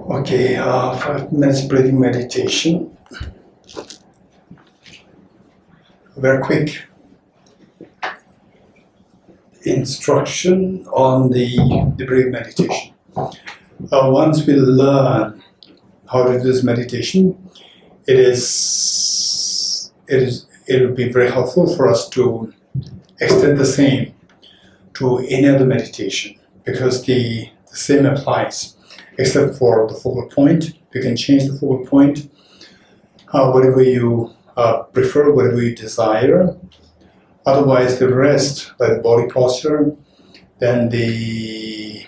Okay, 5 minutes breathing meditation. Very quick instruction on the breathing meditation. Once we learn how to do this meditation, it will be very helpful for us to extend the same to any other meditation, because the same applies, except for the focal point. You can change the focal point, whatever you prefer, whatever you desire. Otherwise, the rest, like the body posture, then the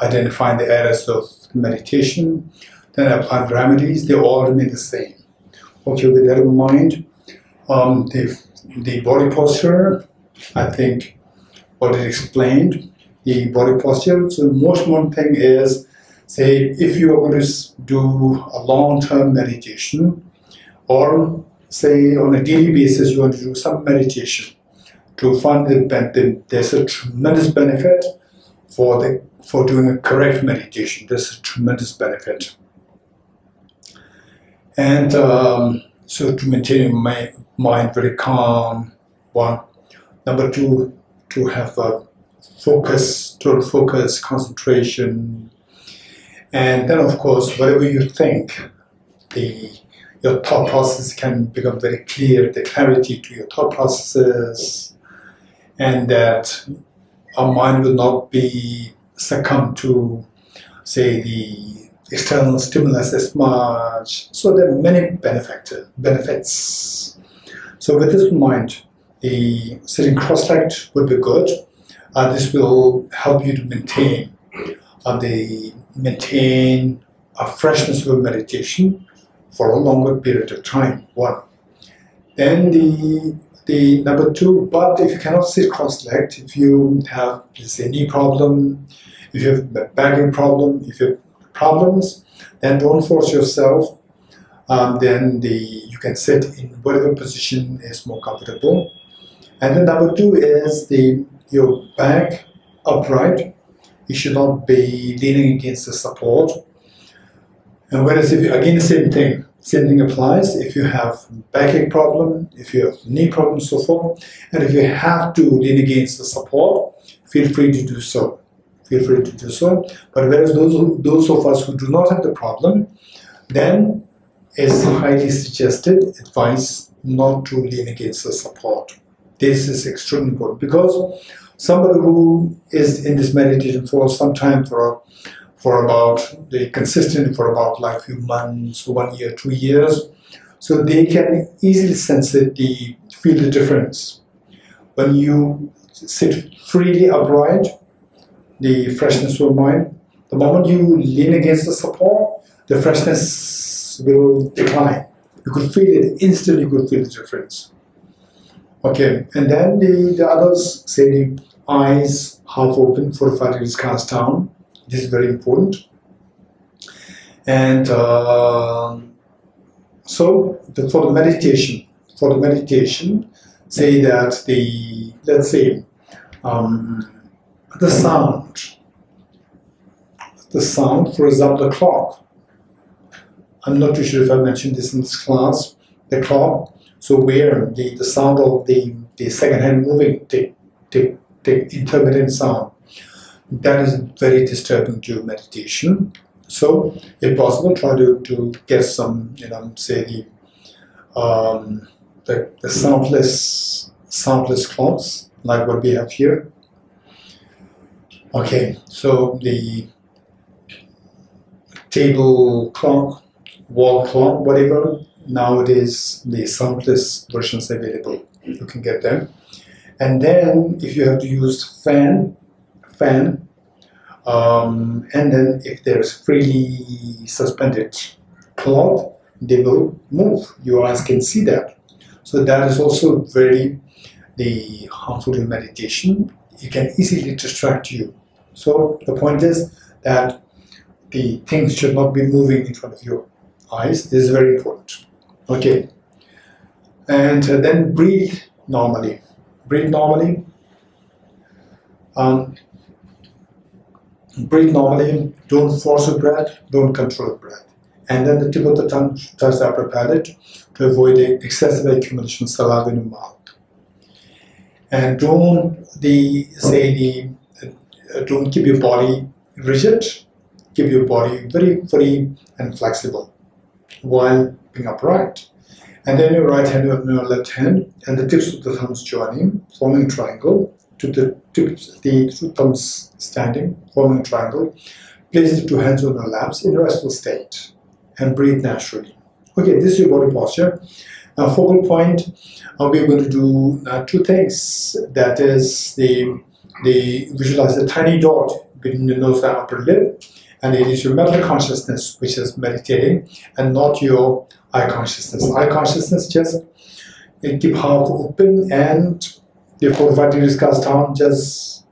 identifying the areas of meditation, then applying remedies, they all remain the same. Okay, with that in mind, the body posture, I think, already explained the body posture. So the most important thing is, say, if you are going to do a long-term meditation, or say on a daily basis you want to do some meditation, to find that there's a tremendous benefit for doing a correct meditation. There's a tremendous benefit. And so to maintain my mind very calm, one. Number two, to have a focus, total focus, concentration. And then of course, whatever you think, your thought process can become very clear, the clarity to your thought processes, and that our mind will not be succumb to, say, the external stimulus as much. So there are many benefits. So with this in mind, the sitting cross-legged would be good. This will help you to maintain a freshness of meditation for a longer period of time. One. Then the number two, but if you cannot sit cross-legged, if you have, say, knee problem, if you have a back problem, if you have problems, then don't force yourself. Then you can sit in whatever position is more comfortable. And then number two is your back upright. You should not be leaning against the support. And whereas if you, again, same thing applies. If you have backache problem, if you have knee problem, so forth, and if you have to lean against the support, feel free to do so. Feel free to do so. But whereas those of us who do not have the problem, then it's highly suggested, advised not to lean against the support. This is extremely important, because somebody who is in this meditation for some time, consistently for about like a few months, 1 year, 2 years, so they can easily sense it, feel the difference. When you sit freely upright, the freshness of mind, the moment you lean against the support, the freshness will decline. You could feel it instantly, you could feel the difference. Okay, and then the others, say the eyes half open, 45 degrees cast down. This is very important. And so for the meditation, say that let's say the sound, for example, the clock. I'm not too sure if I mentioned this in this class. The clock. So where the sound of the second hand moving, tick, tick, tick, intermittent sound, that is very disturbing to meditation. So, if possible, try to get some, say the soundless clocks, like what we have here. Okay, so the table clock, wall clock, whatever. Nowadays, the soundless versions available. You can get them. And then, if you have to use fan, and then if there's freely suspended cloth, they will move. Your eyes can see that. So that is also very harmful to meditation. It can easily distract you. So the point is that the things should not be moving in front of your eyes. This is very important. Okay. And then breathe normally. Breathe normally. Breathe normally, don't force your breath, don't control your breath. And then the tip of the tongue should touch the upper palate to avoid the excessive accumulation of saliva in your mouth. And don't keep your body rigid, keep your body very free and flexible while being upright. And then your right hand and your left hand and the tips of the thumbs joining, forming a triangle, to the tips, the two thumbs standing, forming a triangle. Place the two hands on your laps in restful state and breathe naturally. Okay, this is your body posture. Now, focal point, we're going to do two things. That is, visualize the tiny dot between the nose and upper lip, and it is your mental consciousness which is meditating, and not your eye consciousness. Eye consciousness, just keep half open, and the 45 degrees cast down, just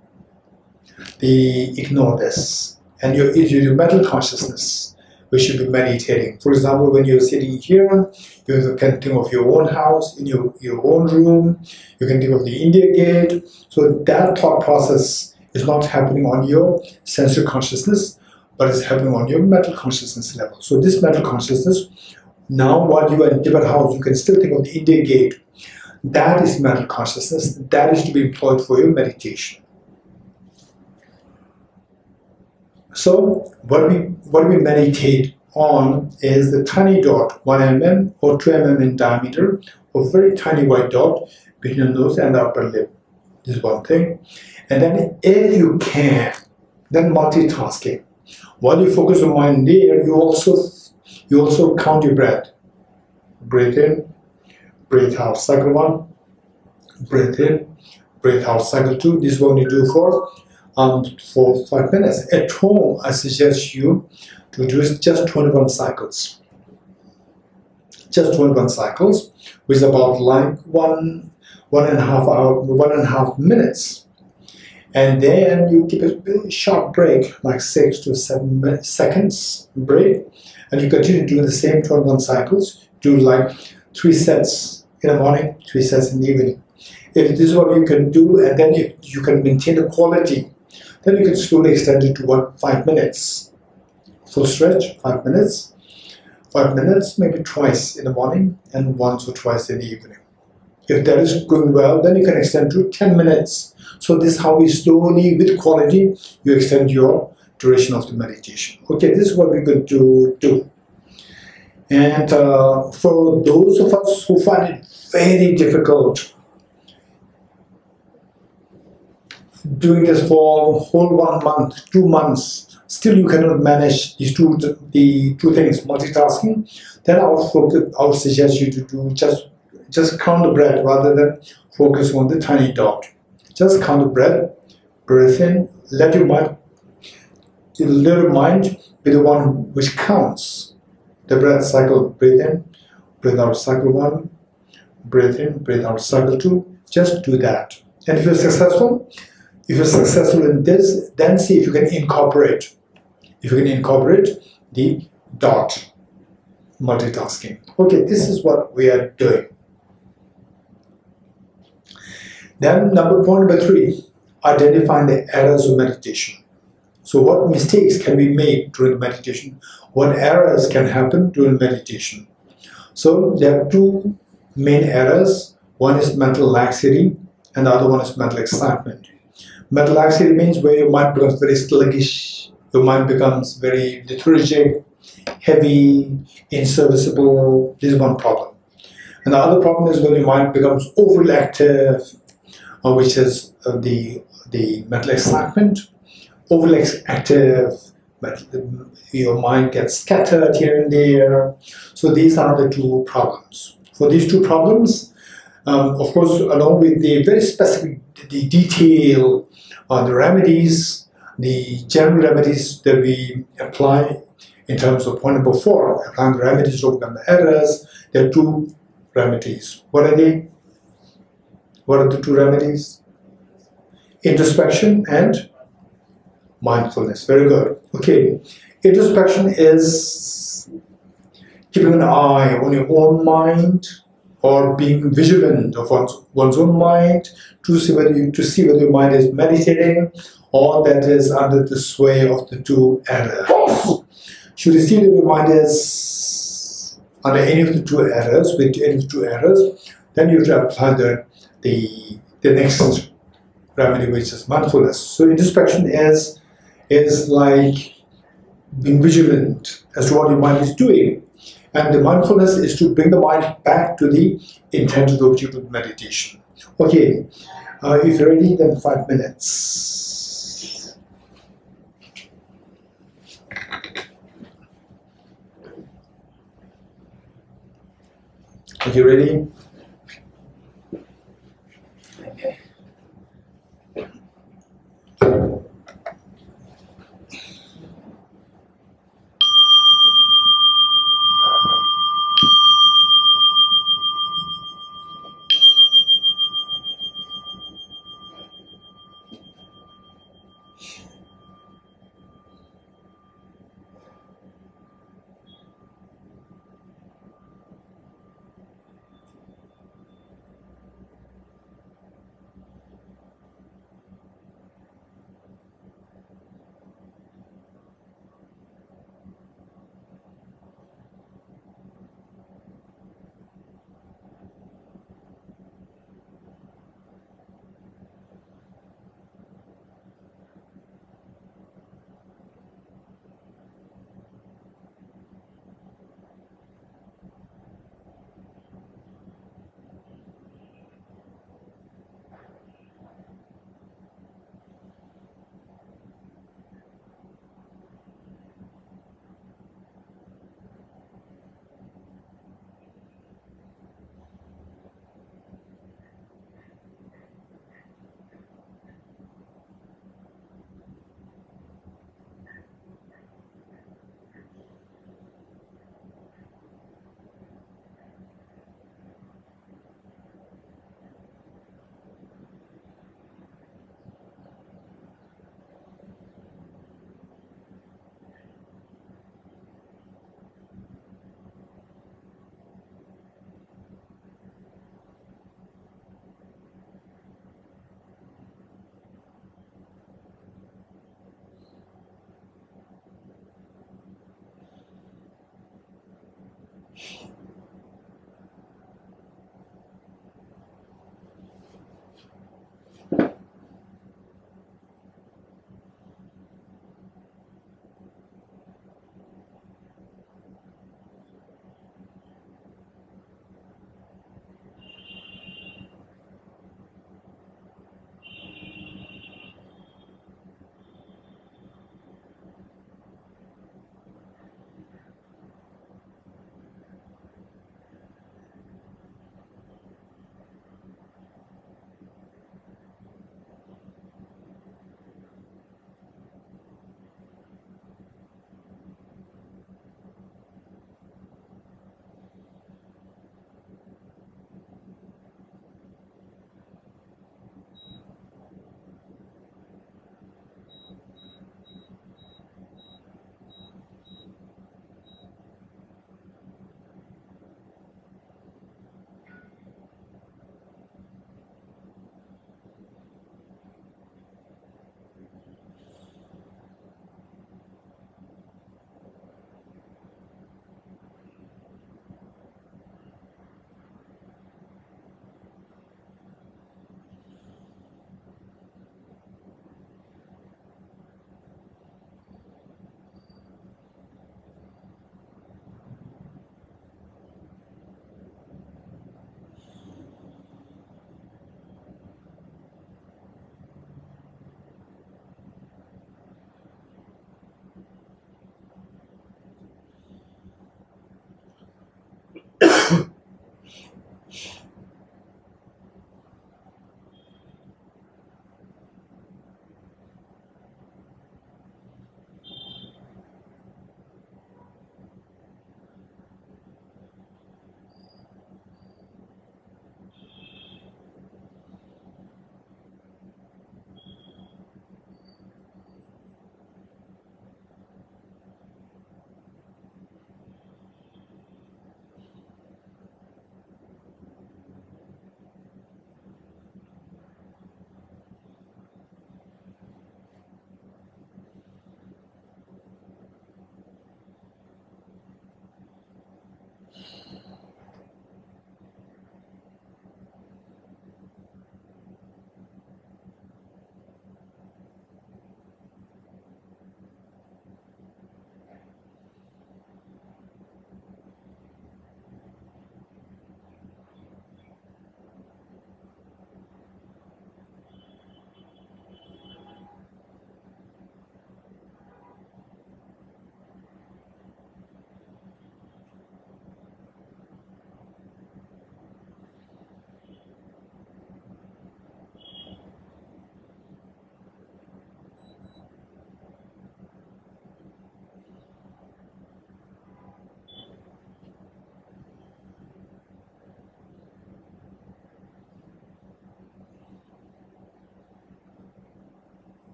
ignore this. And your mental consciousness, we should be meditating. For example, when you're sitting here, you can think of your own house, in your own room, you can think of the India Gate. So that thought process is not happening on your sensory consciousness, but it's happening on your mental consciousness level. So this mental consciousness, now while you are in different house, you can still think of the India Gate. That is mental consciousness. That is to be employed for your meditation. So what we meditate on is the tiny dot, 1 mm or 2 mm in diameter, a very tiny white dot between the nose and the upper lip. This is one thing. And then if you can, then multitasking. While you focus your mind there, you also count your breath. Breathe in, breathe out, cycle 1, breathe in, breathe out, cycle 2. This is what you do for 5 minutes. At home, I suggest you to do just 21 cycles. Just 21 cycles, which is about like one and a half minutes. And then you give a very short break, like 6 to 7 seconds break, and you continue doing the same 21 cycles. Do like 3 sets in the morning, 3 sets in the evening. If this is what you can do, and then if you can maintain the quality, then you can slowly extend it to 5 minutes. Full stretch, 5 minutes. 5 minutes, maybe twice in the morning and once or twice in the evening. If that is going well, then you can extend to 10 minutes. So this is how we slowly, with quality, you extend your duration of the meditation. Okay, this is what we're going to do. And for those of us who find it very difficult doing this for whole 1 month, 2 months, still you cannot manage the two things, multitasking, then I would suggest you to do just count the breath rather than focus on the tiny dot. Just count the breath, breathe in, let your mind be the one which counts. The breath cycle, breathe in, breathe out, cycle 1, breathe in, breathe out, cycle 2. Just do that. And if you're successful in this, then see if you can incorporate. If you can incorporate the dot multitasking. Okay, this is what we are doing. Then point number 3, identifying the errors of meditation. So what mistakes can be made during meditation? What errors can happen during meditation? So there are 2 main errors. One is mental laxity and the other one is mental excitement. Mental laxity means where your mind becomes very sluggish, your mind becomes very lethargic, heavy, inserviceable. This is one problem. And the other problem is when your mind becomes overly active, which is the mental excitement. Overly active, your mind gets scattered here and there. So these are the 2 problems. For these 2 problems, of course, along with the very specific, the detail on the remedies, the general remedies that we apply in terms of point number 4, applying the remedies to overcome the errors, there are 2 remedies. What are they? What are the 2 remedies? Introspection and mindfulness. Very good. Okay. Introspection is keeping an eye on your own mind, or being vigilant of one's own mind to see whether your mind is meditating or that is under the sway of the two errors. Should you see that your mind is under any of the two errors, with any of the two errors, then you have to apply the next remedy, which is mindfulness. So introspection is like being vigilant as to what your mind is doing. And the mindfulness is to bring the mind back to the intent of the object of meditation. Okay, if you're ready, then 5 minutes. Okay, ready?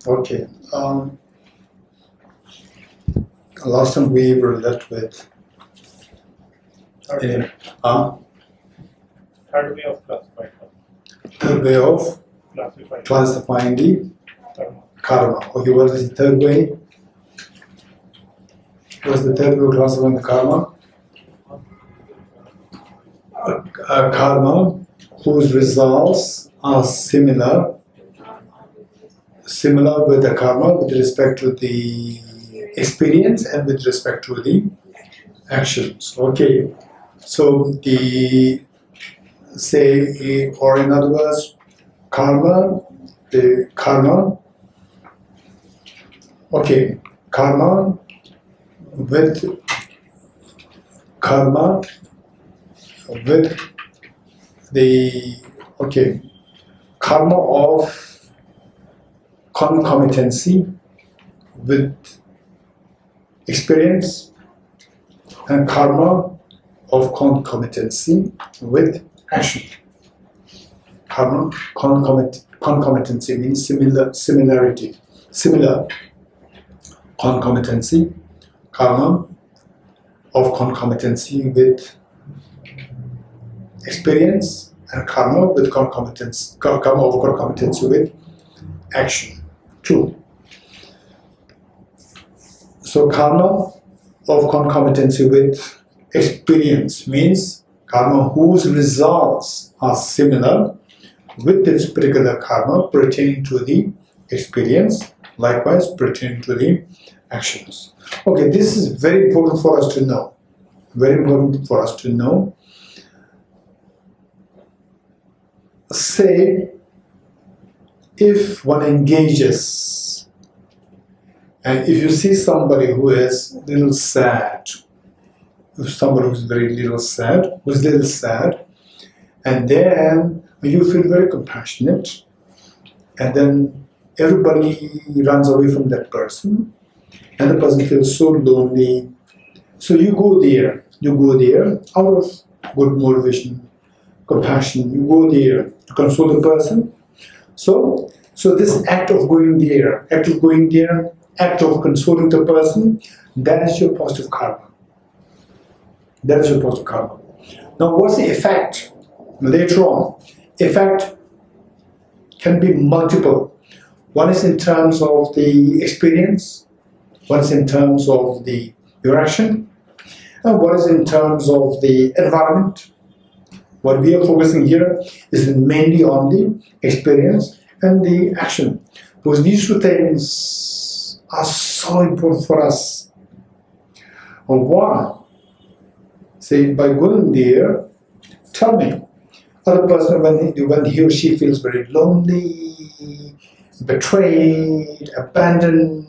Okay. Last time we were left with Third way of classifying. third way of classifying the karma. Okay, what is the third way? What's the third way of classifying the karma? Karma whose results are similar with the karma with respect to the experience and with respect to the actions. Okay, so or in other words, karma, okay, karma with the, okay, karma of concomitancy with experience and karma of concomitancy with action. Karma, concomitancy means similarity. Similar concomitancy, karma of concomitancy with experience and karma with concomitancy, karma of concomitancy with action. 2. So karma of concomitancy with experience means karma whose results are similar with this particular karma pertaining to the experience, likewise pertaining to the actions. Okay, this is very important for us to know. Very important for us to know. Say, if one engages, and if you see somebody who is a little sad, somebody who's very little sad, and then you feel very compassionate, and then everybody runs away from that person, and the person feels so lonely. So you go there out of good motivation, compassion. You go there to console the person. So this act of going there, act of consoling the person, that is your positive karma. That is your positive karma. Now, what's the effect later on? Effect can be multiple. One is in terms of the experience, one is in terms of your action, and one is in terms of the environment. What we are focusing here is mainly on the experience and the action, because these two things are so important for us. One, say by going there, tell me, other person when he or she feels very lonely, betrayed, abandoned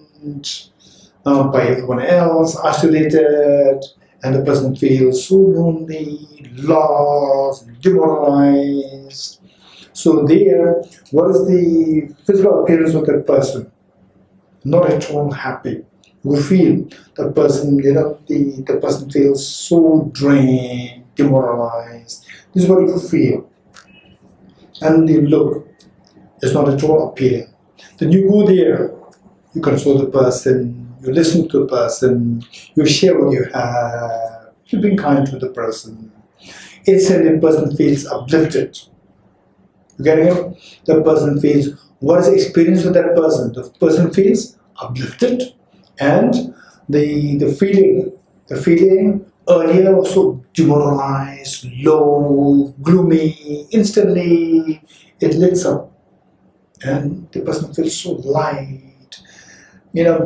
by everyone else, isolated, and the person feels so lonely, lost, demoralized. So there, what is the physical appearance of that person? Not at all happy. You feel the person, the person feels so drained, demoralized. This is what you feel. And the look is not at all appealing. Then you go there, you console the person, you listen to the person, you share what you have, you've been kind to the person. Instantly the person feels uplifted. You get it? The person feels, what is the experience with that person? The person feels uplifted, and the feeling earlier was so demoralized, low, gloomy, instantly it lights up. And the person feels so light.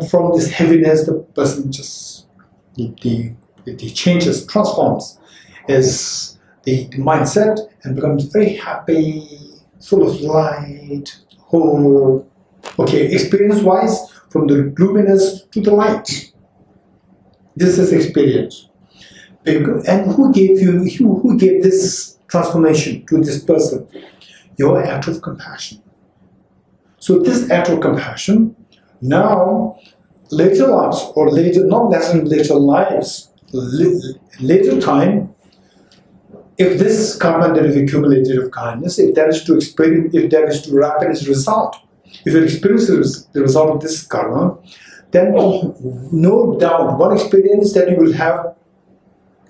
From this heaviness, the person just, the changes, transforms as the mindset and becomes very happy, full of light, whole. Okay, experience-wise, from the gloominess to the light. This is experience. And who gave this transformation to this person? Your act of compassion. So this act of compassion, now later lives, or later, not necessarily later lives, later time, if this karma that is accumulated of kindness, if that is to experience, if that is to ripen as a result, if you experience the result of this karma, then no doubt one experience that you will have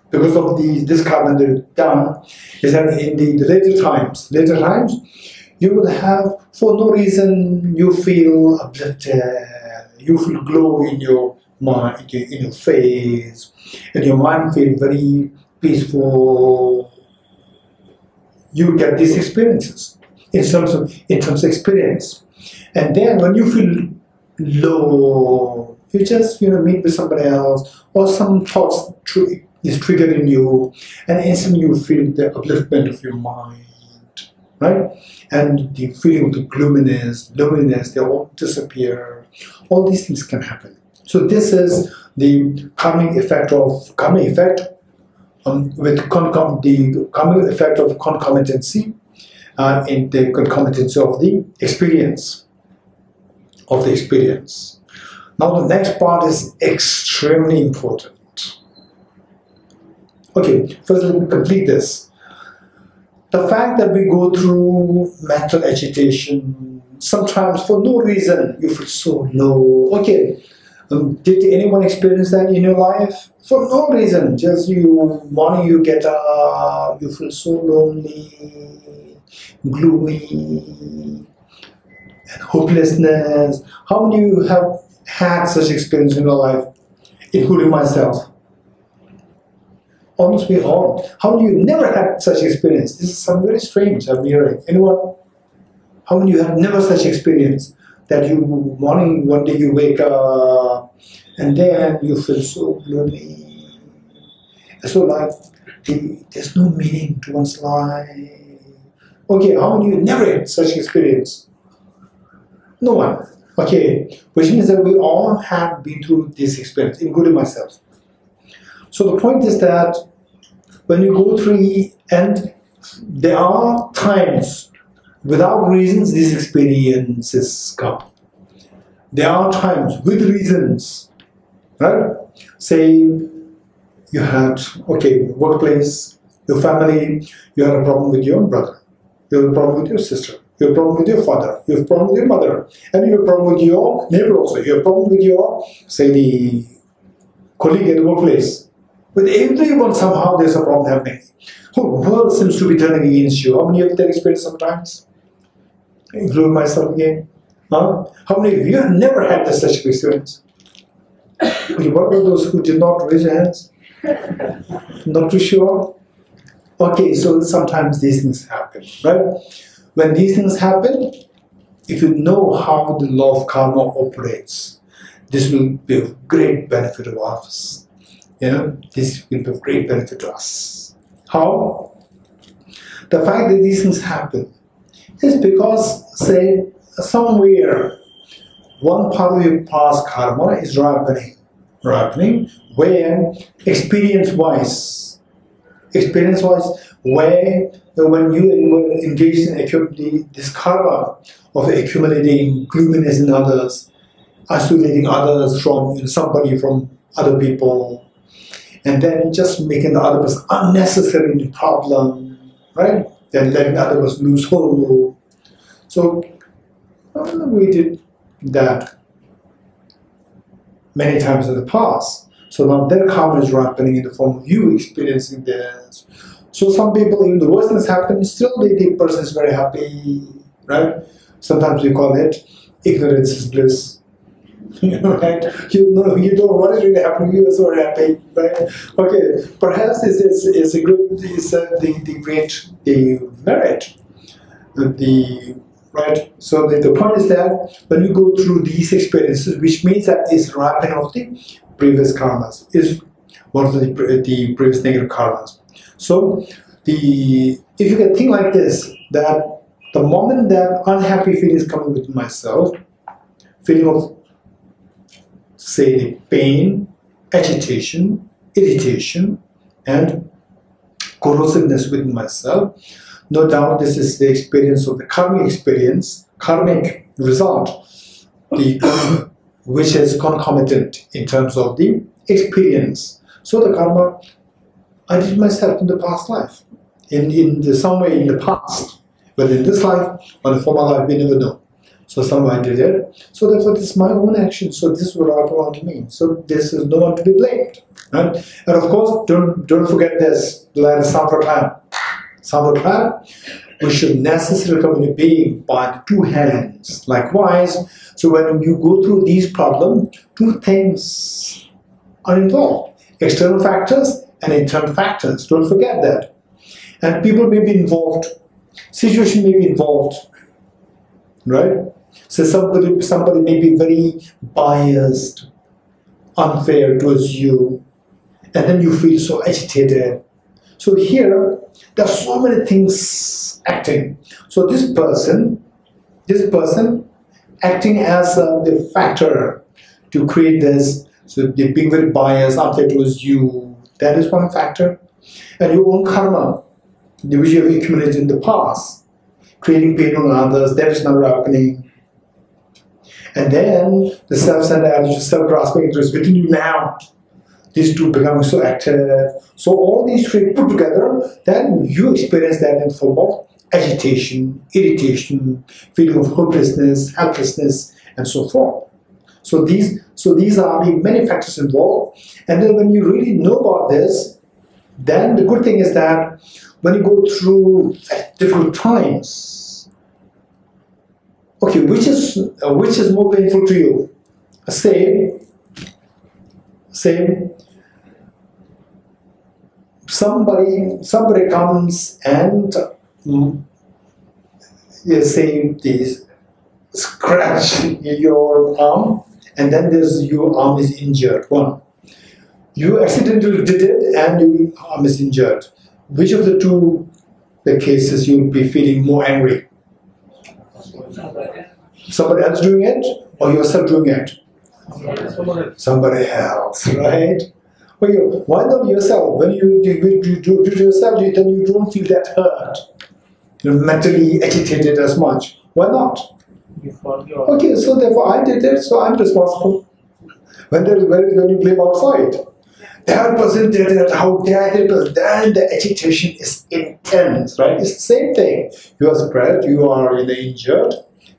because of this karma that is done is that in the later times, you will have, for no reason, you feel uplifted, you feel glow in your mind, in your face, and your mind feels very peaceful. You get these experiences in terms of experience, and then when you feel low, you just meet with somebody else, or some thoughts is triggered in you, and instantly you feel the upliftment of your mind, right? And the feeling of the gloominess, loneliness, they all disappear. All these things can happen. So this is the calming effect with the calming effect of concomitancy, in the concomitancy of the experience. Now the next part is extremely important. Okay, first let me complete this. The fact that we go through mental agitation, sometimes for no reason you feel so low. Okay, did anyone experience that in your life? For no reason, just morning you get up, you feel so lonely, gloomy, and hopelessness. How many of you have had such experience in your life, including myself? Almost we all. How many of you never had such experience? This is something very strange I'm hearing. Anyone? How many of you have never such experience that morning one day you wake up and then you feel so gloomy, so like there's no meaning to one's life? Okay, how many of you never had such experience? No one. Okay, which means that we all have been through this experience, including myself. So the point is that when you go through, and there are times without reasons these experiences come. There are times with reasons, right? Say you had, workplace, your family, you had a problem with your brother, you have a problem with your sister, you have a problem with your father, you have a problem with your mother, and you have a problem with your neighbor also, you have a problem with your, say, the colleague at the workplace. With everyone, somehow there's a problem happening. The whole world seems to be turning against you. How many of you have that experience sometimes? Including myself again. Huh? How many of you have never had such experience? Okay, what about those who did not raise their hands? Not too sure? Okay, so sometimes these things happen, right? When these things happen, if you know how the law of karma operates, this will be of great benefit to us. This will be of great benefit to us. How? The fact that these things happen is because, say, somewhere one part of your past karma is ripening where experience-wise, where when you engage in this karma of accumulating gloominess in others, isolating others from somebody, from other people, and then just making the other person unnecessarily problem, right? Then letting the other person lose hope. So we did that many times in the past. So now their karma is ripening in the form of you experiencing this. So some people, even the worst things happen, still the person is very happy, right? Sometimes we call it ignorance is bliss. Right? You don't know what is really happening. You are so happy, right? Okay, perhaps this is a good, the merit, right. So the point is that when you go through these experiences, which means that is ripening of the previous karmas, is one of the previous negative karmas. So if you can think like this, that the moment that unhappy feeling is coming within myself, feeling of, say, the pain, agitation, irritation, and corrosiveness within myself, no doubt this is the experience of the karmic experience, karmic result, which is concomitant in terms of the experience. So the karma I did myself in the past life, in some way in the past, but in this life, or the former life, we never know. So somebody did it. So therefore, this is my own action. So this is what I belong to me. So this is no one to be blamed, right? And of course, don't forget this, like the sampradaya. Sampradaya, we should necessarily come into being by the two hands. Likewise, so when you go through these problems, two things are involved: external factors and internal factors. Don't forget that. And people may be involved. Situation may be involved, right? So somebody may be very biased, unfair towards you, and then you feel so agitated. So here, there are so many things acting. So this person acting as the factor to create this, so they're being very biased, unfair towards you, that is one factor. And your own karma, which you have accumulated in the past, creating pain on others, that is not happening. And then the self-centered attitude, self-grasping interest within you now, these two becoming so active. So all these three put together, then you experience that in the form of agitation, irritation, feeling of hopelessness, helplessness, and so forth. So these are the many factors involved. And then when you really know about this, then the good thing is that when you go through difficult times, okay, which is more painful to you? Say somebody comes and say this scratch your arm, and then your arm is injured. One, you accidentally did it and your arm is injured. Which of the two the cases you'll be feeling more angry? Somebody else doing it, or yourself doing it? Somebody else, right? Okay, why not yourself? When you do it yourself, then you don't feel that hurt. You're mentally agitated as much. Why not? Okay, so therefore I did it, so I'm responsible. When you blame outside, that person did it, how dare they? Then the agitation is intense, right? It's the same thing. You are spread, you are injured.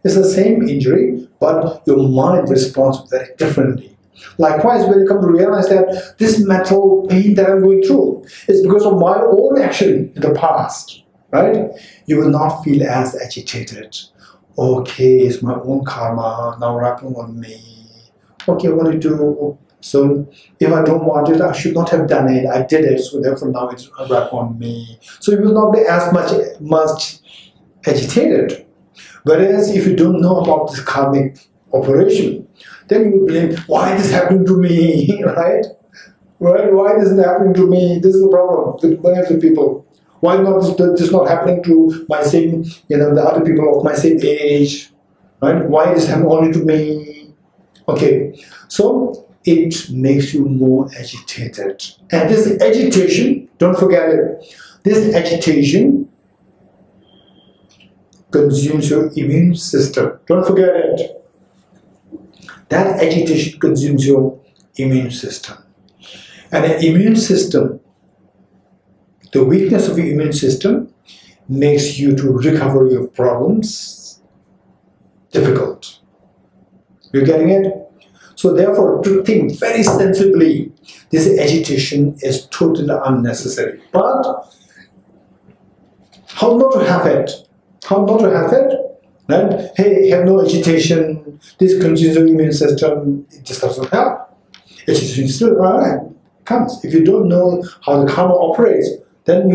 It's the same injury, but your mind responds very differently. Likewise, when you come to realize that this mental pain that I'm going through is because of my own action in the past, right? You will not feel as agitated. Okay, it's my own karma now wrapping on me. Okay, what do you do? So if I don't want it, I should not have done it. I did it, so therefore now it's wrapped on me. So you will not be as much agitated. Whereas if you don't know about this karmic operation, then you will blame, why this happened to me, right? Why this is happening to me? This is the problem with many of the people. Why not this not happening to my same, the other people of my same age, right? Why this happened only to me? Okay, so it makes you more agitated. And this agitation, don't forget it, this agitation consumes your immune system. Don't forget it. That agitation consumes your immune system. And an immune system, the weakness of your immune system makes you to recover your problems difficult. You're getting it? So therefore, to think very sensibly, this agitation is totally unnecessary. But how not to have it? How not to have it? Right? Hey, have no agitation. This consumes your immune system. It just doesn't help. Agitation still comes. If you don't know how the karma operates, then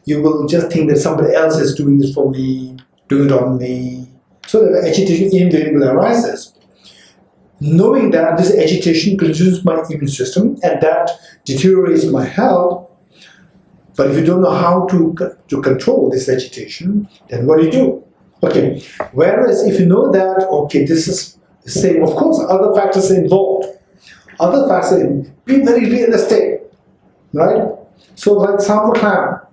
you will just think that somebody else is doing this for me, doing it on me. So the agitation invariably arises. Knowing that this agitation consumes my immune system and that deteriorates my health, but if you don't know how to control this agitation, then what do you do? Okay, whereas if you know that, okay, this is the same, of course, other factors are involved. Other factors, be very realistic, right? So like sampradaya,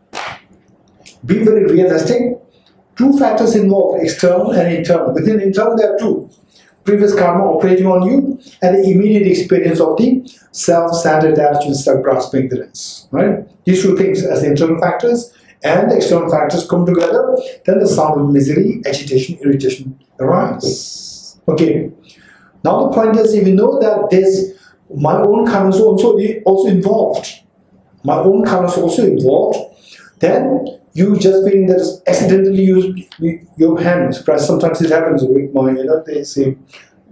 be very realistic. two factors involved, external and internal. Within internal, there are two. Previous karma operating on you and the immediate experience of the self-centered attitude, self-grasping ignorance. Right? These two things as the internal factors and the external factors come together, then the sound of misery, agitation, irritation arise. Okay. Now the point is, if you know that this, my own karma is also involved. My own karma is also involved. Then you just feeling that accidentally use your hands. Sometimes it happens with my, they say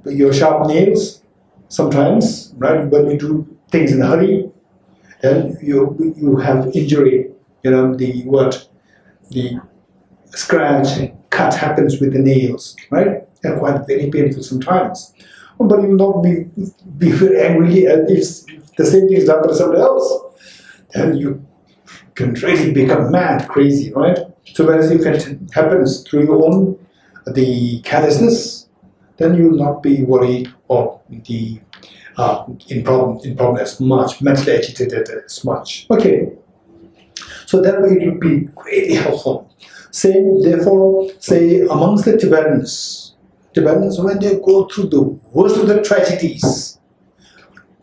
your sharp nails. Sometimes, right? When you do things in a hurry, then you have injury. The scratch, cut happens with the nails, right? And quite very painful sometimes. But you will not be very angry if the same thing is done by somebody else. Then you can really become mad, crazy, right? So whereas if it happens through your own the carelessness, then you will not be worried or in problem as much, mentally agitated as much. Okay. So that way it would be greatly helpful. Therefore, amongst the Tibetans, when they go through the worst of the tragedies,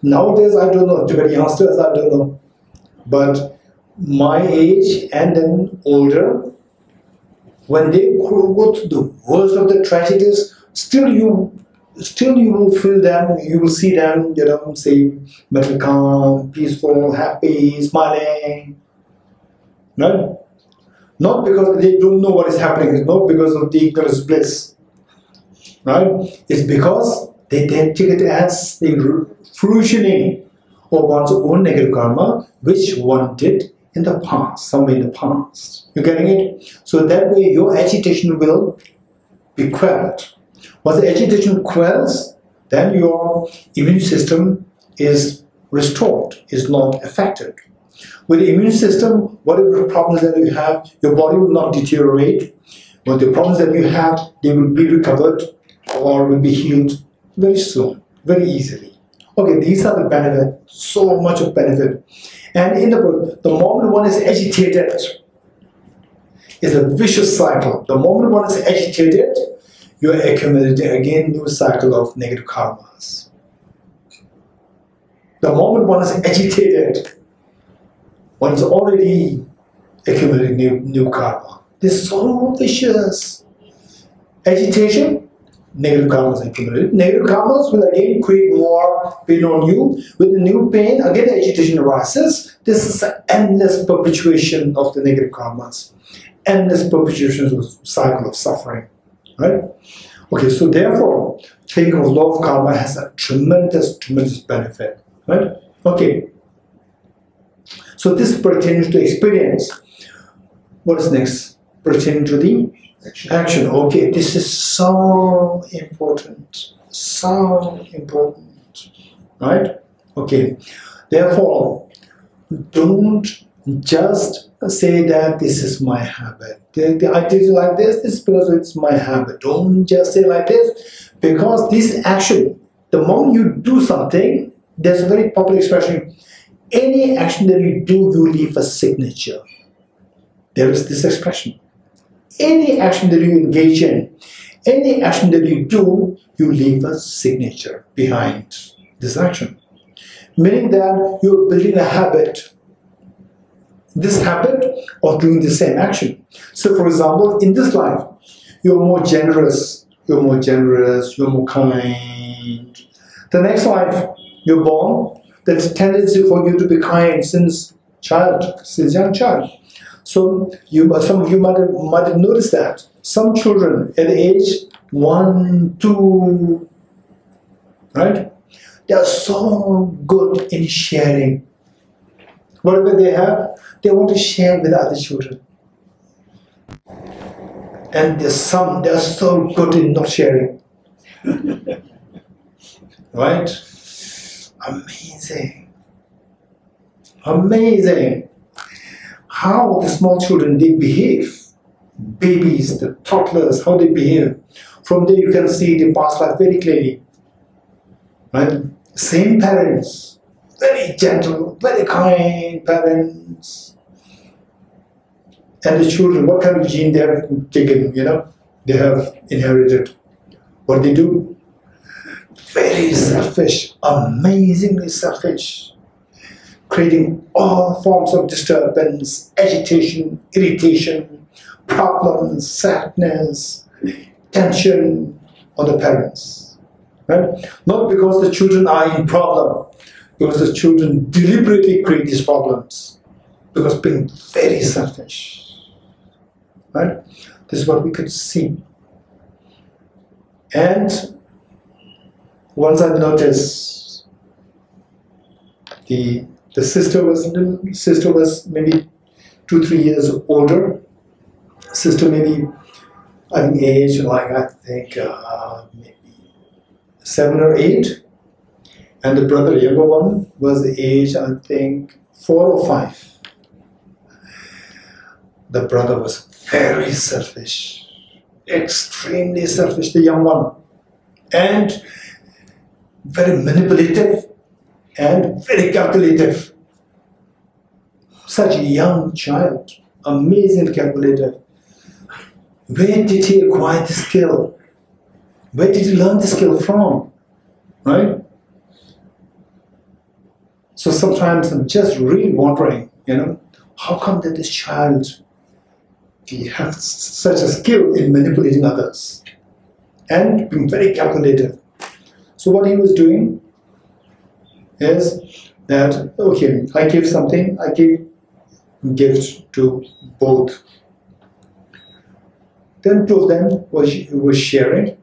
nowadays I don't know, Tibetan youngsters I don't know, but my age and then older, when they go through the worst of the tragedies, still you will feel them, you will see them, mentally calm, peaceful, happy, smiling. No? Not because they don't know what is happening, it's not because of the ignorance bliss. Right? It's because they take it as the fruitioning of one's own negative karma, which one did in the past, somewhere in the past. You getting it? So that way your agitation will be quelled. Once the agitation quells, then your immune system is restored, is not affected. With the immune system, whatever problems that you have, your body will not deteriorate. But the problems that you have, they will be recovered or will be healed very soon, very easily. Okay, these are the benefits, so much of benefit. And in the moment one is agitated, it's a vicious cycle. The moment one is agitated, you are accumulating again new cycle of negative karmas. The moment one is agitated, one is already accumulating new karma. This is so vicious. Agitation, negative karmas accumulated. Negative karmas will again create more pain on you. With the new pain, again the agitation arises. This is an endless perpetuation of the negative karmas. Endless perpetuation of the cycle of suffering. Right? Okay, so therefore, think of law of karma has a tremendous benefit. Right? Okay. So this pertains to experience. What is next? Pertaining to the action. Okay, this is so important. So important. Right? Okay. Therefore, don't just say that this is my habit. I did it like this is because it's my habit. Don't just say like this, because this action, the moment you do something, there's a very popular expression, any action that you do, you leave a signature. There is this expression. Any action that you engage in, any action that you do, you leave a signature behind this action. Meaning that you're building a habit. This habit of doing the same action. So for example, in this life, you're more generous, you're more kind. The next life, you're born, there's a tendency for you to be kind since young child. So some of you might have noticed that. Some children at age 1, 2, right? They are so good in sharing. Whatever they have, they want to share with other children. And there's some, they're so good in not sharing. Right? Amazing. Amazing. How the small children, they behave. Babies, the toddlers, how they behave. From there you can see the past life very clearly. Right? Same parents. Very gentle, very kind parents. And the children, what kind of gene they have taken, you know, they have inherited. What they do? Very selfish, amazingly selfish, creating all forms of disturbance, agitation, irritation, problems, sadness, tension on the parents. Right? Not because the children are in problem, because the children deliberately create these problems, because being very selfish. Right? This is what we could see. And once I noticed the sister was maybe 2-3 years older. Sister maybe at an age like maybe 7 or 8, and the brother, younger one, was the age I think 4 or 5. The brother was very selfish, extremely selfish, the young one, and very manipulative and very calculative. Such a young child, amazingly calculative. Where did he acquire the skill? Where did he learn the skill from? Right? So sometimes I'm just really wondering, you know, how come that this child, he has such a skill in manipulating others and being very calculative. So what he was doing is that, okay, I give something, I give gift to both. Then 2 of them was sharing,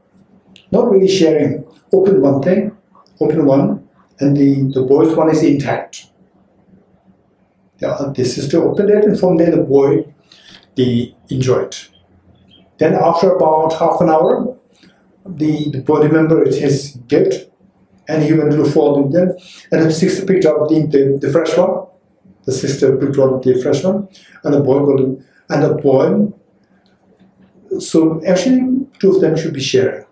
not really sharing, open one thing, open one, and the boy's one is intact. The sister opened it, and from there the boy, enjoyed. Then after about half an hour, the boy remembered his gift, and he went to the folding them, and the sister picked up the fresh one. The sister picked up the fresh one, and the boy got it. And the boy, so actually 2 of them should be sharing.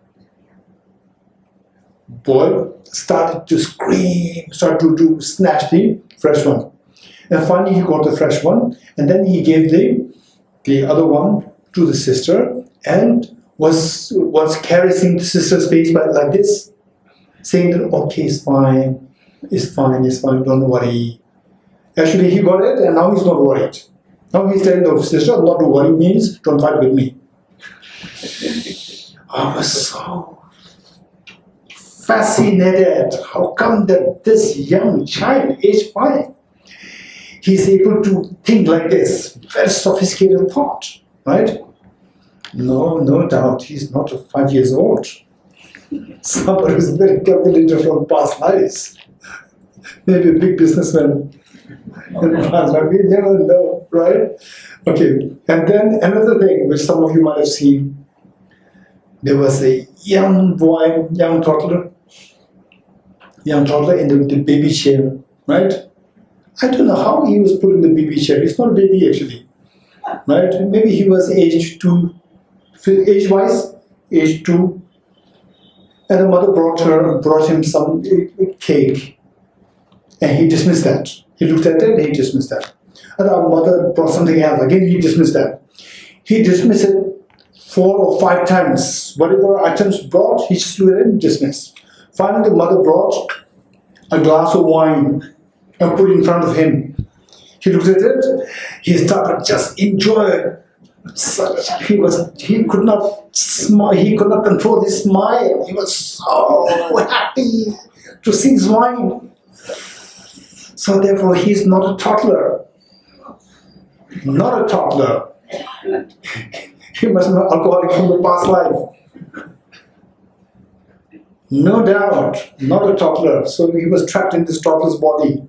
Boy started to scream, started to snatch the fresh one. And finally he got the fresh one, and then he gave the other one to the sister, and was caressing the sister's face like this, saying that, okay, it's fine, don't worry. Actually, he got it, and now he's not worried. Now he's telling the sister, not to worry means don't fight with me. I was so fascinated. How come that this young child, age 5, he's able to think like this? Very sophisticated thought, right? No doubt, he's not 5 years old. Somebody who's very calculated from past lives. Maybe a big businessman in past life. We never know, right? Okay, and then another thing which some of you might have seen, there was a young boy, young toddler in the baby chair, right? I don't know how he was put in the baby chair. He's not a baby actually, right? Maybe he was age 2, age-wise, age 2, and the mother brought him some cake, and he dismissed that. He looked at it and he dismissed that. And our mother brought something else. Again, he dismissed that. He dismissed it 4 or 5 times. Whatever items brought, he just looked at it and dismissed. Finally, the mother brought a glass of wine and put it in front of him. He looked at it. He started just enjoying. He could not smile. He could not control his smile. He was so happy to see his wine. So therefore, he's not a toddler. Not a toddler. He must be alcoholic from the past life. No doubt, not a toddler. So he was trapped in this toddler's body.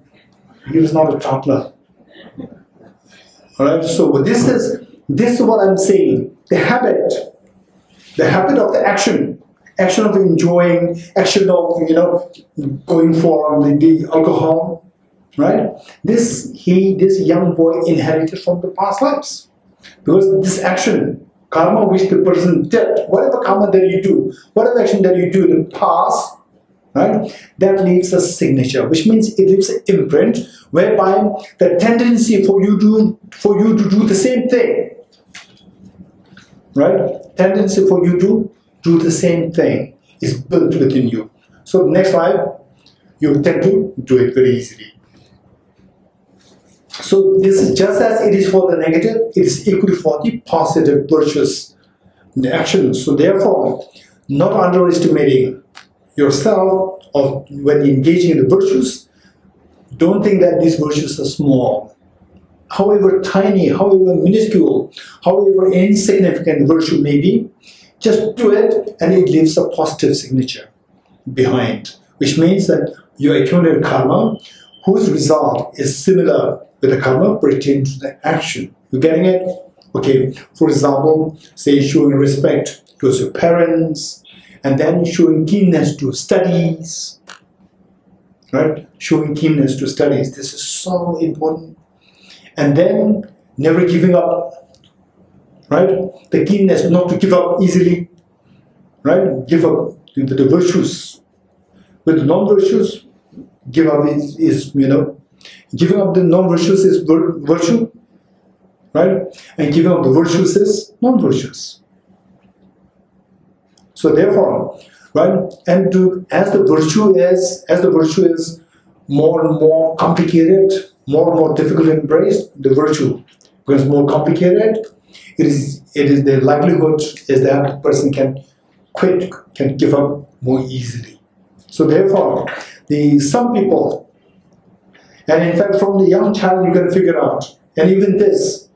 He was not a toddler. All right. So this is what I'm saying. The habit of the action of enjoying, action of going for the alcohol. Right? This young boy inherited from the past lives. Because this action, karma which the person did, whatever karma that you do, whatever action that you do in the past, right, that leaves a signature, which means it leaves an imprint whereby the tendency for you to do the same thing right? Tendency for you to do the same thing is built within you. So next life, you tend to do it very easily. So this is just as it is for the negative, it is equally for the positive, virtuous actions. So therefore, not underestimating yourself of when engaging in the virtues, don't think that these virtues are small. However tiny, however minuscule, however insignificant virtue may be, just do it and it leaves a positive signature behind, which means that you accumulate karma whose result is similar with the karma pertaining to the action. You getting it? Okay, for example, say showing respect towards your parents, and then showing keenness to studies, right? Showing keenness to studies. This is so important. And then never giving up, right? The keenness not to give up easily, right? Give up the virtues. With the non-virtues, give up is giving up the non-virtues is virtue, right? And giving up the virtues is non-virtues. So therefore, right? And as the virtue is more and more complicated, more and more difficult to embrace, the virtue becomes more complicated. It is the likelihood is that the person can quit, can give up more easily. So therefore, some people, and in fact from the young child you can figure out, and even this,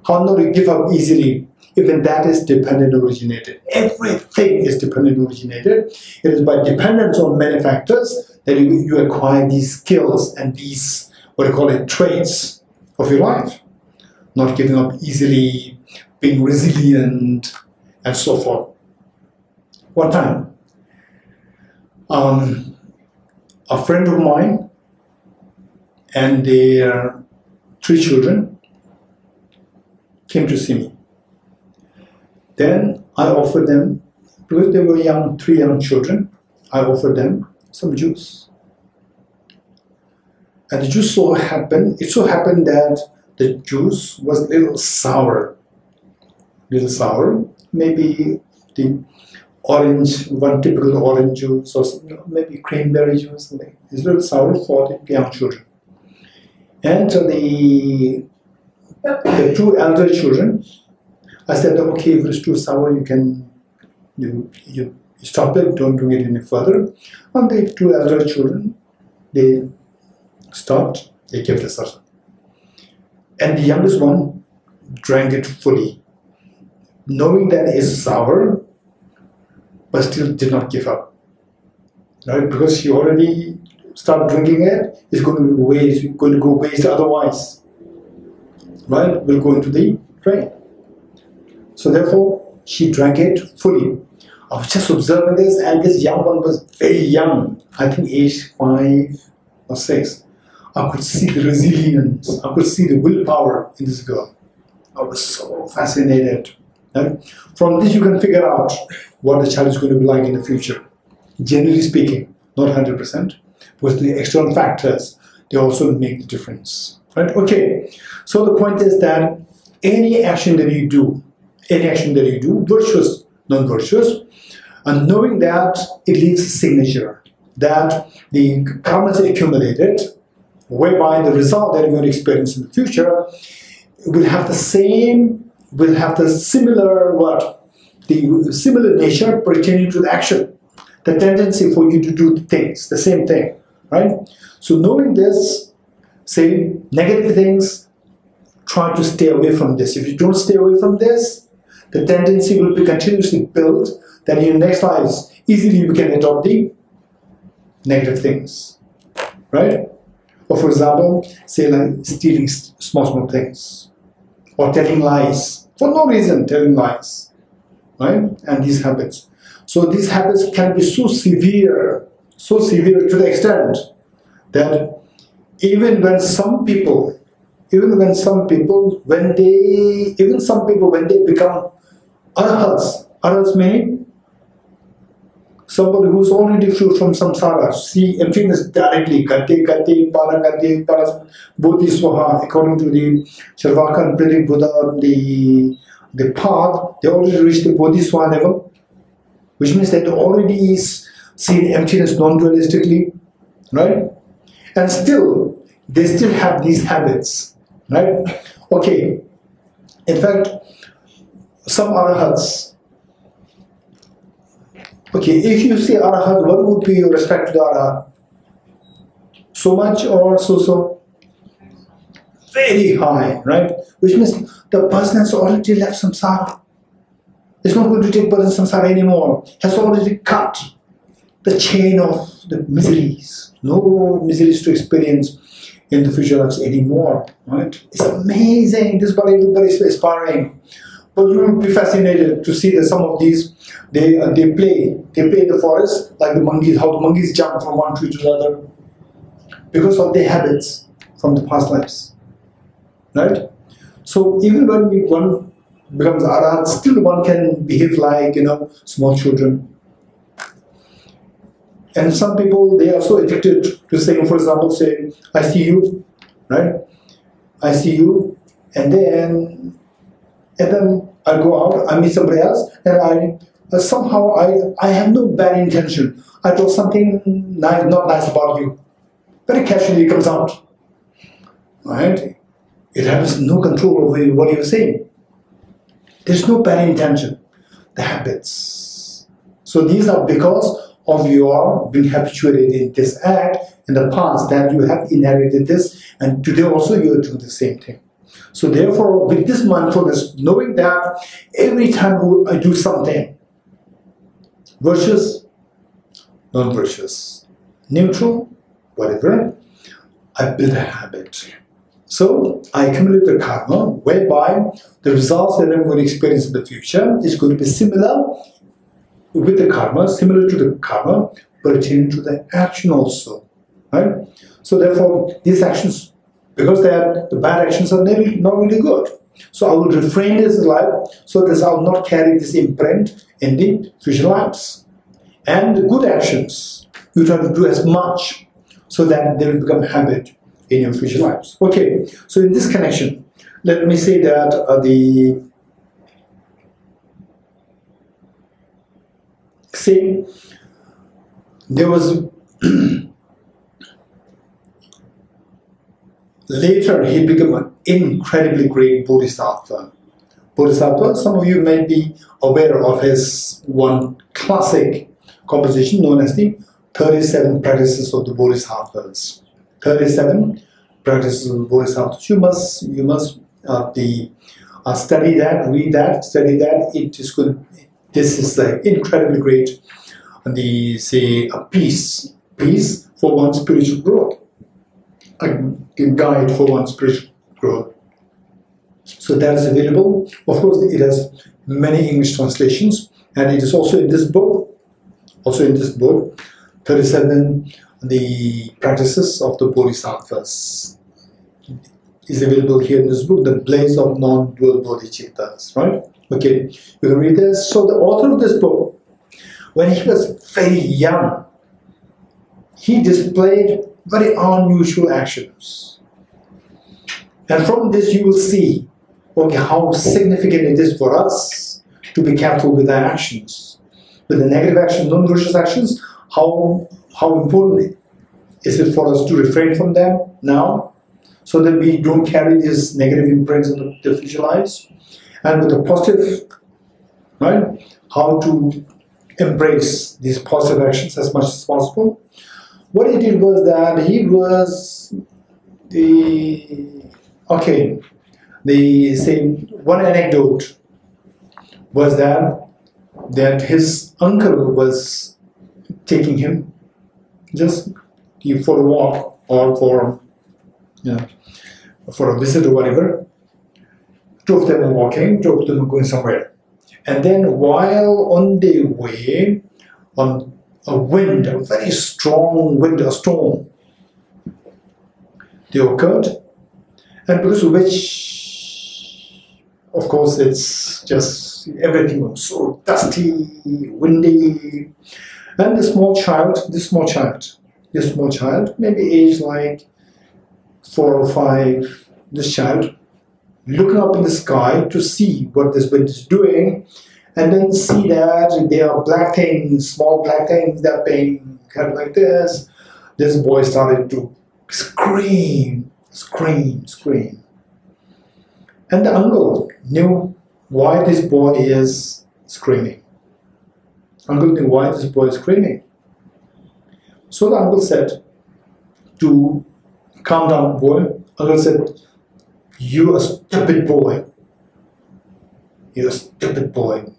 how not to give up easily, even that is dependent originated. Everything is dependent originated. It is by dependence on many factors that you acquire these skills and these, what I call it, traits of your life. Not giving up easily, being resilient, and so forth. One time, a friend of mine and their 3 children came to see me. Then I offered them, because they were 3 young children, I offered them some juice. And the juice it so happened that the juice was a little sour. Maybe the orange, one typical orange juice, or maybe cranberry juice, something. It's a little sour for the young children. And the 2 elder children, I said, okay, if it's too sour, you stop it, don't bring it any further. And the 2 elder children, they stopped, they kept it aside. And the youngest one drank it fully, knowing that it's sour, but still did not give up. Right? Because she already started drinking it, it's going to go waste otherwise. Right? Will go into the drain. So therefore, she drank it fully. I was just observing this, and this young one was very young, I think age 5 or 6. I could see the resilience, I could see the willpower in this girl. I was so fascinated. Right? From this you can figure out what the child is going to be like in the future. Generally speaking, not 100%, because the external factors, they also make the difference. Right? Okay, so the point is that any action that you do, virtuous, non-virtuous, and knowing that it leaves a signature, that the karma is accumulated, whereby the result that you're going to experience in the future will have the similar nature pertaining to the action, the tendency for you to do things, the same thing, right? So knowing this, say negative things, try to stay away from this. If you don't stay away from this, the tendency will be continuously built that in your next lives, easily you can adopt the negative things, right? Or for example, say like stealing small things, or telling lies, for no reason telling lies, right? And these habits. So these habits can be so severe to the extent that even some people when they become arhats meaning somebody who's already free from samsara, see emptiness directly, gati, para, bodhisvaha, according to the Charvaka and Buddha, the the path, they already reached the bodhisattva level, which means that they already seen emptiness non-dualistically, right? And still, they still have these habits, right? Okay, in fact, some arahats, okay, if you say arahat, what would be your respect to the arahat? So much or so? Very high, right? Which means the person has already left samsara. It's not going to take burden samsara anymore. Has already cut the chain of the miseries. No miseries to experience in the future lives anymore, right? It's amazing. This is what everybody is aspiring. But you will be fascinated to see that some of these, they play in the forest like the monkeys, how the monkeys jump from one tree to the other because of their habits from the past lives, right? So even when one becomes arahat, still one can behave like, small children. And some people, they are so addicted to saying, for example, say, I see you, right? I see you, and then I go out, I meet somebody else, and somehow I have no bad intention. I talk something nice, not nice about you. Very casually it comes out, right? It has no control over what you're saying. There's no bad intention. The habits. So these are because of your being habituated in this act in the past, that you have inherited this, and today also you are doing the same thing. So therefore, with this mindfulness, knowing that every time I do something, virtuous, non-virtuous, neutral, whatever, I build a habit. So I accumulate the karma, whereby the results that I'm going to experience in the future is going to be similar with the karma, similar to the karma, pertaining to the action also, right? So therefore, these actions, because the bad actions are not really good. So I will refrain this life so that I will not carry this imprint in the future lives. And the good actions, you try to do as much so that they will become habit in your future lives. Okay, so in this connection, let me say that there was later he became an incredibly great bodhisattva. Bodhisattva, some of you may be aware of his one classic composition known as the 37 practices of the bodhisattvas. 37 practices of the bodhisattvas. You must study that, read that, study that. It is good. This is incredibly great. A peace for one's spiritual growth, a guide for one's spiritual growth. So that is available. Of course, it has many English translations, and it is also in this book. 37 the practices of the bodhisattvas is available here in this book, The Blaze of Non-Dual Bodhicittas, right? Okay, you can read this. So the author of this book, when he was very young, he displayed very unusual actions. And from this you will see, okay, how significant it is for us to be careful with our actions. With the negative actions, non-virtuous actions, how important is it for us to refrain from them now, so that we don't carry these negative imprints in the future lives. And with the positive, right, how to embrace these positive actions as much as possible. What he did was that he was one anecdote was that his uncle was taking him just for a walk or for a visit or whatever. Two of them were walking, two of them were going somewhere. And then while on their way, on a wind, a very strong wind, a storm, they occurred. And because of which, of course, it's just everything was so dusty, windy. And this small child, maybe aged like 4 or 5, this child, looking up in the sky to see what this wind is doing, and then see that there are black things, small black things that are being kind of like this. This boy started to scream, scream, scream. And the uncle knew why this boy is screaming. Uncle knew why this boy is screaming. So the uncle said to calm down, boy. Uncle said, "You a stupid boy. You're a stupid boy.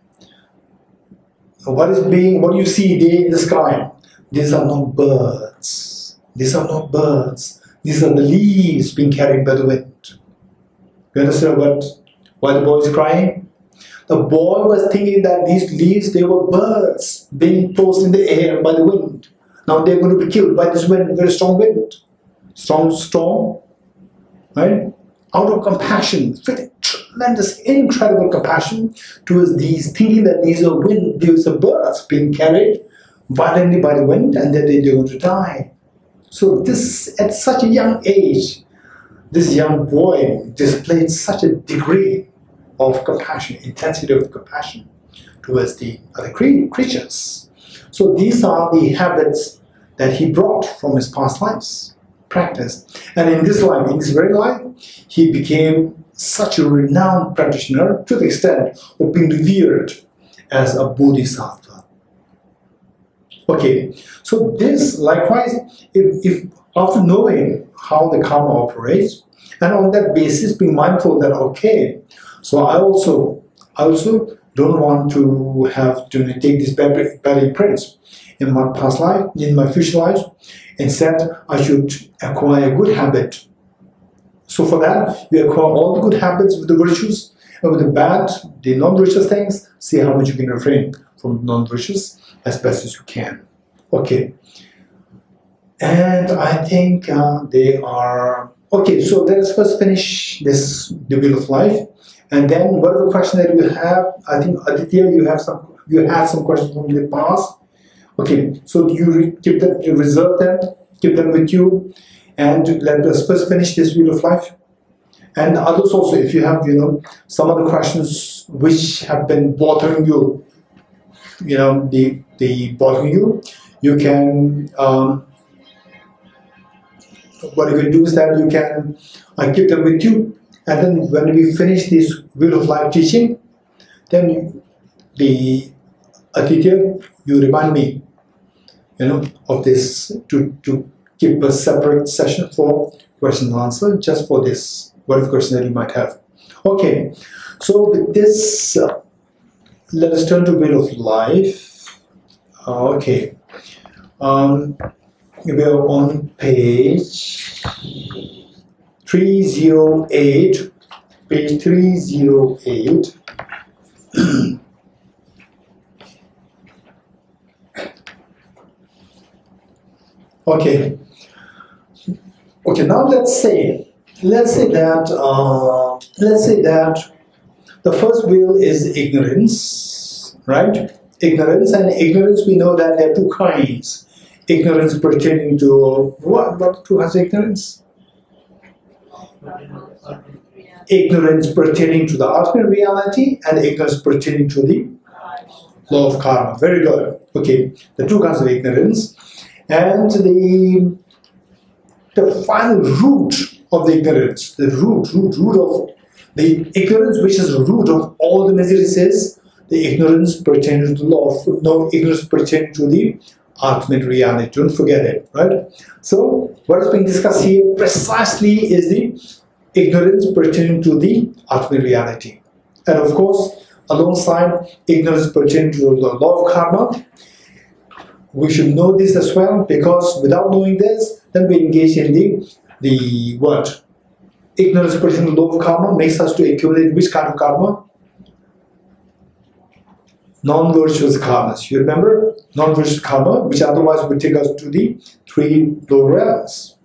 What do you see there in the sky? These are not birds. These are not birds. These are the leaves being carried by the wind." You understand why the boy is crying? The boy was thinking that these leaves, they were birds being tossed in the air by the wind. Now they're going to be killed by this wind, very strong wind. Strong storm, right? Out of compassion, tremendous, incredible compassion towards these, thinking that these are birds being carried violently by the wind and that they're going to die. So this, at such a young age, this young boy displayed such a degree of compassion, intensity of compassion towards the other creatures. So these are the habits that he brought from his past lives, practiced. And in this life, in this very life, he became such a renowned practitioner to the extent of being revered as a bodhisattva. Okay, so this likewise, if after knowing how the karma operates, and on that basis being mindful that, okay, so I also don't want to have to take these bad imprints in my past life, in my future life. Instead, I should acquire a good habit. So for that, you acquire all the good habits with the virtues, and with the bad, the non-virtuous things, see how much you can refrain from non-virtuous as best as you can. Okay. And I think they are... Okay, so let's first finish the Wheel of Life. And then whatever question that you have, I think Aditya, you had some questions from the past. Okay, so you keep them, you reserve them, keep them with you, and let us first finish this Wheel of Life. And others also, if you have, some other questions which have been bothering you, bothering you, you can, what you can do is that you can keep them with you. And then when we finish this Wheel of Life teaching, then the Aditya, you remind me, of this to keep a separate session for question and answer, just for this, whatever question that you might have. Okay, so with this, let us turn to Wheel of Life. Okay, we are on page 308, page 308. Okay. Now let's say that the first wheel is ignorance, right? Ignorance, and ignorance, we know that there are two kinds. Ignorance pertaining to what two has ignorance? Ignorance pertaining to the ultimate reality, and ignorance pertaining to the law of karma. Very good. Okay, the two kinds of ignorance, and the final root of the ignorance, the root of the ignorance, which is the root of all the miseries, is the ignorance pertaining to the law of ignorance pertaining to the ultimate reality. Don't forget it, right? So what is being discussed here precisely is the ignorance pertaining to the ultimate reality. And of course, alongside ignorance pertaining to the law of karma, we should know this as well, because without knowing this, then we engage in the what? Ignorance pertaining to the law of karma makes us to accumulate which kind of karma? Non-virtuous karmas. You remember? Non-virtuous karma, which otherwise would take us to the three lower realms.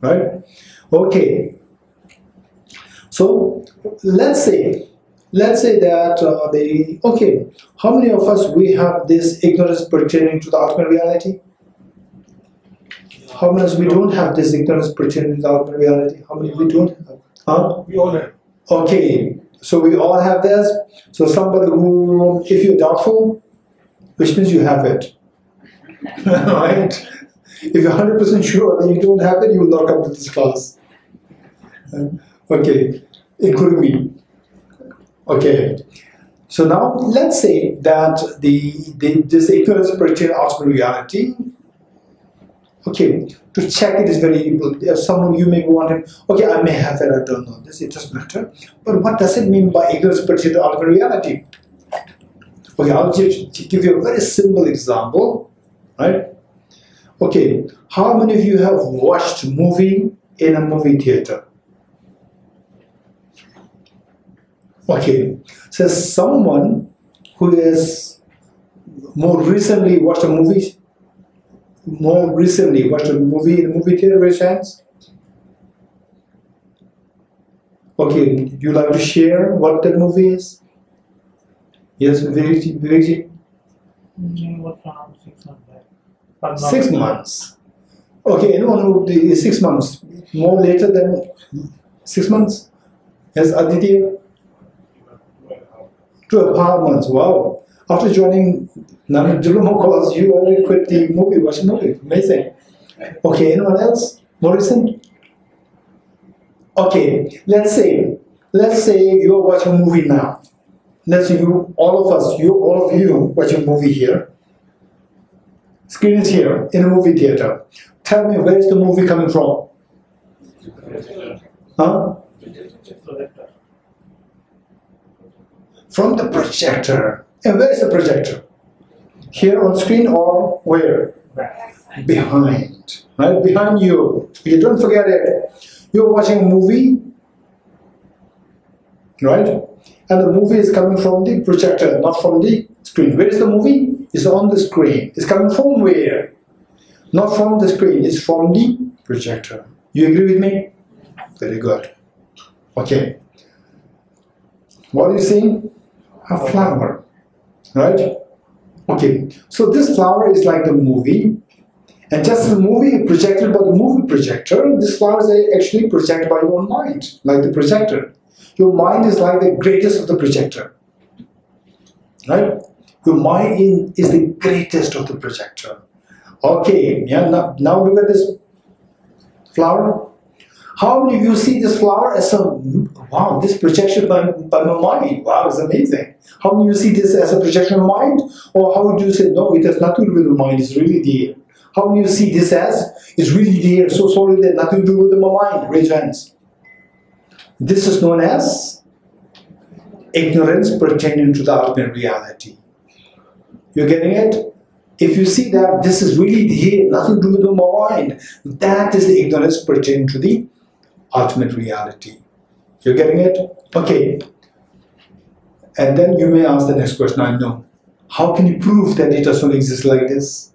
Right? Okay. So let's say that how many of us we have this ignorance pertaining to the ultimate reality? How many of us we don't have this ignorance pertaining to the ultimate reality? How many we don't have? Huh? We all have. Okay, so we all have this. So somebody who, if you're doubtful, which means you have it, right? If you're 100% sure that you don't have it, you will not come to this class. Okay, including me. Okay, so now let's say that this ignorance pertaining to ultimate reality. Okay, to check it is very able. If someone you may be wondering, okay, I may have it, I don't know this, it doesn't matter. But what does it mean by ignorance pertaining to ultimate reality? Okay, I'll just give you a very simple example, right? Okay, how many of you have watched a movie in a movie theater? Okay, so someone who has more recently watched a movie in a movie theater, raise hands. Okay, do you like to share what that movie is? Yes, Vivekji? What from 6 months back? But not 6 months. Okay, anyone who is 6 months, more later than 6 months? Yes, Aditya? 2.5 months, wow. After joining diploma course, you already quit the movie, watching movie, amazing. Okay, anyone else? More recent? Okay, let's say you're watching a movie now. Let's say all of you watching a movie here. Screen is here, in a movie theater. Tell me, where is the movie coming from? Huh? From the projector. And where is the projector? Here on screen or where? Behind. Right? Behind you. You don't forget it. You're watching a movie, right? And the movie is coming from the projector, not from the screen. Where is the movie? It's on the screen. It's coming from where? Not from the screen. It's from the projector. You agree with me? Very good. Okay. What are you seeing? A flower. Right? Okay. So this flower is like the movie. And just the movie projected by the movie projector, this flower is actually projected by your own mind, like the projector. Your mind is like the greatest of the projector. Right? Your mind is the greatest of the projector. Okay, yeah, now look at this flower. How many of you see this flower as a, wow, this projection by my mind, wow, it's amazing. How many of you see this as a projection of mind? Or how would you say, no, it has nothing to do with the mind, it's really there. How many of you see this as, it's really there, so sorry, there's nothing to do with my mind? Raise your hands. This is known as ignorance pertaining to the ultimate reality. You're getting it? If you see that this is really here, nothing to do with my mind, that is the ignorance pertaining to the ultimate reality. You're getting it? Okay. And then you may ask the next question, I know. How can you prove that it does not exist like this?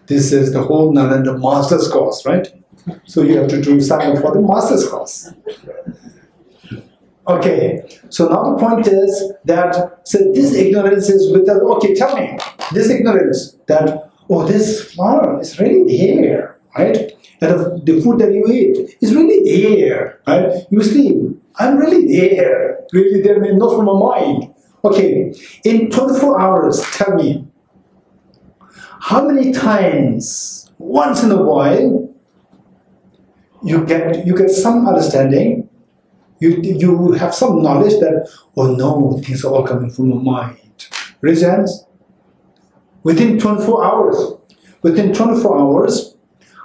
This is the whole Nalanda master's course, right? So you have to sign up for the master's course. Okay, so now the point is that, so this ignorance is with the, okay, tell me, this ignorance that, oh, this flower is really there, right? And the food that you eat is really there, right? You sleep, I'm really there. Really there means not from my mind. Okay, in 24 hours, tell me, how many times, once in a while, you get some understanding, you have some knowledge that, oh no, things are all coming from my mind. Raise your hands. Within 24 hours,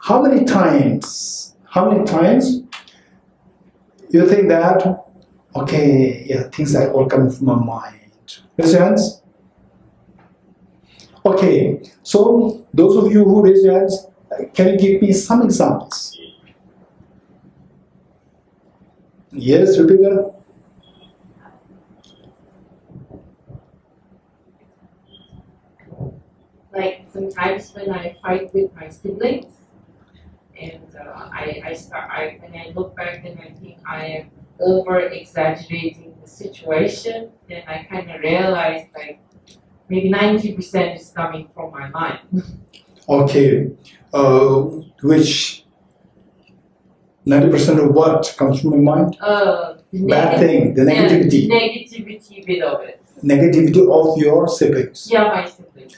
how many times you think that, okay, yeah, things are all coming from my mind. Raise your hands. Okay, so those of you who raise your hands, can you give me some examples? Yes, Rebecca? Like sometimes when I fight with my siblings, and when I look back and I think I am over exaggerating the situation, then I kind of realize like maybe 90% is coming from my mind. Okay, which 90% of what comes from my mind? bad thing, the negativity. Yeah, negativity bit of it. Negativity of your siblings. Yeah, my siblings.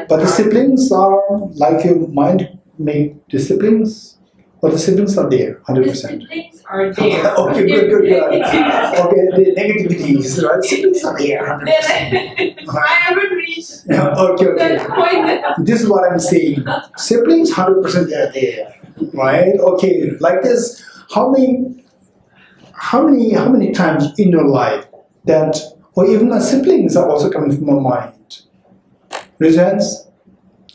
But the siblings are like your mind make the siblings, or the siblings are there, 100%. The siblings are there. Okay, good. Okay, the negativities, right? Siblings are there, 100%. I haven't reached Okay. that point. This is what I'm saying. Siblings, 100% they are there, right? Okay, like this. How many times in your life that, or even the siblings are also coming from your mind? Reasons?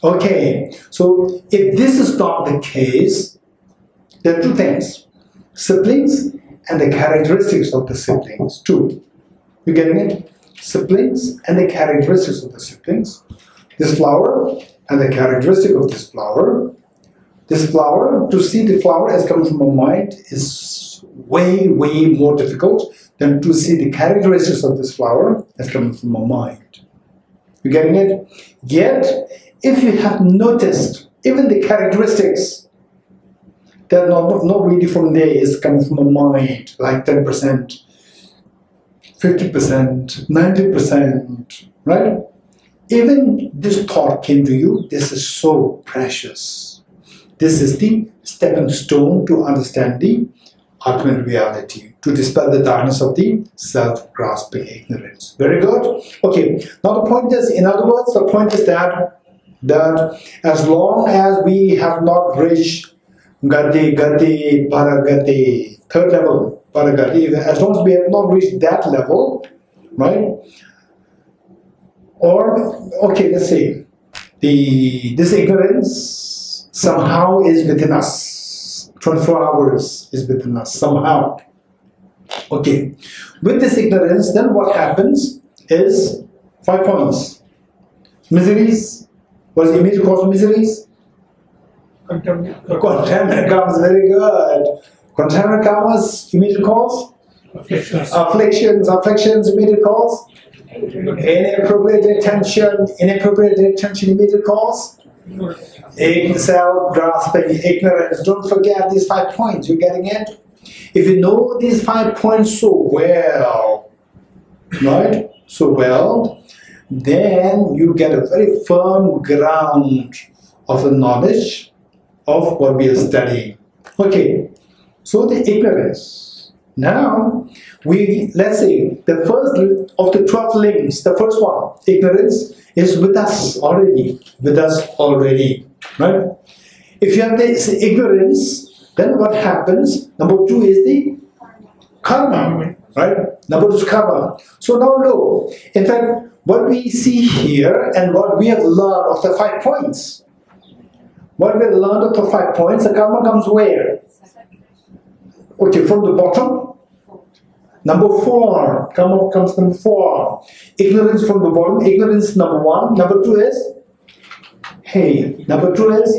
Okay, so if this is not the case, there are two things: siblings and the characteristics of the siblings. Two. You getting it? Siblings and the characteristics of the siblings. This flower and the characteristic of this flower. This flower, to see the flower as coming from a mind is way more difficult than to see the characteristics of this flower as coming from a mind. You getting it? Yet, if you have noticed even the characteristics, they're not really from there, is coming from a mind, like 10%, 50%, 90%, right? Even this thought came to you, this is so precious. This is the stepping stone to understand the ultimate reality, to dispel the darkness of the self-grasping ignorance. Very good. Okay, now the point is, in other words, the point is that as long as we have not reached Gati, Paragati, third level, Paragati, as long as we have not reached that level, right? Or, okay, let's say, this ignorance somehow is within us. 24 hours is within us, somehow. Okay. With this ignorance, then what happens is 5 points. Miseries. What is the immediate cause of miseries? Contaminant karmas, very good. Contaminant karmas, immediate cause? Afflictions, immediate cause? Inappropriate attention, immediate cause? Self-grasping, ignorance. Don't forget these 5 points. You're getting it? If you know these 5 points so well, right? So well, then you get a very firm ground of the knowledge of what we are studying. Okay, so the ignorance. Now, let's say the first of the 12 links, the first one, ignorance, is with us already, right? If you have this ignorance, then what happens? Number 2 is the karma, right? Number 2 is karma. So now look, in fact, what we see here and what we have learned of the 5 points. What we have learned of the 5 points, the karma comes where? Okay, from the bottom. Number 4, karma comes number 4. Ignorance from the bottom, ignorance number 1. Number 2 is? Hey. Number 2 is?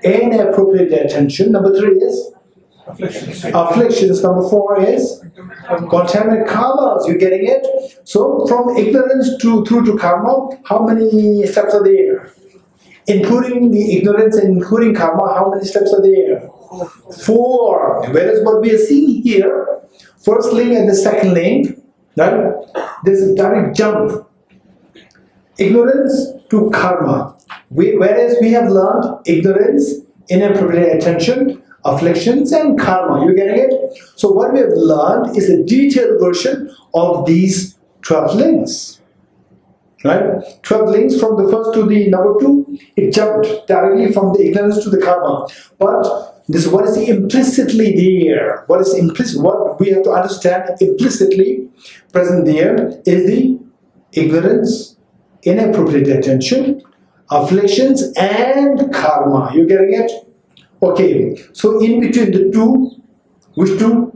Inappropriate attention. Number 3 is? Afflictions. Number 4 is? Contaminant karmas. You getting it? So from ignorance through to karma, how many steps are there? Including the ignorance and including karma, how many steps are there? 4. Whereas what we are seeing here, first link and the second link, right? There's a direct jump. Ignorance to karma. Whereas we have learned ignorance, inappropriate attention, afflictions, and karma. You getting it? So what we have learned is a detailed version of these 12 links. Right? 12 links from the first to the number 2, it jumped directly from the ignorance to the karma. But this, what is implicitly there? What is implicit? What we have to understand implicitly present there is the ignorance, inappropriate attention, afflictions, and karma. You getting it? Okay. So in between the two, which two?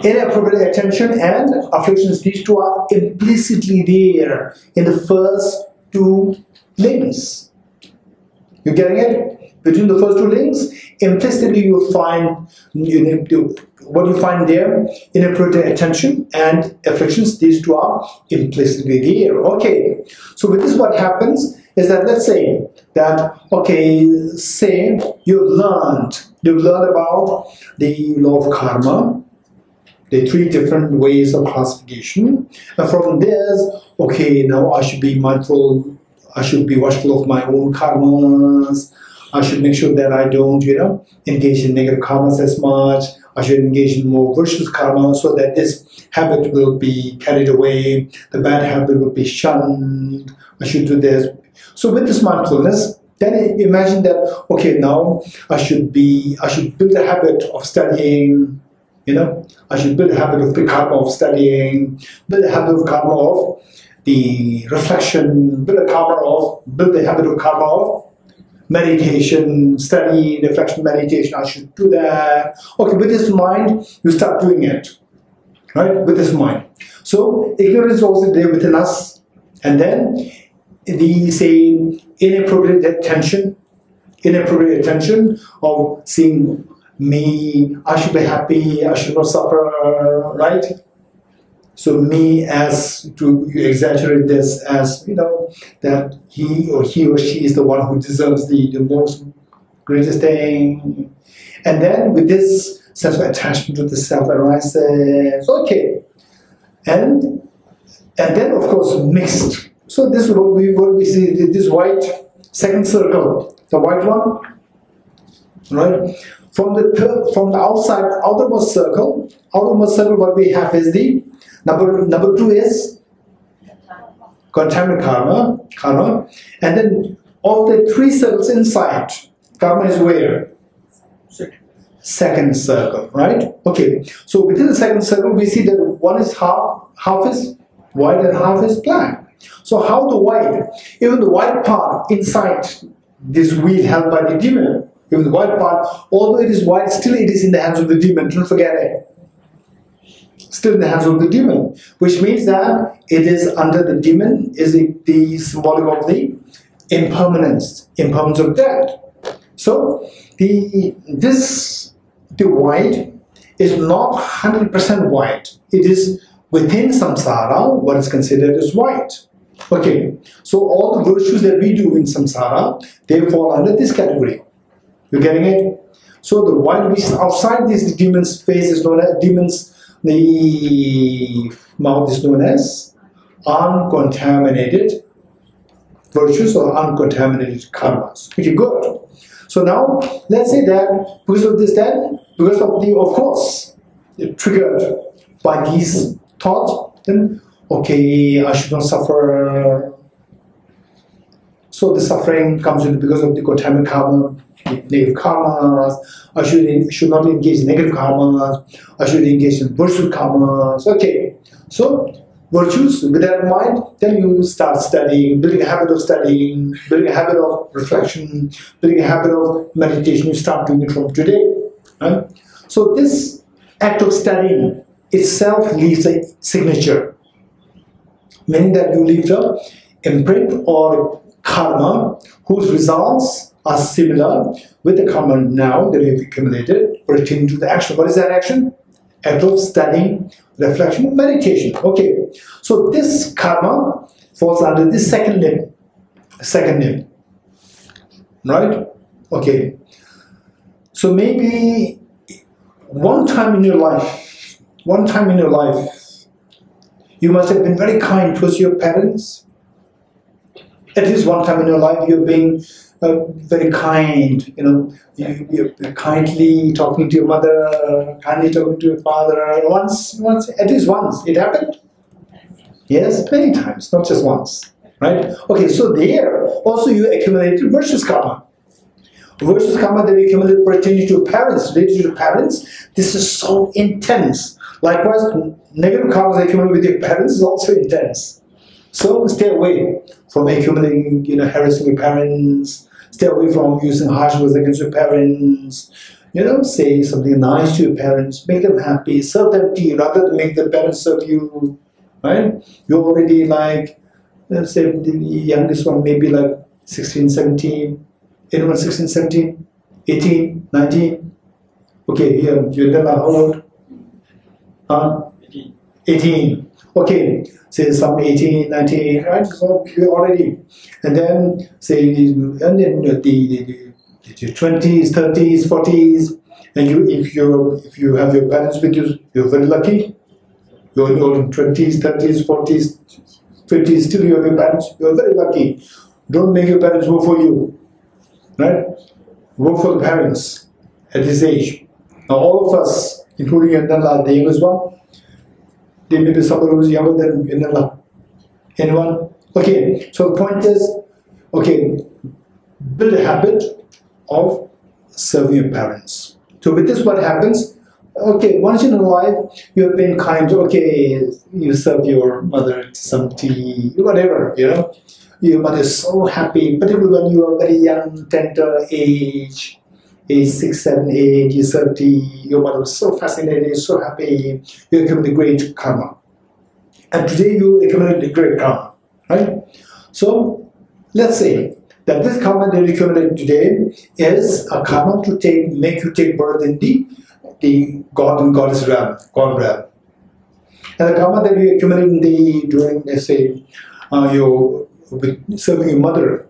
Inappropriate attention and afflictions, these two are implicitly there in the first 2 links. You getting it? Between the first 2 links, implicitly you will find what you find there, inappropriate attention and afflictions, these two are implicitly there. Okay, so with this what happens is that, let's say that, okay, say you've learned about the law of karma, There are 3 different ways of classification. And from this, okay, now I should be mindful, I should be watchful of my own karmas. I should make sure that I don't, engage in negative karmas as much. I should engage in more virtuous karma so that this habit will be carried away. The bad habit will be shunned. I should do this. So with this mindfulness, then imagine that, okay, now I should build a habit of studying, I should build a habit of the karma of studying, build a habit of karma of the reflection, build a habit of karma of meditation, study, reflection, meditation. I should do that. Okay, with this mind, you start doing it, right? With this mind. So ignorance is also there within us, and then the say inappropriate attention of seeing me, I should be happy, I should not suffer, right? So me as, you exaggerate this as, that he or she is the one who deserves the most greatest thing. And then with this sense of attachment to the self arises, okay. And then of course mixed. So this is what we see, this white second circle, the white one, right? From the outermost circle, what we have is the number 2 is contaminant karma, and then of the 3 circles inside, karma is where? Second circle, right? Okay, so within the second circle, we see that one is half is white and half is black. So how the white, even the white part inside this wheel held by the demon, even the white part, although it is white, still it is in the hands of the demon. Don't forget it. Still in the hands of the demon, which means that it is under the demon, is the symbolic of the impermanence of death. So the white is not 100% white. It is within samsara what is considered as white. Okay, so all the virtues that we do in samsara, they fall under this category. You're getting it? So the white which is outside this, the demon's face is known as the mouth is known as uncontaminated virtues or uncontaminated karmas. Okay, good. So now let's say that because of this, because of the, of course, triggered by these thoughts, then okay, I should not suffer. So the suffering comes in because of the contaminant karma, negative karmas. I should not engage in negative karmas. I should engage in virtuous karmas. Okay, so virtues with that in mind, then you start studying, building a habit of studying, building a habit of reflection, building a habit of meditation. You start doing it from today. Right? So this act of studying itself leaves a signature, meaning that you leave an imprint or karma whose results are similar with the karma now that you've accumulated pertaining to the action. What is that action? Act of studying, reflection, meditation. Okay, so this karma falls under this second limb, right? Okay, so maybe one time in your life, you must have been very kind towards your parents. At least one time in your life, you're being very kind, you're kindly talking to your mother, kindly talking to your father, once, at least once. It happened? Yes, many times, not just once, right? Okay, so there, also you accumulated virtuous karma. Virtuous karma that you accumulated pertaining to parents, related to parents, this is so intense. Likewise, negative karma that accumulated with your parents is also intense. So stay away from accumulating, harassing your parents. Stay away from using harsh words against your parents. Say something nice to your parents. Make them happy. Serve them tea rather than make the parents serve you. Right? You're already let's say the youngest one maybe 16, 17. Anyone 16, 17, 18, 19? Okay, here, you're done how old? 18. Okay, say some 18, 19, right? So you're already, and then say, and then the 20s, 30s, 40s, And if you have your parents with you, you're very lucky. You're in your 20s, 30s, 40s, 50s, still you have your parents. You're very lucky. Don't make your parents work for you, right? Work for the parents at this age. Now all of us, including Yanala, the youngest one, there may be somebody who's younger than Yanala. Anyone? Okay, so the point is, okay, build a habit of serving your parents. So with this, what happens? Okay, once in a while, you've been kind. Okay, you serve your mother some tea, whatever, you know. Your mother is so happy, particularly when you are very young, tender age 6, 7, 8, you serve tea. Your mother was so fascinated, so happy. You accumulate great karma. And today you accumulate great karma, right? So let's say that this karma that you accumulate today is a karma to make you take birth in the God and Goddess realm, God realm. And the karma that you accumulate during, let's say, your serving your mother,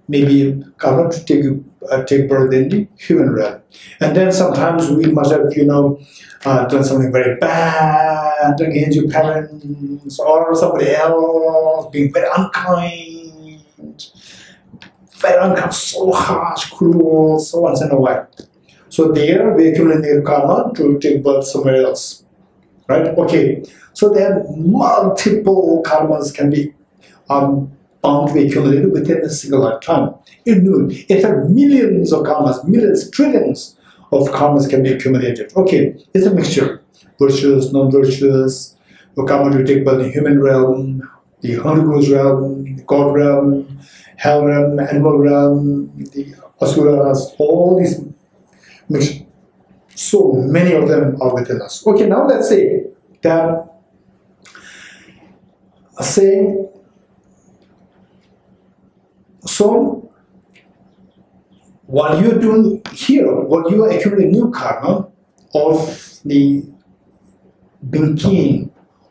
maybe karma to take birth in the human realm. And then sometimes we must have, you know, done something very bad against your parents or somebody else, being very unkind, so harsh, cruel, so on and so on. So there we accumulate their karma to take birth somewhere else, right? Okay, so there are multiple karmas can be bound to be accumulated within a single lifetime. In fact, millions of karmas, millions, trillions of karmas can be accumulated. Okay, it's a mixture, virtuous, non-virtuous. Your karma to take birth in the human realm, the Holy Ghost realm, the God realm, hell realm, animal realm, the asuras, all these mixture. So many of them are within us. Okay, now let's say that, so while you're doing here, what you are accumulating new karma of the being keen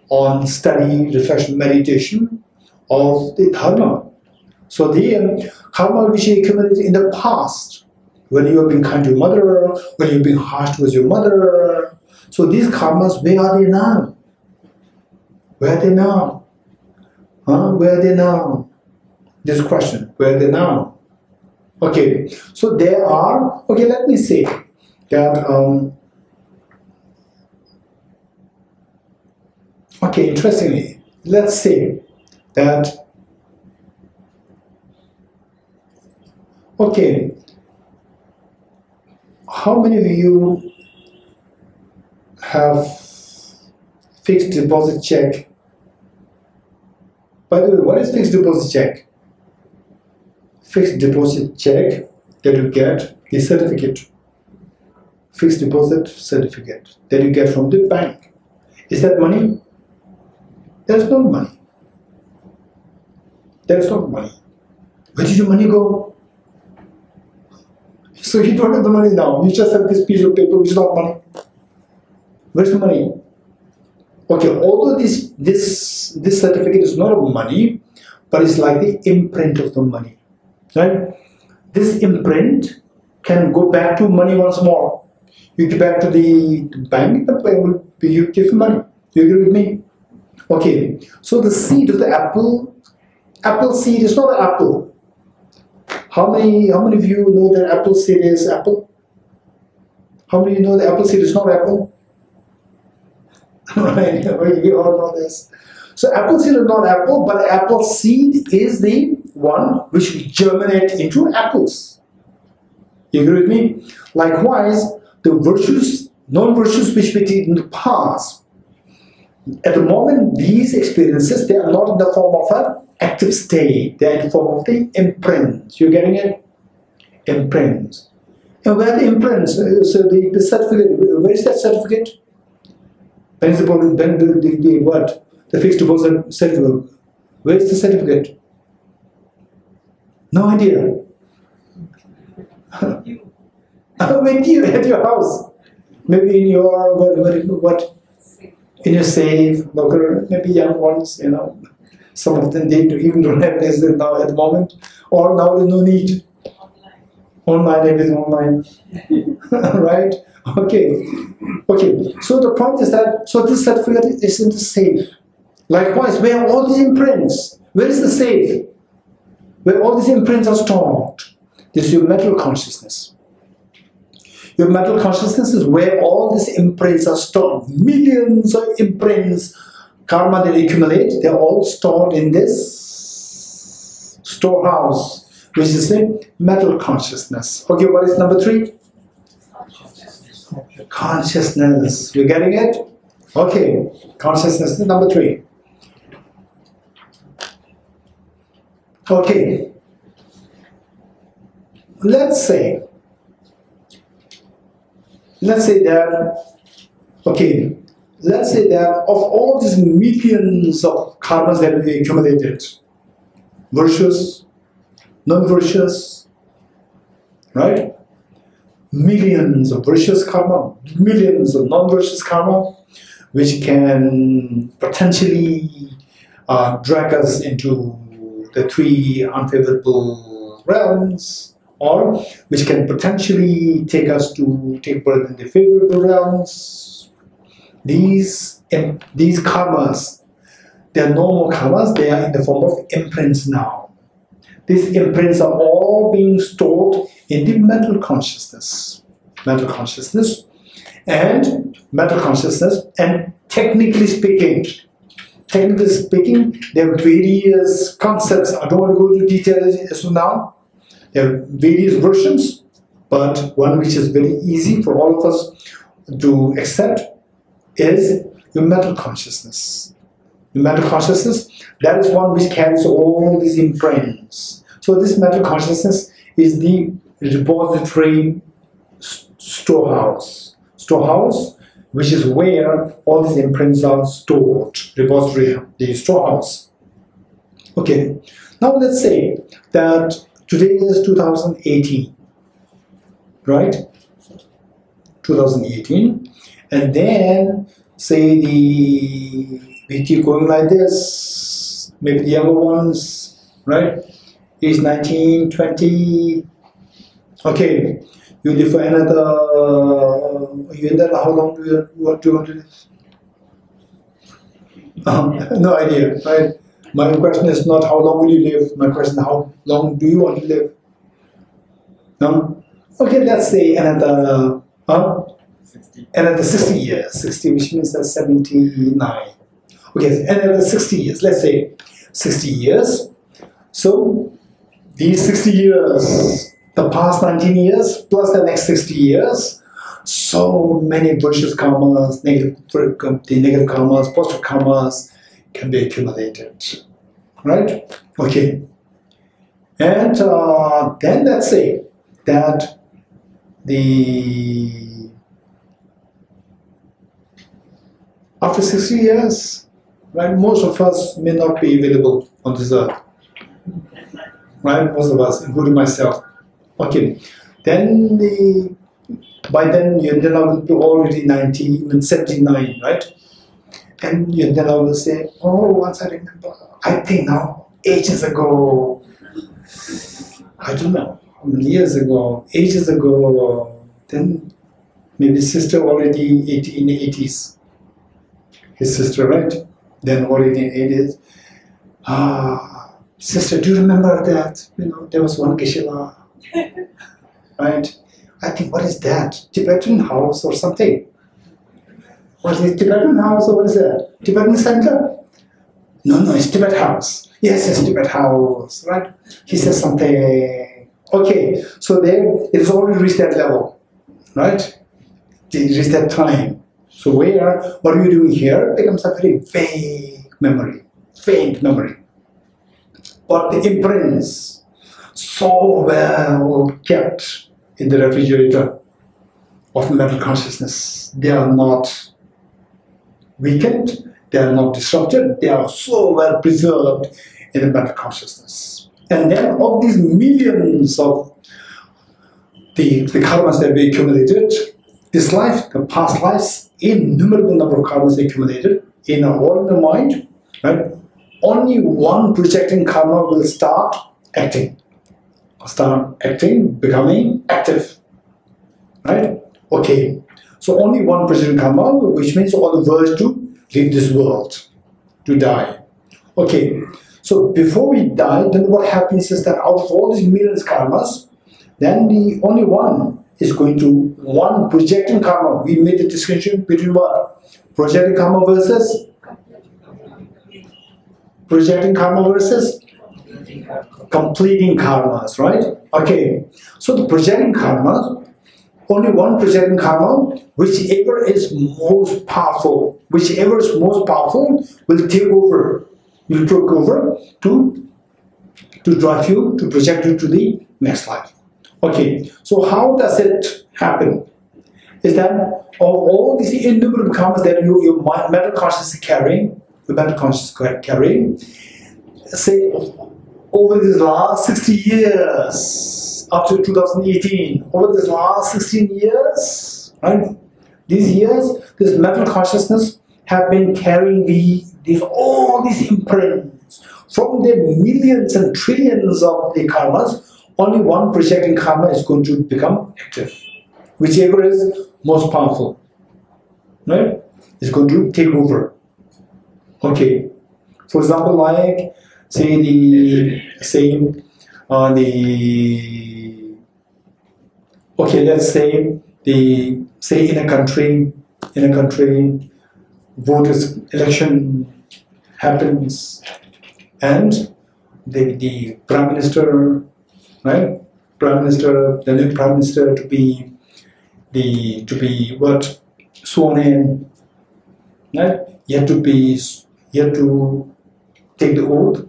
on study, reflection, meditation of the dharma. So the karma which you accumulated in the past, when you have been kind to your mother, when you've been harsh towards your mother. So these karmas, where are they now? Where are they now? Where are they now? This question, where are they now? Okay, so there are, okay, let me say that, okay, interestingly, let's say that, okay, how many of you have fixed deposit check? By the way, what is fixed deposit check? Fixed deposit check that you get the certificate. Fixed deposit certificate that you get from the bank. Is that money? There's no money. There's no money. Where did your money go? So you don't have the money now. You just have this piece of paper which is not money. Where's the money? Okay, although this certificate is not of money, but it's like the imprint of the money. Right? This imprint can go back to money once more. You get back to the bank, the bank will give you money. You agree with me? Okay, so the seed of the apple seed is not an apple. How many of you know that apple seed is apple? How many of you know that apple seed is not apple? Right, you all know this. So apple seed is not apple, but apple seed is the one which will germinate into apples. You agree with me? Likewise, the virtues, non-virtues which we did in the past, at the moment, these experiences, they are not in the form of an active state, they are in the form of the imprints. You're getting it? Imprints. And where are the imprints? So the certificate, where is that certificate? When is the what? The fixed deposit certificate. Where is the certificate? No idea. With you at your house. Maybe in your, what? In your safe, locker, maybe young ones, you know. Some of them, they even don't have this now at the moment. Or now there's no need. Online, everything online. Right? Okay. Okay. So the point is that, so this certificate is in the safe. Likewise, where are all these imprints? Where is the safe? Where all these imprints are stored? This is your mental consciousness. Your mental consciousness is where all these imprints are stored. Millions of imprints, karma that accumulate, they're all stored in this storehouse, which is the mental consciousness. Okay, what is number 3? Consciousness. You getting it? Okay, consciousness is number 3. Okay, let's say that, okay, let's say that of all these millions of karmas that we accumulated, virtuous, non-virtuous, right? Millions of virtuous karma, millions of non-virtuous karma, which can potentially drag us into the 3 unfavorable realms, or which can potentially take us to take birth in the favorable realms. These karmas, they are normal karmas, they are in the form of imprints now. These imprints are all being stored in the mental consciousness. Mental consciousness, and technically speaking, there are various concepts. I don't want to go into details as of now. There are various versions, but one which is very easy for all of us to accept is your mental consciousness. The mental consciousness, that is one which carries all these imprints. So this mental consciousness is the repository storehouse, which is where all these imprints are stored. Repository, the storehouse. Okay, now let's say that today is 2018, right? 2018, and then say we keep going like this. Maybe the younger ones, right? Is 19, 20. Okay, you live for another. You in that? How long do you want to live? No idea, right? My question is not how long will you live. My question is how long do you want to live? No? Okay, let's say another 60. Another 60 years. 60, which means that's 79. Okay, another 60 years. Let's say 60 years. So these 60 years, the past 19 years plus the next 60 years, so many virtuous karmas, negative karmas, positive karmas can be accumulated, right? Okay, and then let's say that after 60 years, right, most of us may not be available on this earth, right? Most of us, including myself. Okay, then by then I will be already 90, even 79, right? And then I will say, oh, once I remember, I think now, ages ago, I don't know, how many years ago, ages ago, then maybe sister already in the 80s. His sister, right? Then already in 80s. Sister, do you remember that? You know, there was one Geshe-la, right? I think, what is that? Tibetan house or something? What is it? Tibetan house or what is that? Tibetan center? No, it's Tibet house. Yes, it's Tibet house, right? He says something. Okay, so there, it's already reached that level, right? It reached that time. So what are you doing here? It becomes a very vague memory, faint memory. But the imprints, so well kept in the refrigerator of mental consciousness. They are not weakened, they are not disrupted, they are so well preserved in the mental consciousness. And then of these millions of the karmas that we accumulated, this life, the past lives, innumerable number of karmas accumulated in all in the mind, right? Only one projecting karma will start acting. start acting, becoming active, right? Okay, so only one projected karma, which means on the verge to leave this world, to die. Okay, so before we die, then what happens is that out of all these millions karmas, then the only one is going to one projecting karma. We made the distinction between what? Projecting karma versus projecting karma versus completing karmas, right? Okay, so the projecting karma, only one projecting karma, whichever is most powerful, will take over, to drive you, to project you to the next life. Okay, so how does it happen? Is that of all these innumerable karmas that your mental consciousness is carrying, say over these last 60 years, up to 2018, over these last 16 years, right? These years, this mental consciousness have been carrying all these imprints from the millions and trillions of the karmas. Only one projecting karma is going to become active, whichever is most powerful, right? Is going to take over. Okay, for example, like let's say in a country, voters election happens, and the prime minister, right? The new prime minister to be sworn in, right? You have to take the oath.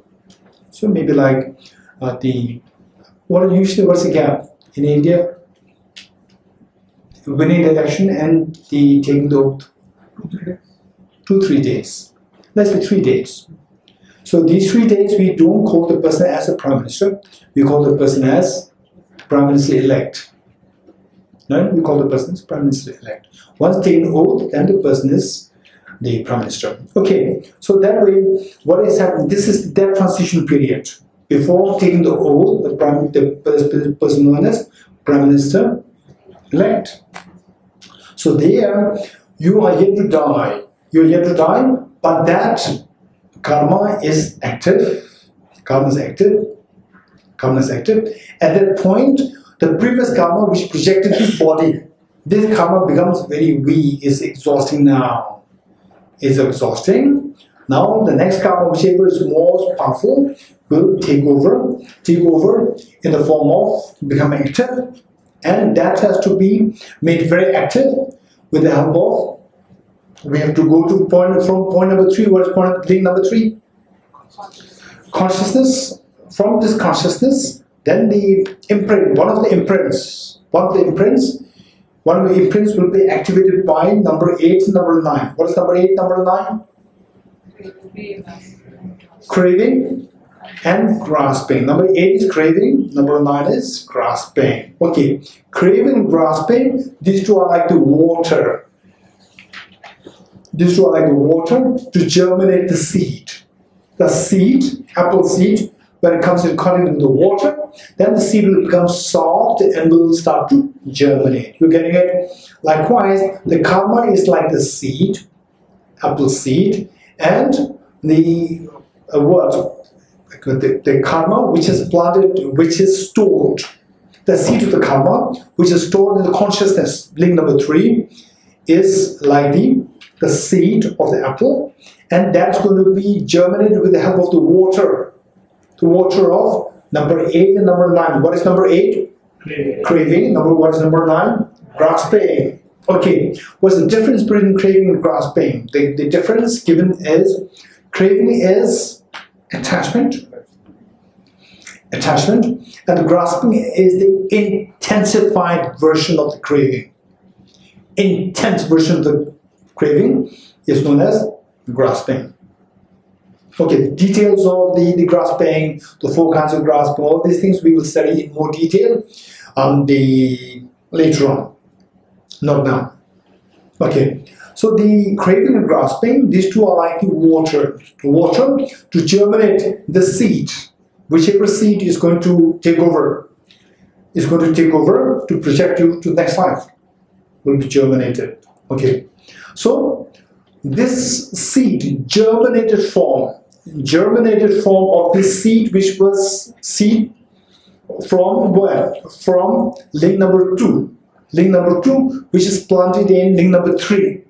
So maybe like what's the gap in India? Winning the election and taking the oath. 2-3 days. Let's say 3 days. So these 3 days we don't call the person as a prime minister. We call the person as prime minister elect. Right? We call the person as prime minister elect. Once taken the oath, then the person is the prime minister. Okay, so that way, what is happening? This is that transition period. Before taking the oath, the person known as prime minister elect. So there, you are yet to die. You are yet to die, but that karma is active. Karma is active. At that point, the previous karma which projected this body, this karma becomes very weak, is exhausting now. Now the next karma, whichever is most powerful, will take over in the form of becoming active, and that has to be made very active with the help of, we have to go to point number 3. What is thing number 3? Consciousness. From this consciousness, then the imprint, one of the imprints will be activated by number 8 and number 9. What is number 8, number 9? Craving and grasping. Number 8 is craving, number 9 is grasping. Okay, craving and grasping, these two are like the water. These two are like the water to germinate the seed. The seed, apple seed, when it comes in contact with the water, then the seed will become soft and will start to germinate. You're getting it? Likewise, the karma is like the seed, apple seed, and the karma which is planted, which is stored. The seed of the karma, which is stored in the consciousness, link number 3, is like the seed of the apple, and that's going to be germinated with the help of the water. The water of number 8 and number 9. What is number 8? Craving. What is number 9? Grasping. Okay, what's the difference between craving and grasping? The difference given is, craving is attachment, and the grasping is the intensified version of the craving. Intense version of the craving is known as grasping. Okay, the details of the grasping, the 4 kinds of grasping, all these things we will study in more detail later on, not now. Okay, so the craving and grasping, these two are like the water to germinate the seed, whichever seed is going to take over is going to take over to project you to the next life. Will be germinated. Okay. So this seed, germinated form of this seed, which was seed from where? From link number 2. Link number 2, which is planted in link number 3.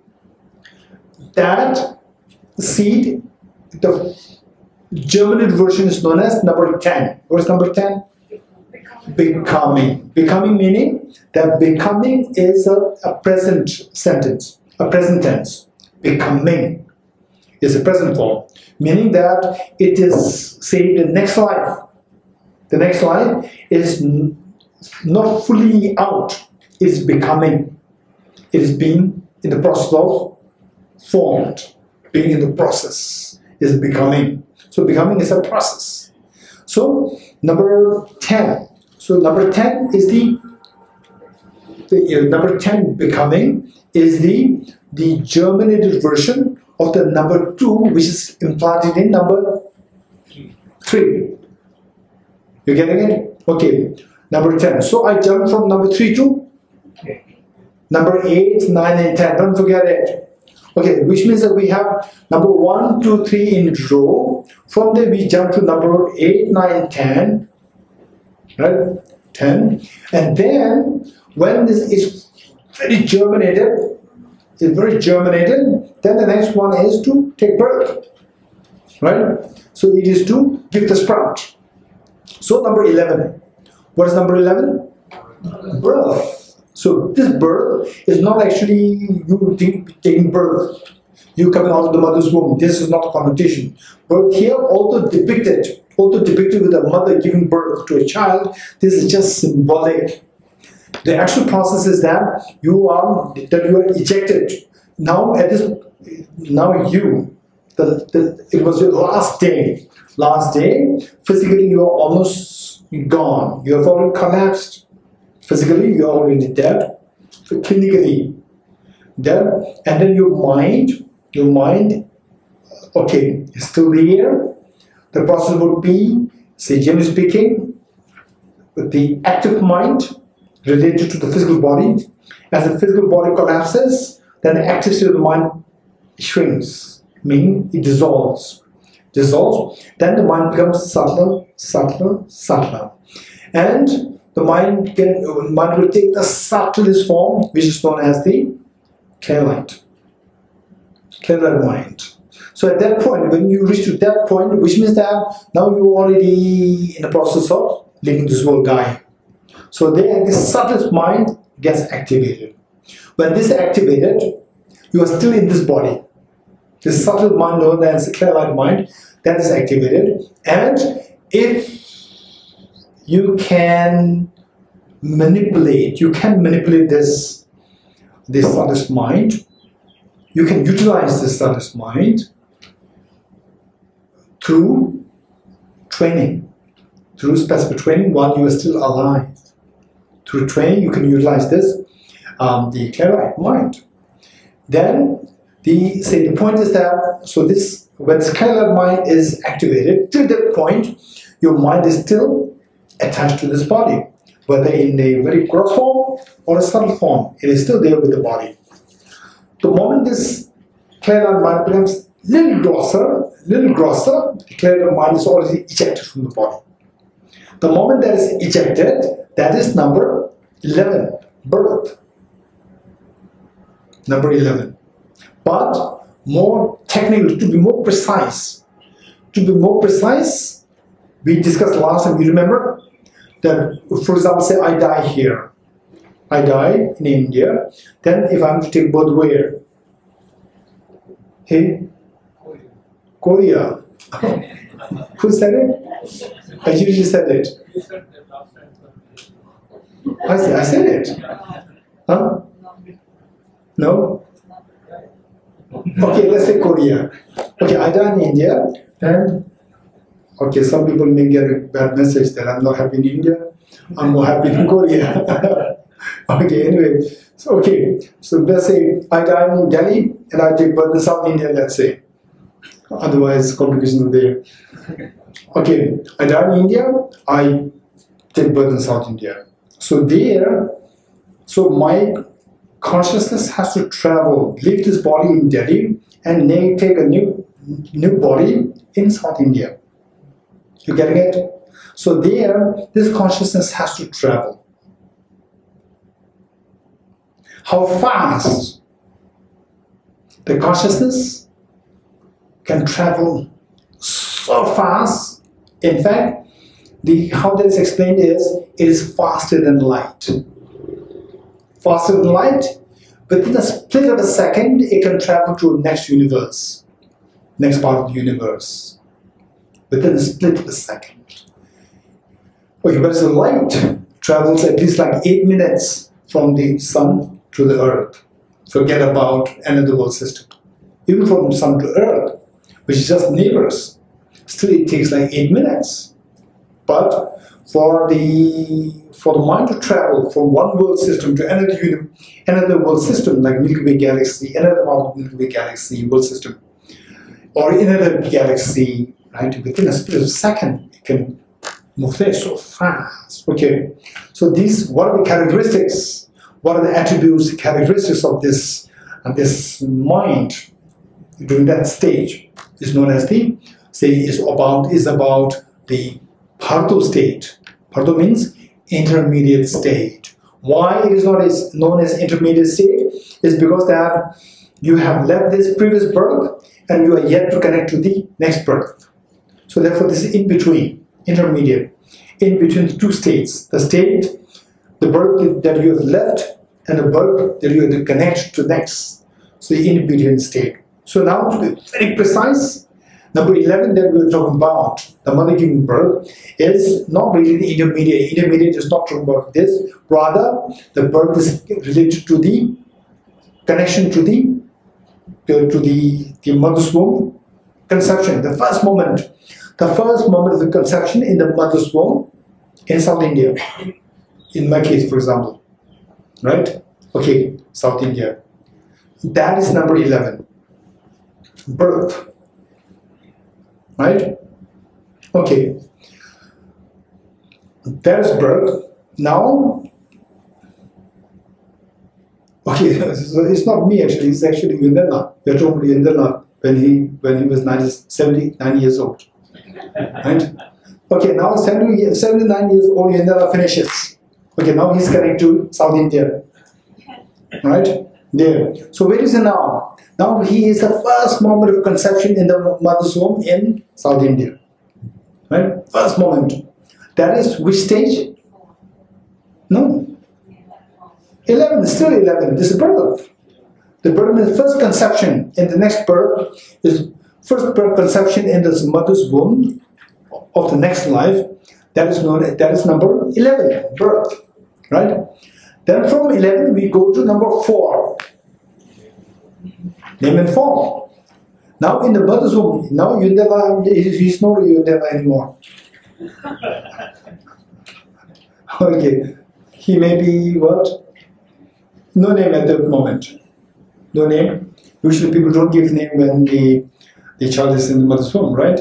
That seed, the germinated version is known as number 10. What is number 10? Becoming. Becoming meaning that becoming is a present sentence, a present tense. Becoming is a present form, meaning that it is, say, the next life. The next life is not fully out. It is becoming. It is being in the process of formed. Being in the process is becoming. So becoming is a process. So number 10. So number 10 is the number 10 becoming is the germinated version of the number 2, which is implanted in number 3. You getting it? Okay. Number 10. So I jump from number 3 to number 8, 9, and 10. Don't forget it. Okay, which means that we have number 1, 2, 3 in row. From there we jump to number 8, 9, 10. Right? 10. And then when this is very germinated, then the next one is to take birth. Right? So it is to give the sprout. So number 11. What is number 11? Birth. So this birth is not actually you taking birth, you coming out of the mother's womb. This is not a connotation. Birth here, although depicted with a mother giving birth to a child, this is just symbolic. The actual process is that you are ejected. Now it was your last day. Physically you are almost gone. You have already collapsed. Physically you are already dead. Clinically dead. And then your mind, okay, is still here. The process would be, say, generally speaking, with the active mind related to the physical body. As the physical body collapses, then the active state of the mind shrinks, meaning it dissolves. Then the mind becomes subtler. And the mind will take the subtlest form, which is known as the clear-light mind. So at that point, when you reach to that point, which means that now you're already in the process of leaving this world, die. So there, the subtlest mind gets activated. When this is activated, you are still in this body. The subtle mind known as the clear-light mind, that is activated. And if you can manipulate this subtlest mind, you can utilize this subtlest mind through training, through specific training while you are still alive. Through training, you can utilize this, the clear-light mind. Then, the point is that, so this, when this clear-light mind is activated, till that point, your mind is still attached to this body, whether in a very gross form or a subtle form, it is still there with the body. The moment this clear-light mind becomes little grosser, the clear-light mind is already ejected from the body. The moment that is ejected, that is number 11, birth. Number 11. But more technical, to be more precise, we discussed last time, you remember? That, for example, say I die here. I die in India. Then if I'm to take birth where? Hey? Korea. Who said it? I usually said it. I said it. Huh? No? Okay, let's say Korea. Okay, I die in India. And okay, some people may get a bad message that I'm not happy in India. I'm more happy in Korea. Okay, anyway. So let's say I die in Delhi and I take birth in South India, let's say. Otherwise, complications are there. Okay, I die in India, I take birth in South India. So there, so my consciousness has to travel, leave this body in Delhi and then take a new body in South India. You getting it? So there, this consciousness has to travel. How fast the consciousness can travel so fast. In fact, how that is explained is, it is faster than light. Faster than light, within a split of a second, it can travel to the next universe, next part of the universe, within a split of a second. Okay, whereas the light travels at least like 8 minutes from the sun to the earth. Forget about another world system. Even from sun to earth, which is just neighbors, still it takes like 8 minutes. But for the mind to travel from one world system to another world system, like Milky Way galaxy, another part of Milky Way galaxy world system, or another galaxy, right? Within a split of a second, it can move there so fast. Okay, so these, what are the characteristics? What are the attributes, characteristics of this mind during that stage? Is known as the, is about the Pardo state. Pardo means intermediate state. Why it is not known as intermediate state is because that you have left this previous birth and you are yet to connect to the next birth. So therefore this is in between, intermediate, in between the two states. The state, the birth that you have left and the birth that you have to connect to next. So the in between state. So now to be very precise, number 11 that we are talking about, the mother giving birth, is not really the intermediate. Intermediate is not talking about this. Rather, the birth is related to the connection to the mother's womb, conception. The first moment of the conception in the mother's womb in South India. In my case, for example, right? Okay, South India. That is number 11. Birth. Right? Okay. That is birth. Now, okay, so it's not me actually, it's actually Yundala. We're talking about Yundala when he was 79 years old. Right? Okay, now 79 years old Yundala finishes. Okay, now he's connected to South India. Right? There. So where is he now? Now he is the first moment of conception in the mother's womb in South India. Right? First moment. That is which stage? No. 11, still 11. This is birth. The birth is first conception. In the next birth is first birth conception in this mother's womb of the next life. That is known. That is number 11. Birth. Right? Then from 11 we go to number 4. Name and form. Now in the mother's womb, now Yundala, he's not Yundala anymore. Okay. He may be what? No name at that moment. No name. Usually people don't give name when the child is in the mother's womb, right?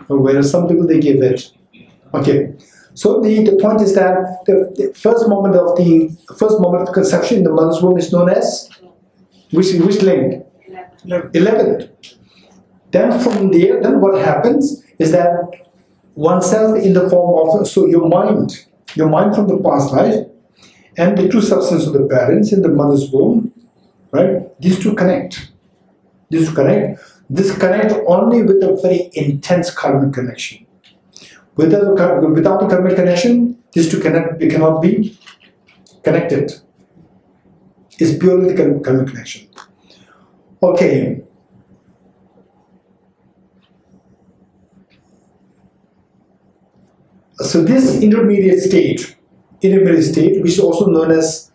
Whereas some people they give it. Okay. So the point is that the first moment of conception in the mother's womb is known as which link? 11. Then from there, then what happens is that oneself in the form of, so your mind from the past life and the two substances of the parents in the mother's womb, right? These two connect. This connect only with a very intense karmic connection. Without the karmic connection, these two cannot be connected. It's purely the karmic connection. Okay. So this intermediate state, which is also known as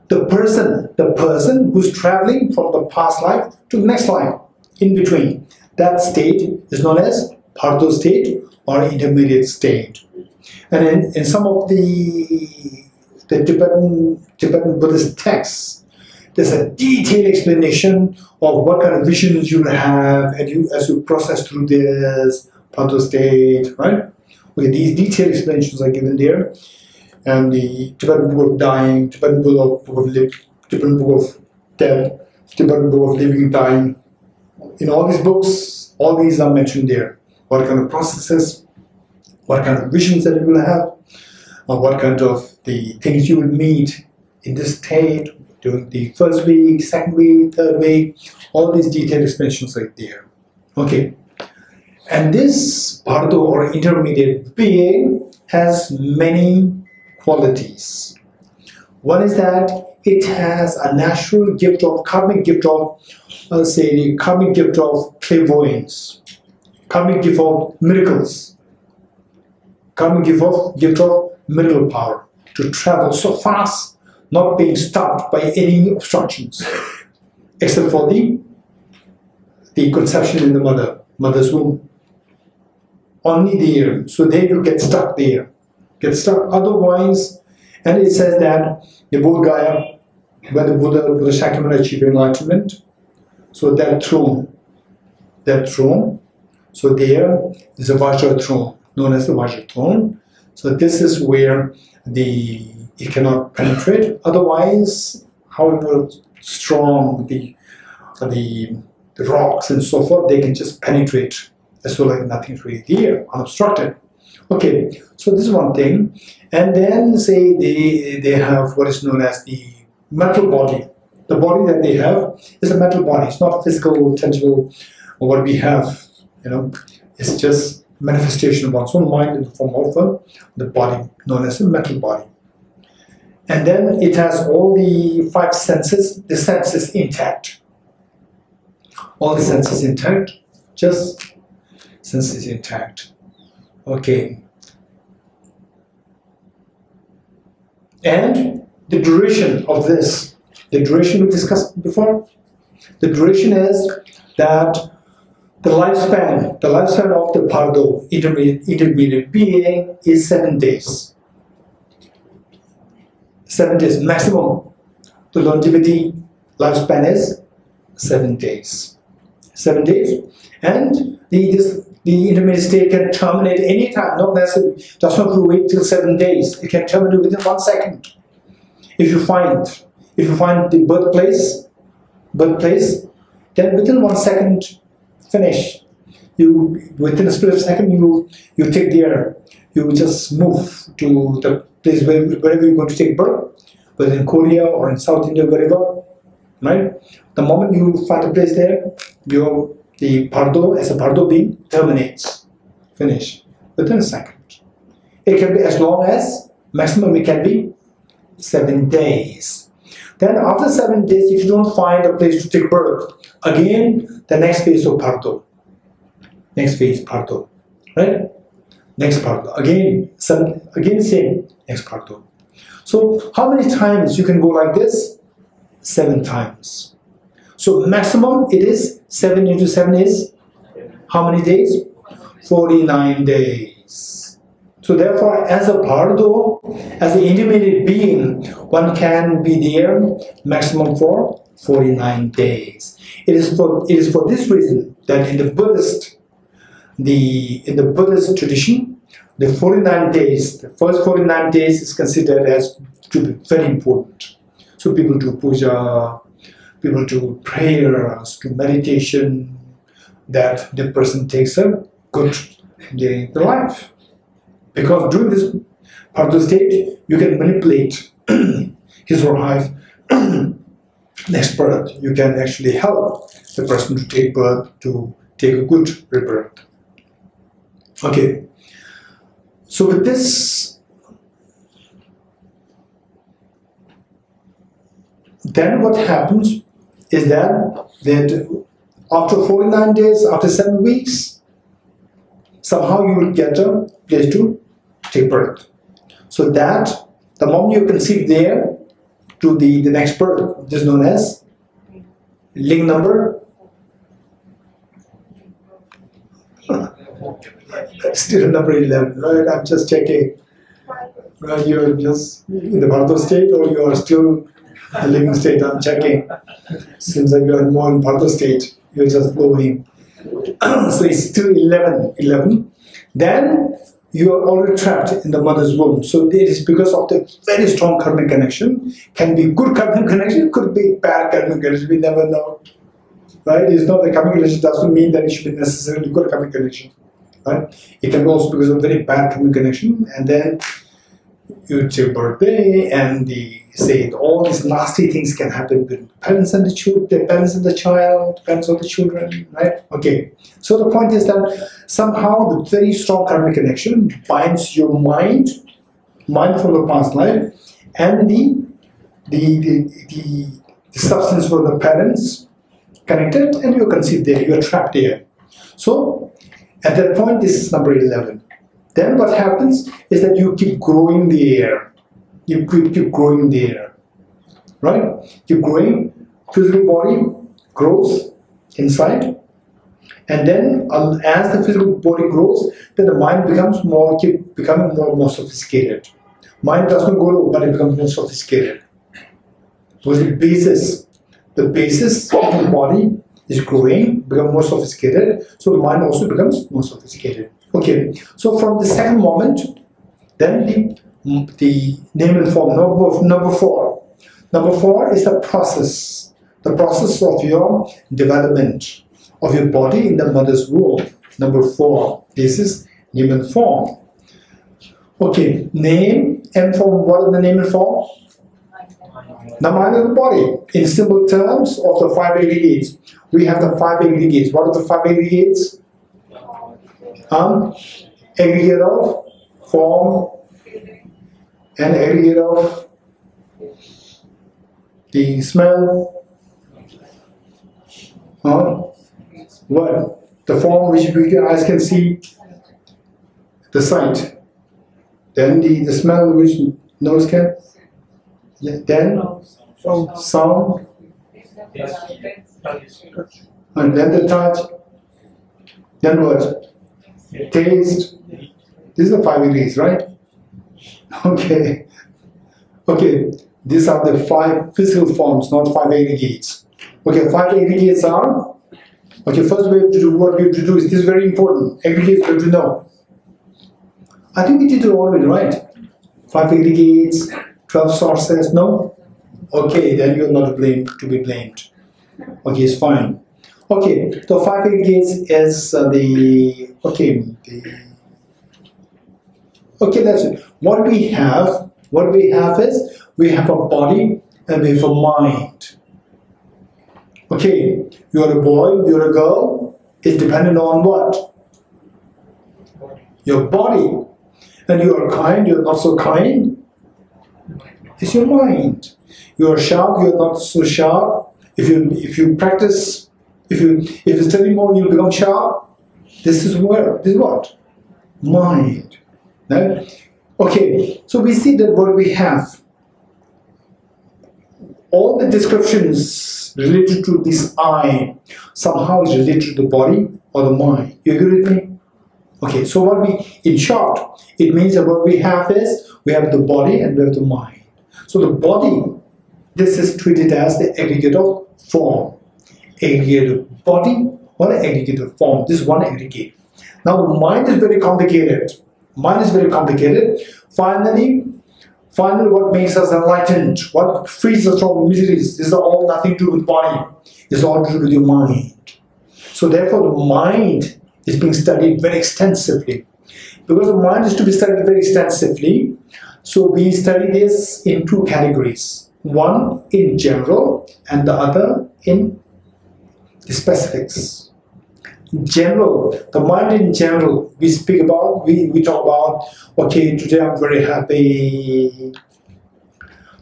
the person who's traveling from the past life to the next life, in between. That state is known as Pardo state or intermediate state. And in some of the Tibetan Buddhist texts, there's a detailed explanation of what kind of visions you will have as you process through this Pardo state, right? Okay, these detailed explanations are given there. and the Tibetan Book of Dying, Tibetan Book of Tibetan Book of Death, Tibetan Book of Living, Dying. In all these books, all these are mentioned there. What kind of processes, what kind of visions that you will have, or what kind of the things you will meet in this state during the first week, second week, third week. All these detailed explanations are there. Okay. And this Bhardo or intermediate being has many qualities. One is that it has a natural gift of, karmic gift of, let's say the karmic gift of clairvoyance, karmic gift of miracles, karmic gift of miracle power to travel so fast, not being stopped by any obstructions, except for the conception in the mother's womb. Only there, so they will get stuck there, otherwise. And it says that the Bodh Gaya, where the Buddha Shakyamuni achieved enlightenment, so that throne, so there is a Vajra throne, known as the Vajra throne. So this is where it cannot penetrate. Otherwise, however strong the rocks and so forth, they can just penetrate. So like nothing's really there, unobstructed. Okay, so this is one thing. And then say they have what is known as the mental body. The body that they have is a mental body. It's not physical, tangible, or what we have, it's just manifestation of one's own mind in the form of the body known as the mental body. And then it has all the five senses, the senses intact. All the senses intact, just senses intact. Okay. And the duration of this, the duration we discussed before, the duration is that the lifespan of the Bhardo, intermediate being, is 7 days. 7 days maximum. The longevity lifespan is 7 days. 7 days. And the intermediate state can terminate any time, not necessarily, does not wait till 7 days. It can terminate within 1 second. If you find the birthplace, then within 1 second, finish. Within a split of a second, you take the air. You just move to the place wherever you're going to take birth, whether in Korea or in South India, wherever, right? The moment you find a place there, the Bhardo, as a Bhardo being, terminates, finish, within a second. It can be as long as, maximum it can be 7 days. Then after 7 days, if you don't find a place to take birth, again, the next phase of Bhardo. Next phase, Bhardo, right? Next Bhardo, again same, next Bhardo. So how many times you can go like this? 7 times. So maximum it is 7 into 7 is how many days? 49 days. So therefore, as a Bhardo, as an intermediate being, one can be there maximum for 49 days. It is for this reason that in the Buddhist tradition, the 49 days, the first 49 days is considered as to be very important. So people do puja, people do prayers, do meditation, that the person takes a good day in the life. Because during this part of the state, you can manipulate his or her next birth. You can actually help the person to take birth, to take a good rebirth. Okay. So with this, then what happens is that after 49 days, after 7 weeks, somehow you will get a place to take birth. So that the moment you conceive there to the next birth, which is known as ling number. Still number 11, right? I'm just checking. Right, you're just in the Bhardo state or you are still in the living state? I'm checking. Seems like you are more in Bhardo state. You're just flowing. So it's still 11. Then you are already trapped in the mother's womb. So it is because of the very strong karmic connection. Can be good karmic connection, could be bad karmic connection, we never know. Right? It's not the karmic connection doesn't mean that it should be necessarily good karmic connection. Right? It can be also because of very bad karmic connection, and then you take birthday and say all these nasty things can happen with parents and the child, the parents and the child, parents of the children, right? Okay. So the point is that somehow the very strong karmic connection binds your mind from the past life, and the substance for the parents connected, and you're conceived there, you're trapped there. So at that point, this is number 11. Then what happens is that you keep growing there. You keep growing there, right? Keep growing, physical body grows inside, and then as the physical body grows, then the mind becomes keep becoming more sophisticated. Mind doesn't go low, but it becomes more sophisticated. Because the basis of the body is growing, become more sophisticated, so the mind also becomes more sophisticated. Okay, so from the second moment, then the name and form, number 4. Number 4 is the process of your development of your body in the mother's womb. Number 4, this is name and form. Okay, name and form, what are the name and form? The mind and the body. In simple terms of the 5 aggregates, we have the 5 aggregates. What are the 5 aggregates? Aggregate of form and aggregate of the smell. What? The form which eyes can see, the sight. Then the smell which nose can. Then sound. And then the touch. Then what? Taste. These are the 5 aggregates, right? Okay. Okay. These are the 5 physical forms, not 5 aggregates. Okay, 5 aggregates are. Okay, first we have to do what we have to do is this is very important. Aggregates we have to know. I think we did it already, right? 5 aggregates, 12 sources, no? Okay, then you're not to be blamed. Okay, it's fine. Okay, the 5 aggregates is okay, that's it. What we have is we have a body and we have a mind. Okay, you're a boy, you're a girl, it's dependent on what? Your body. And you are kind, you're not so kind. It's your mind. You're sharp, you're not so sharp. If you practice, if you study more, you'll become sharp. This is what? Mind. Right? Okay, so we see that what we have, all the descriptions related to this I somehow is related to the body or the mind. You agree with me? Okay, so in short, it means that what we have is, we have the body and we have the mind. So the body, this is treated as the aggregate of form. Aggregate of body or aggregate of form. This is one aggregate. Now the mind is very complicated. Mind is very complicated. Finally, what makes us enlightened, what frees us from miseries, this is all nothing to do with body. It's all to do with your mind. So therefore the mind is being studied very extensively. Because the mind is to be studied very extensively, so we study this in 2 categories. One in general and the other in the specifics. General, the mind in general, we speak about, we talk about, okay, today I'm very happy.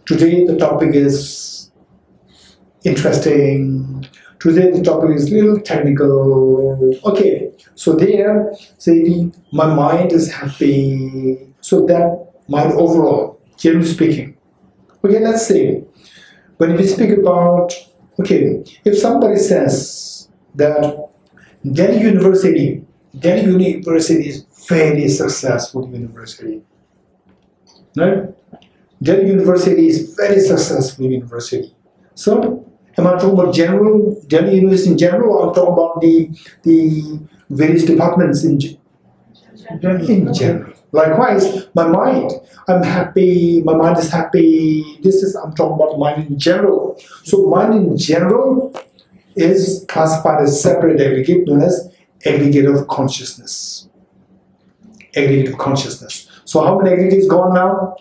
Today the topic is interesting. Today the topic is a little technical. Okay, so there, say my mind is happy. So that mind overall, generally speaking. Okay, let's say, when we speak about, okay, if somebody says that Delhi University is very successful university. Right? Delhi University is very successful university. So, am I talking about Delhi University in general, or I'm talking about the various departments in general? Likewise, my mind, I'm happy, my mind is happy. I'm talking about mind in general. So mind in general is classified as separate aggregate known as aggregate of consciousness. Aggregate of consciousness. So how many aggregates gone now?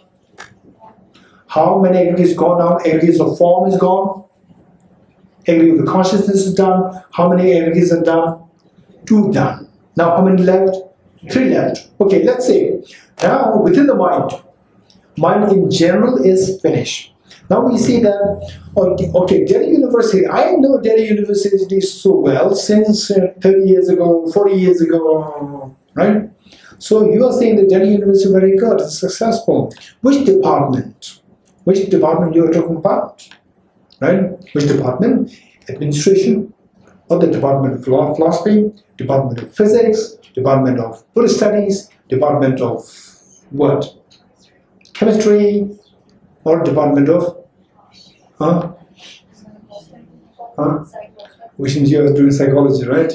How many aggregates gone now? Aggregates of form is gone. Aggregate of the consciousness is done. How many aggregates are done? 2 done. Now how many left? 3 left. Okay, let's say now within the mind in general is finished. Now we see that, okay, Delhi University, I know Delhi University so well since 30 years ago, 40 years ago, right? So you are saying that Delhi University is very good, it's successful. Which department? Which department you are talking about, right? Which department? Administration, or the Department of Philosophy, Department of Physics, Department of Buddhist Studies, Department of what? Chemistry, or Department of which means you are doing psychology, right?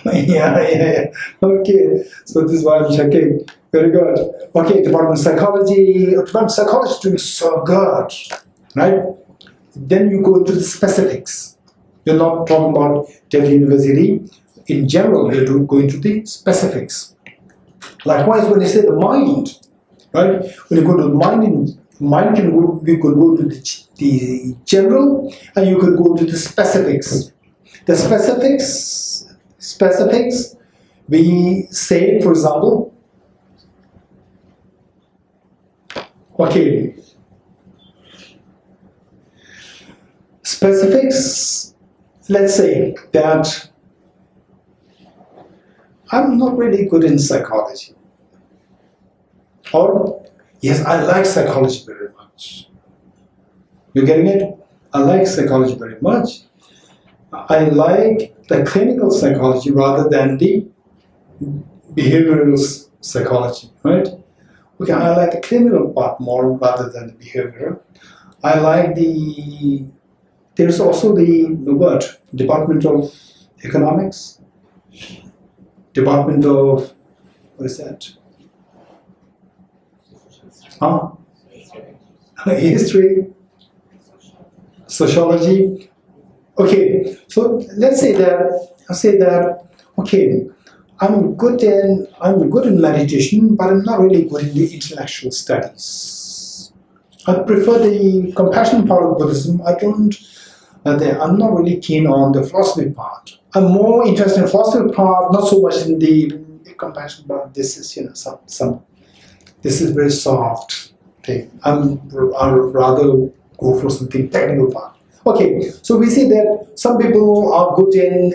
yeah. Okay, so this is why I'm checking. Very good. Okay, Department of Psychology. Department of Psychology is doing so good, right? Then you go to the specifics. You're not talking about Delhi University. In general, you're going to the specifics. Likewise, when you say the mind, right? When you go to the mind, you could go to the general, and you could go to the specifics. The specifics, we say, for example, okay, specifics, let's say that I'm not really good in psychology. Or, yes, I like psychology very much. You're getting it? I like psychology very much. I like the clinical psychology rather than the behavioral psychology, right? Okay, I like the clinical part more rather than the behavioral. I like there's also the what? Department of Economics, Department of, what is that? History, Sociology. Okay, so let's say that, okay, I'm good in meditation, but I'm not really good in the intellectual studies. I prefer the compassion part of Buddhism. I'm not really keen on the philosophy part. I'm more interested in the philosophy part, not so much in the compassion part. This is, this is very soft thing. I'd rather go for something technical part. Okay, so we see that some people are good in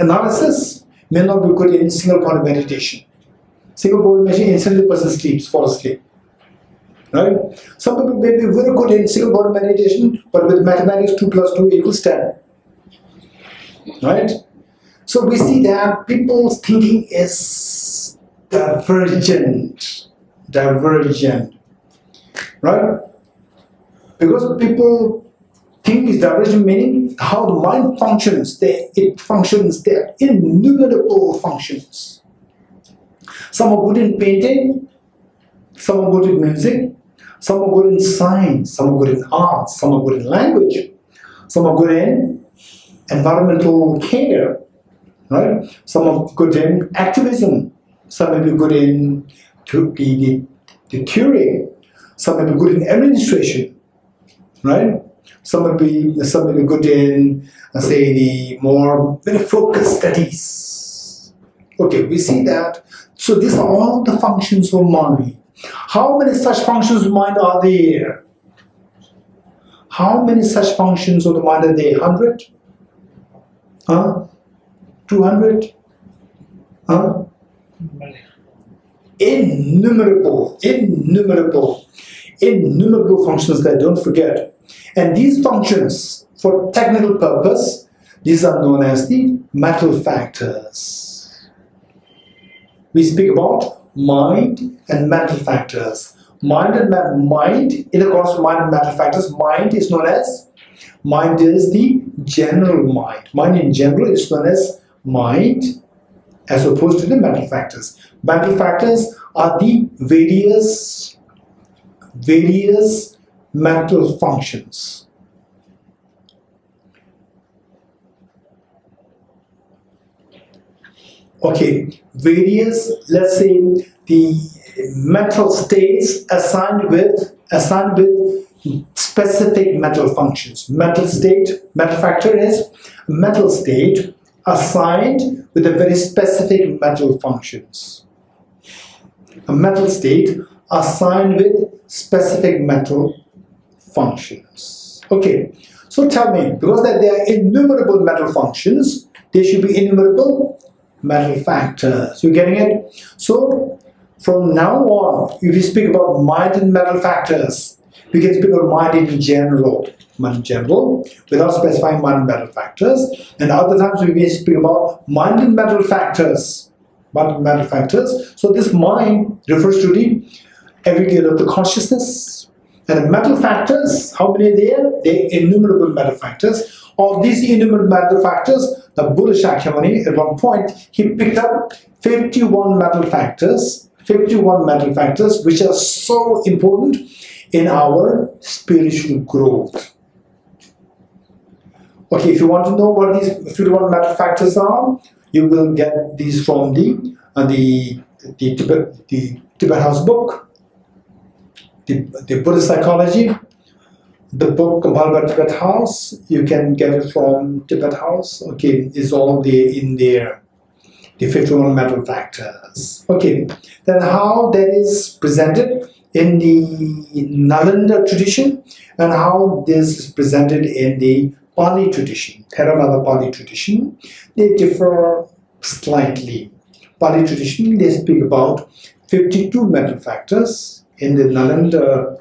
analysis, may not be good in single point of meditation. Single point of meditation, instantly the person falls asleep. Right? Some people may be very good in single point of meditation, but with mathematics 2 + 2 = 10. Right? So we see that people's thinking is divergent. Right? Because people think is divergent, meaning how the mind functions. There are innumerable functions. Some are good in painting, some are good in music, some are good in science, some are good in arts, some are good in language, some are good in environmental care, right? Some are good in activism, some may be good in the theory, some may be good in administration, right? Some may be good in, say, the more very focused studies. Okay, we see that. So these are all the functions of mind. How many such functions of mind are there? How many such functions of the mind are there? 100? 200? Innumerable functions that, don't forget. And these functions, for technical purpose, these are known as the mental factors. We speak about mind and mental factors. Mind, in accordance with mind and mental factors, mind is the general mind. Mind in general is known as mind, as opposed to the mental factors. Mental factors are the various mental functions. Okay, various, let's say, the mental states assigned with specific mental functions. Mental state, mental factor is mental state assigned with a very specific mental functions. A mental state assigned with specific mental functions. Okay, so tell me, because that there are innumerable mental functions, there should be innumerable mental factors. You getting it? So from now on, if you speak about mind and mental factors, we can speak about mind in general, without specifying mind and mental factors. And other times we may speak about mind and mental factors. So this mind refers to the aggregate of the consciousness. And the mental factors, how many are there? They are innumerable mental factors. Of these innumerable mental factors, the Buddha Shakyamuni, at one point, he picked up 51 mental factors, which are so important in our spiritual growth. Okay, if you want to know what these 51 mental factors are, you will get these from the Tibet House book, the Buddhist Psychology, the book compiled by Tibet House. You can get it from Tibet House. Okay, it's all in there, the 51 mental factors. Okay, then how that is presented in the Nalanda tradition and how this is presented in the Pali tradition, Theravada Pali tradition, they differ slightly. Pali tradition, they speak about 52 mental factors. In the Nalanda,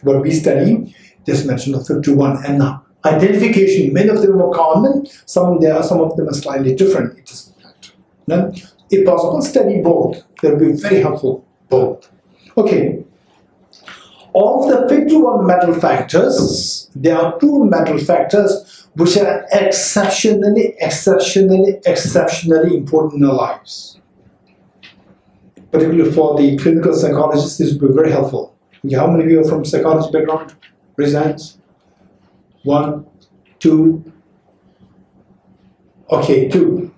what we study, there's mention of 51, and identification, many of them are common, some of them are slightly different. It is not. If possible, study both. That will be very helpful, both. Okay. Of the 51 mental factors, there are 2 mental factors which are exceptionally important in our lives. Particularly for the clinical psychologists, this will be very helpful. Okay, how many of you are from psychology background? Raise hands. 1, 2. Okay, 2.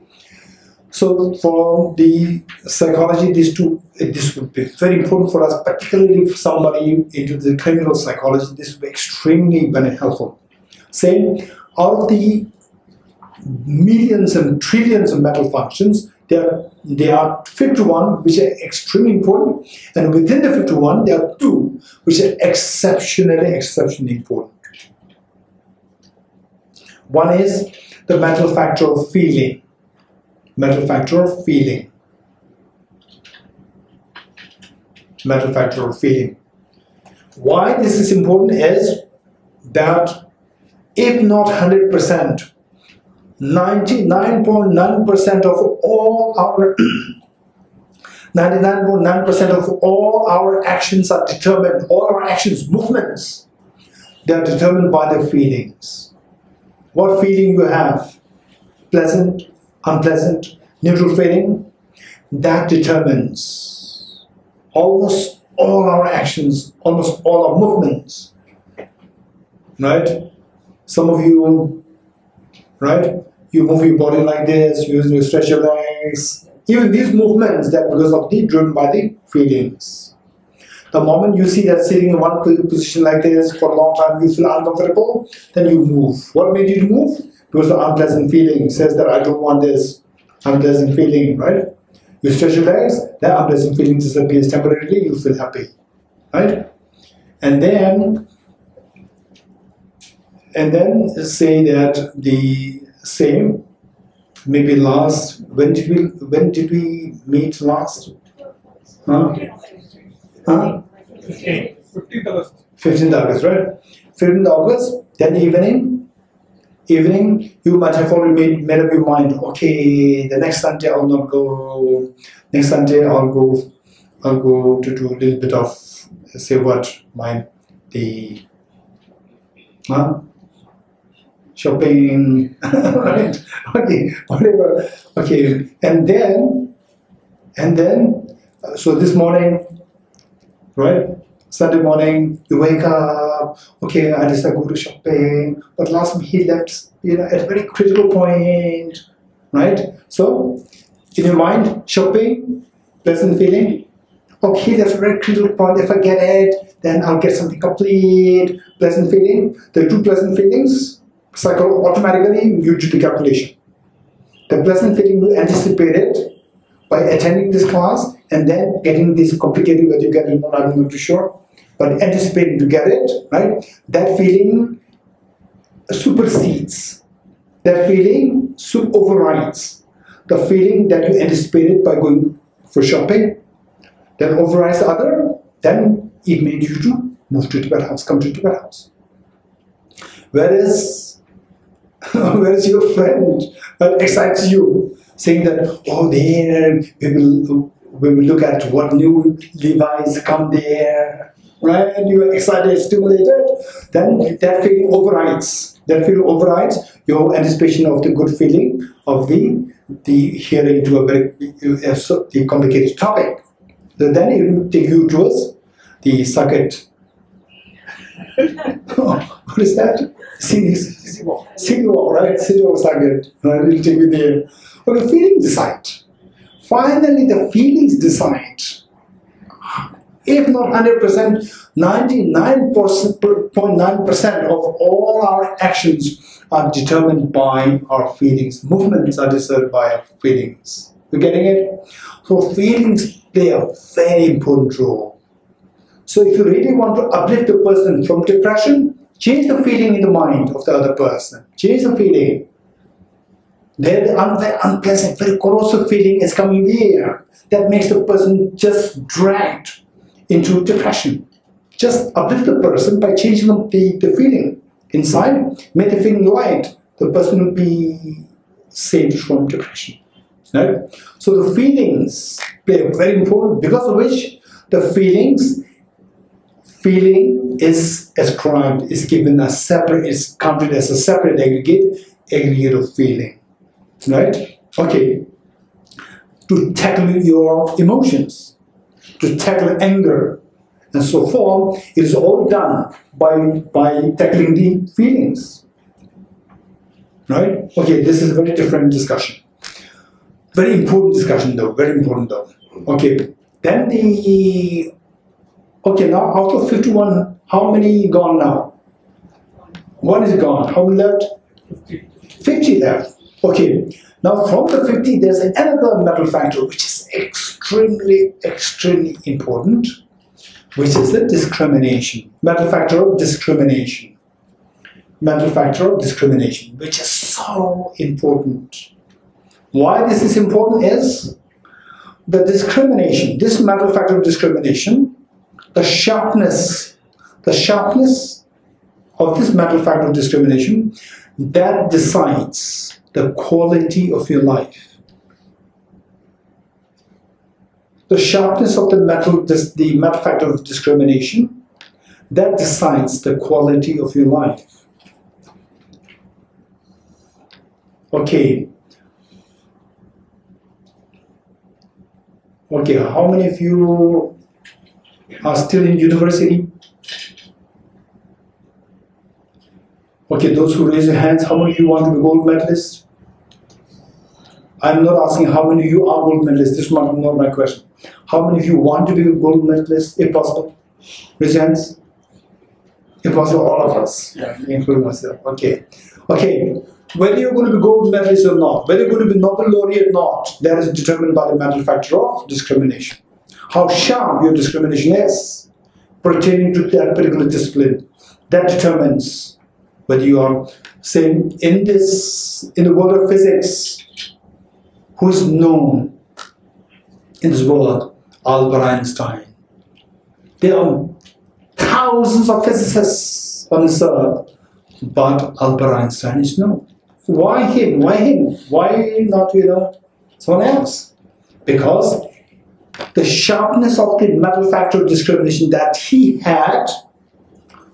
So for the psychology, this would be very important for us, particularly for somebody into the clinical psychology. This would be extremely helpful. Same, out of the millions and trillions of mental functions, there are 51 which are extremely important, and within the 51 there are 2 which are exceptionally important. One is the mental factor of feeling. Mental factor of feeling. Why this is important is that if not 100%, 99.9% of all our 99.9% of all our actions are determined, all our actions, movements, they are determined by the feelings. What feeling you have, pleasant, unpleasant, neutral feeling, that determines almost all our actions, almost all our movements. Right? Some of you, right? You move your body like this, you stretch your legs. Even these movements, that because of driven by the feelings. The moment you see that sitting in one position like this for a long time, you feel uncomfortable, then you move. What made you move? Because the unpleasant feeling says that I don't want this unpleasant feeling, right? You stretch your legs, that unpleasant feeling disappears temporarily, you feel happy, right? And then say that the same, maybe last, when did we meet last? Huh? 15th August. 15th August, right? 15th August, then evening, you might have already made up your mind, okay, the next Sunday I'll not go, next Sunday I'll go to do a little bit of, say what, shopping, right? Okay, whatever. Okay, and then So this morning, right? Sunday morning, you wake up, okay, I decided to go to shopping, but last week he left, at a very critical point, right? So, in your mind, shopping, pleasant feeling, okay, that's a very critical point, if I get it, then I'll get something complete, pleasant feeling. The two pleasant feelings, automatically you do the calculation. The pleasant feeling you anticipate it by attending this class and then getting this complicated, whether you get it or not, I'm not too sure. But anticipating to get it, right? That feeling supersedes. That feeling overrides the feeling that you anticipated by going for shopping. That overrides the other. Then it made you to move to Tibet house, come to Tibet house. Whereas your friend that excites you, saying that, oh, there we will look at what new Levi's come there. Right, and you are excited, stimulated, then that feeling overrides. That feeling overrides your anticipation of the good feeling of the hearing to a very complicated topic. So then it will take you towards the circuit. What is that? City walk, right? City walk circuit. Right? It will take you there. Okay, feelings decide. Finally, the feelings decide. If not 100%, 99.9% of all our actions are determined by our feelings. Movements are decided by our feelings. You getting it? So feelings play a very important role. So if you really want to uplift the person from depression, change the feeling in the mind of the other person. Change the feeling. There, the very unpleasant, very corrosive feeling is coming there. That makes the person just dragged into depression. Just uplift the person by changing the feeling inside, make the feeling light. The person will be saved from depression. Right? So the feelings play very important, because of which the feeling is ascribed, is given a separate, is counted as a separate aggregate of feeling. Right? Okay. To tackle your emotions, to tackle anger, and so forth, it is all done by tackling the feelings. Right? Okay, this is a very different discussion. Very important discussion though, very important though. Okay, then now after 51, how many gone now? One is gone. How many left? 50 left. Okay, now from the 50, there's another mental factor which is extremely important, which is the discrimination. Mental factor of discrimination. Mental factor of discrimination, which is so important. Why this is important is the discrimination, this mental factor of discrimination, the sharpness of this mental factor of discrimination, that decides the quality of your life. The sharpness of the mental factor of discrimination, that decides the quality of your life. Okay. Okay, how many of you are still in university? Okay, those who raise their hands, how many of you want to be gold medalists? I'm not asking how many of you are gold medalists. This is not my question. How many of you want to be a gold medalist, if possible? Raise your hands. If possible, all of us, including myself. Okay. Okay. Whether you're going to be gold medalist or not, whether you're going to be Nobel laureate or not, that is determined by the mental factor of discrimination. How sharp your discrimination is pertaining to that particular discipline, that determines whether you are, say, in the world of physics, who is known in this world? Albert Einstein. There are thousands of physicists on this earth, but Albert Einstein is known. Why him? Why him? Why not, someone else? Because the sharpness of the mental factor of discrimination that he had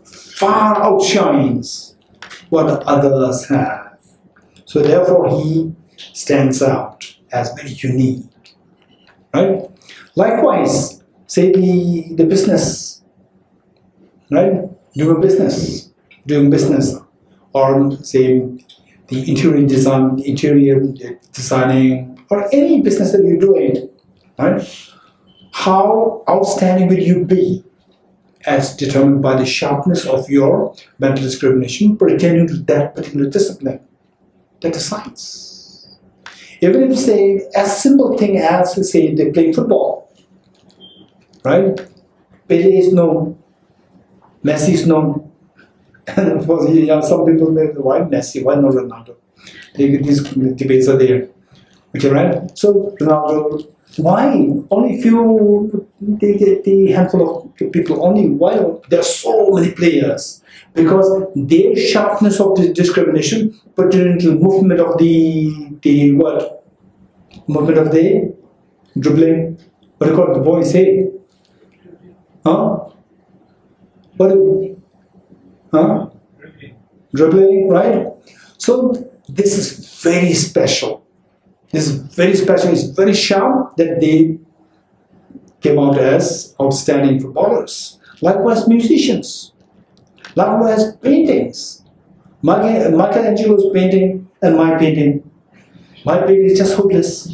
far outshines what others have. So therefore he stands out as very unique. Right? Likewise, say the business, right? Doing business, or say the interior designing, or any business that you're doing, right? How outstanding will you be as determined by the sharpness of your mental discrimination pertaining to that particular discipline, that is science. Even if, say, as simple thing as, say, they play football, right? Pele is known, Messi is known, and of course, some people may, why Messi, why not Ronaldo? These debates are there. Okay, right? So Ronaldo, why? Only few, the handful of people, only why? There are so many players. Because their sharpness of the discrimination pertaining to the movement of the what? Movement of the dribbling. What do you call it? The boys say? Huh? What do huh? Dribbling, right? So this is very special. This is very special. It's very sharp that they came out as outstanding footballers. Likewise, musicians. Likewise, paintings. Michelangelo's painting and my painting. My painting is just hopeless,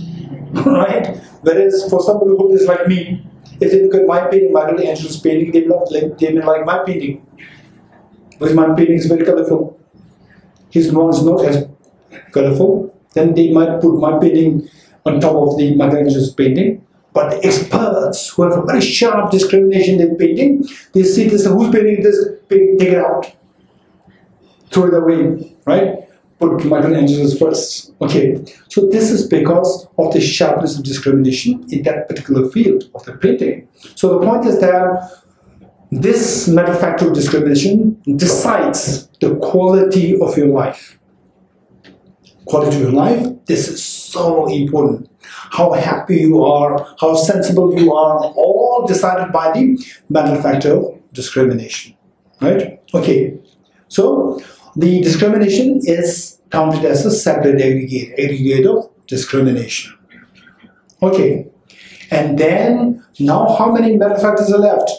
right? Whereas for somebody who is like me, if they look at my painting, Michelangelo's painting, they may like my painting. Because my painting is very colorful. His one is not as colorful. Then they might put my painting on top of the Michelangelo's painting. But the experts who have a very sharp discrimination in painting, they see this, who's painting this, take it out. Throw it away, right? Put Michelangelo's first. Okay, so this is because of the sharpness of discrimination in that particular field of the painting. So the point is that this matter factor of discrimination decides the quality of your life. Quality of your life, this is so important. How happy you are, how sensible you are, all decided by the matter factor of discrimination. Right? Okay, so the discrimination is counted as a separate aggregate of discrimination. Okay, and then now how many matter factors are left?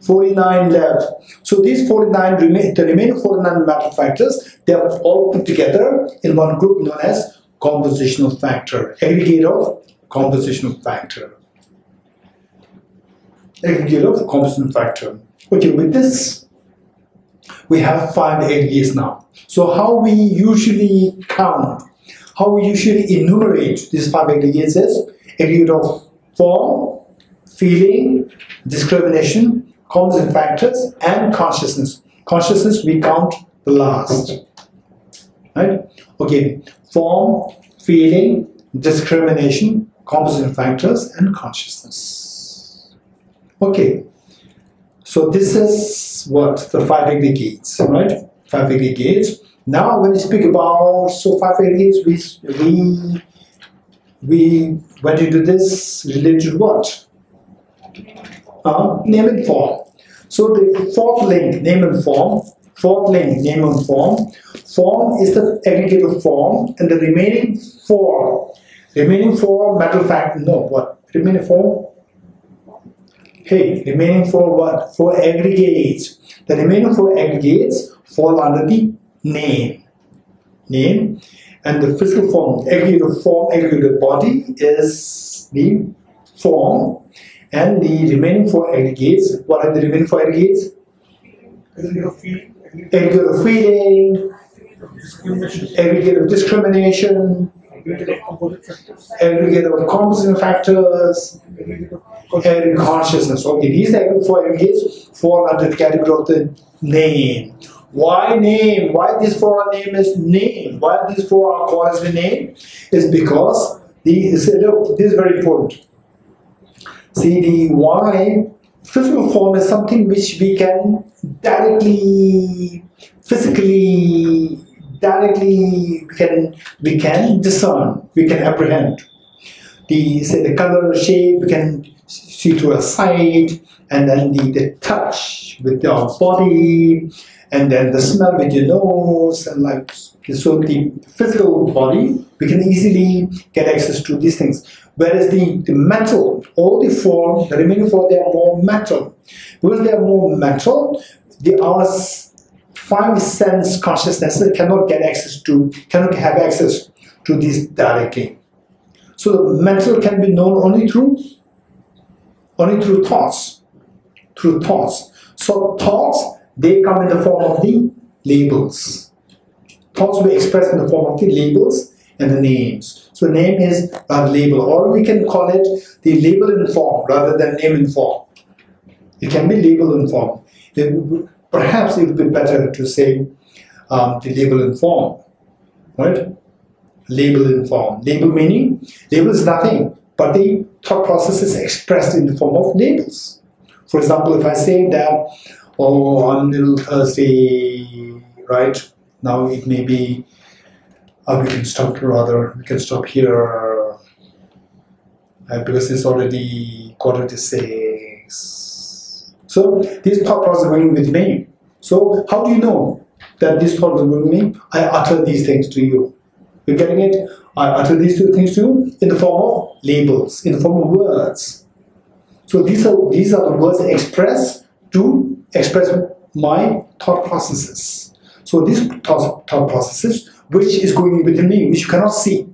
49 left. So these 49 the remaining 49 matter factors, they are all put together in one group known as compositional factor, aggregate of compositional factor. Aggregate of compositional factor. Okay, with this, we have 5 aggregates now. So how we usually count, how we usually enumerate these 5 aggregates is aggregate of form, feeling, discrimination, composite factors, and consciousness. Consciousness we count the last. Right? Okay. Form, feeling, discrimination, composite factors, and consciousness. Okay. So this is what the 5 aggregates, right? 5 aggregates. Now when we speak about 5 aggregates, we when you do this related to what? Name and form. So the fourth link, name and form. Fourth link, name and form. Form is the aggregate of form, and the remaining 4 matter fact. No, what? Remaining 4. Hey, remaining 4 what? 4 aggregates. The remaining 4 aggregates fall under the name. Name, and the physical form, aggregate of form, aggregate of body is the form. And the remaining 4 aggregates, what are the remaining 4 aggregates? Aggregate of feeling, aggregate of discrimination, aggregate of composite factors, and consciousness. Okay, these 4 aggregates fall under the category of the name. Why name? Why these 4 name is name? Why these 4 are called as the name? Is because this is very important. See, the why physical form is something which we can directly, physically, we can discern, we can apprehend. The color, shape, we can see through a sight, and then the touch with our body, and then the smell with your nose, and like so the physical body, we can easily get access to these things. Whereas the metal, all the four, the remaining four, they are more metal. Because they are more metal, our five sense consciousness cannot have access to this directly. So the mental can be known only through thoughts. Through thoughts. So thoughts, they come in the form of the labels. Thoughts will be expressed in the form of the labels and the names. So name is a label, or we can call it the label in form rather than name in form. It can be label in form. Perhaps it would be better to say the label in form, right? Label in form. Label meaning, label is nothing but the thought process is expressed in the form of labels. For example, if I say that, oh, on little Thursday, right? Now it may be, we can stop here, because it's already 5:45. So these thought process are going with me. So how do you know that this thought is going with me? I utter these things to you. You're getting it? I utter these two things to you in the form of labels, in the form of words. So these are the words I express to express my thought processes. So these thought processes, which is going within me, which you cannot see.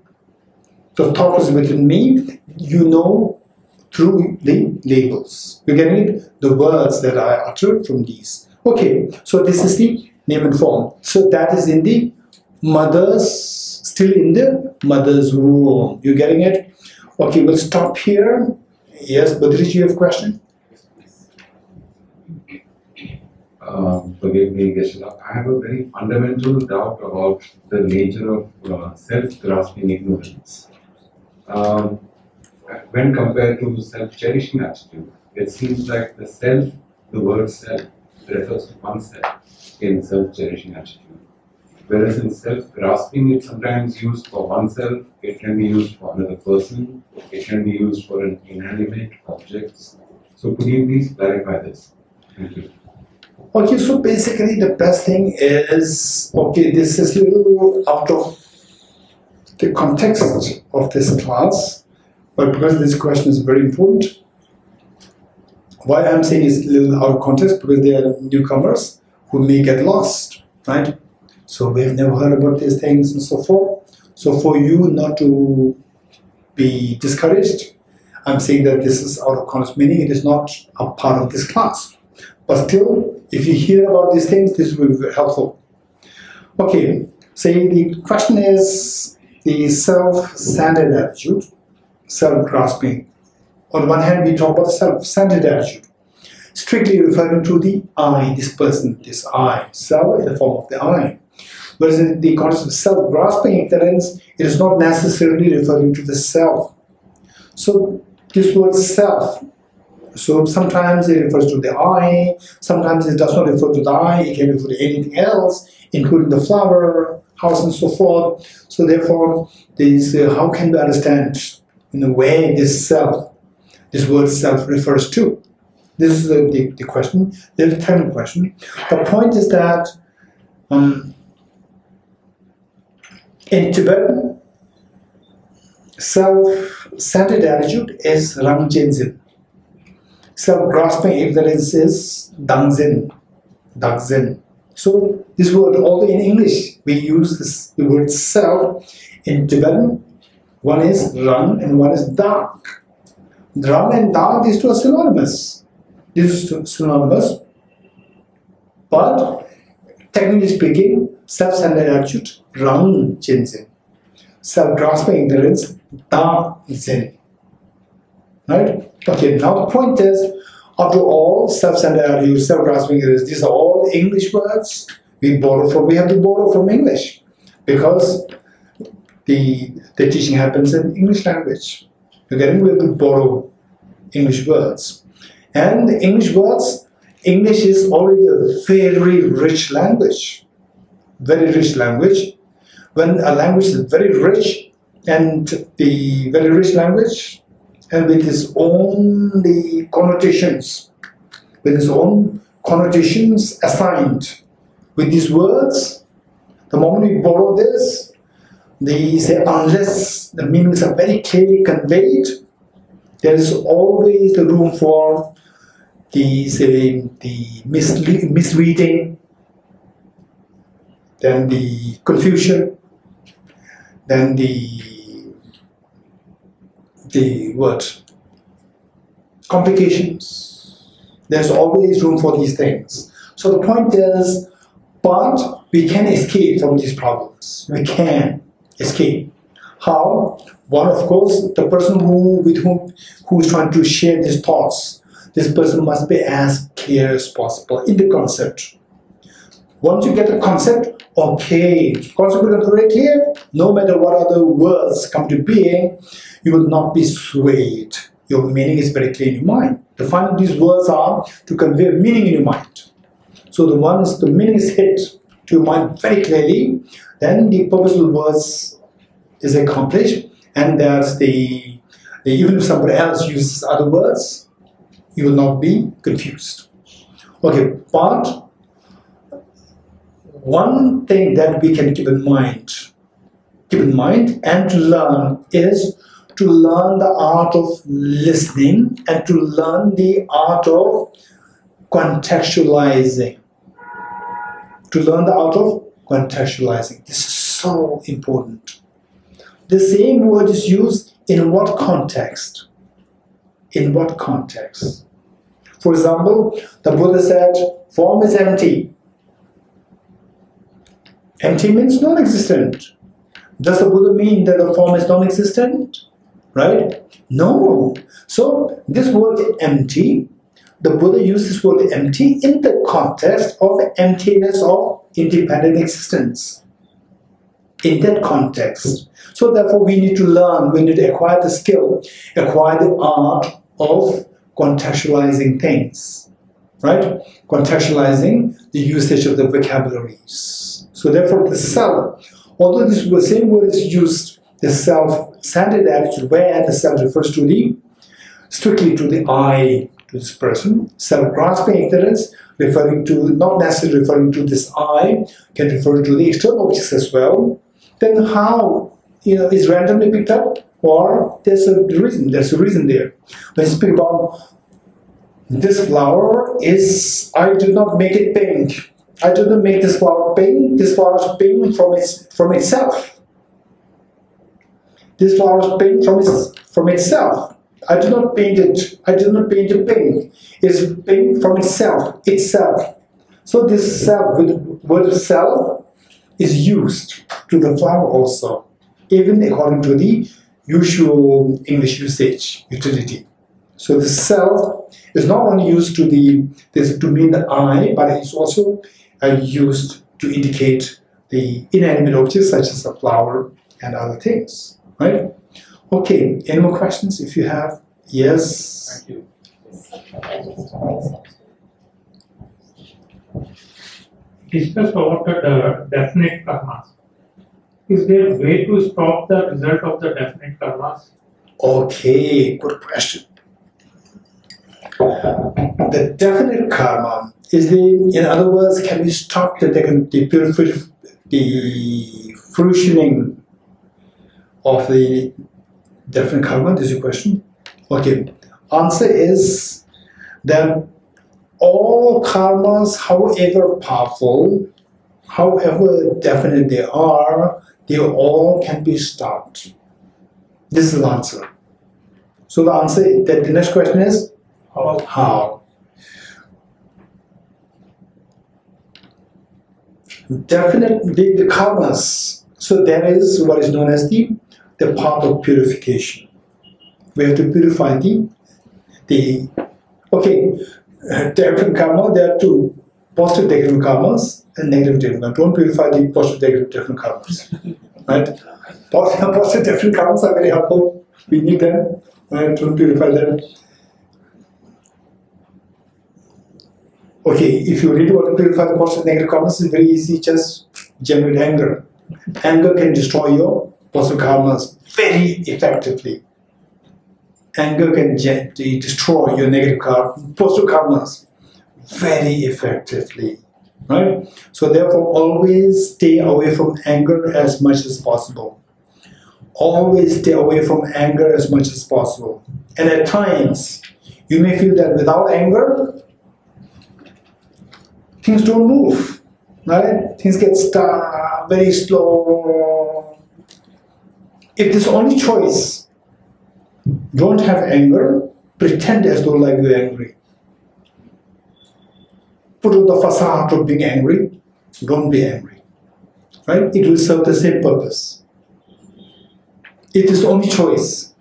The thought process within me, you know through the labels. You're getting it? The words that I utter from these. Okay, so this is the name and form. So that is in the still in the mother's womb. You're getting it? Okay, we'll stop here. Yes, Badrij, you have a question? Forgive me, Geshe-la. I have a very fundamental doubt about the nature of self-grasping ignorance. When compared to self-cherishing attitude, it seems like the word self, refers to oneself in self-cherishing attitude. Whereas in self-grasping, it's sometimes used for oneself, it can be used for another person, it can be used for an inanimate object. So could you please clarify this? Thank you. Okay, so basically the best thing is, okay, this is a little out of the context of this class, but because this question is very important, why I'm saying it's a little out of context, because they are newcomers who may get lost, right? So we've never heard about these things and so forth. So for you not to be discouraged, I'm saying that this is out of context, meaning it is not a part of this class. But still, if you hear about these things, this will be very helpful. Okay, say the question is the self-centered attitude, self-grasping. On one hand, we talk about the self-centered attitude, strictly referring to the I, this person, this I, self in the form of the I. Whereas in the context of self-grasping ignorance, it is not necessarily referring to the self. So this word self, so sometimes it refers to the I, sometimes it does not refer to the I, it can refer to anything else, including the flower, house, and so forth. So therefore, how can we understand in a way this self, this word self refers to? This is the question, the technical question. The point is that in Tibetan, self-centered attitude is Rangjinzin. Self-grasping ignorance is Dangzin. So this word, although in English we use the word self, in Tibetan, one is Rang and one is Dak. Rang and Dak, these two are synonymous. But technically speaking, self-centered attitude, Rang Jinzin. Self-grasping ignorance, Da Zin. Right? Okay, now the point is, after all, self-centered attitude, self-grasping ignorance, these are all English words we have to borrow from English, because the teaching happens in English language. Again, we have to borrow English words. And the English words, English is already a very rich language. Very rich language. When a language is very rich, and the very rich language, and with its own connotations, assigned with these words, the moment we borrow this, they say unless the meanings are very clearly conveyed, there is always the room for the misreading, then the confusion, then the what? Complications. There's always room for these things. So the point is, but we can escape from these problems. We can escape. How? One, of course, the person who is trying to share these thoughts, this person must be as clear as possible in the concept. Once you get the concept, okay, concept becomes very clear, no matter what other words come to being, you will not be swayed. Your meaning is very clear in your mind. The final these words are to convey a meaning in your mind. So once the meaning is hit to your mind very clearly, then the purpose of the words is accomplished, and that's even if somebody else uses other words, you will not be confused. Okay, but one thing that we can keep in mind and to learn is to learn the art of listening and to learn the art of contextualizing. To learn the art of contextualizing. This is so important. The same word is used in what context? In what context? For example, the Buddha said, form is empty. Empty means non-existent. Does the Buddha mean that the form is non-existent? Right? No. So this word empty, the Buddha used this word empty in the context of emptiness of independent existence. In that context. So therefore we need to learn, we need to acquire the skill, acquire the art of contextualizing things. Right? Contextualizing the usage of the vocabularies. So therefore the self, although this same word is used, the self-centered attitude, where the self refers to strictly to the I, to this person, self-grasping ignorance, referring to, not necessarily referring to this I, can refer to the external objects as well, then how, is randomly picked up, or there's a reason there. When you speak about this flower I did not make it pink. I did not make this flower pink. This flower is pink from itself. This flower is pink from itself. I did not paint it. I did not paint it pink. It's pink from itself. So this self, with the word self, is used to the flower also, even according to the usual English usage, utility. So the self is not only used to mean the I, but it's also used to indicate the inanimate objects such as a flower and other things. Right? Okay, any more questions if you have? Yes? Thank you. Discuss about the definite karmas. Is there a way to stop the result of the definite karmas? Okay, good question. The definite karma is in other words, can we stop the fruitioning of the definite karma? This is your question? Okay. Answer is that all karmas, however powerful, however definite they all can be stopped. This is the answer. So the answer, the next question is, how? Definitely the karmas. So there is what is known as the path of purification. We have to purify different karma. There are two: positive negative karmas and negative different karmas. Don't purify the positive negative different karmas. Right? Positive different karmas are very helpful. We need them. Right? Don't purify them. Okay, if you really want to purify the positive negative karmas, it's very easy. Just generate anger. Anger can destroy your positive karmas very effectively. Anger can destroy your positive karmas very effectively. Right? So therefore, always stay away from anger as much as possible. Always stay away from anger as much as possible. And at times, you may feel that without anger, things don't move, right? Things get stuck, very slow. If there's only choice, don't have anger, pretend as though like you're angry. Put on the facade of being angry, don't be angry, right? It will serve the same purpose. It is the only choice,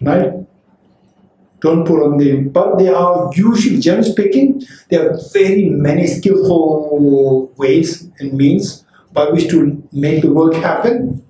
right? Don't put on the, but there are usually, generally speaking, there are very many skillful ways and means by which to make the work happen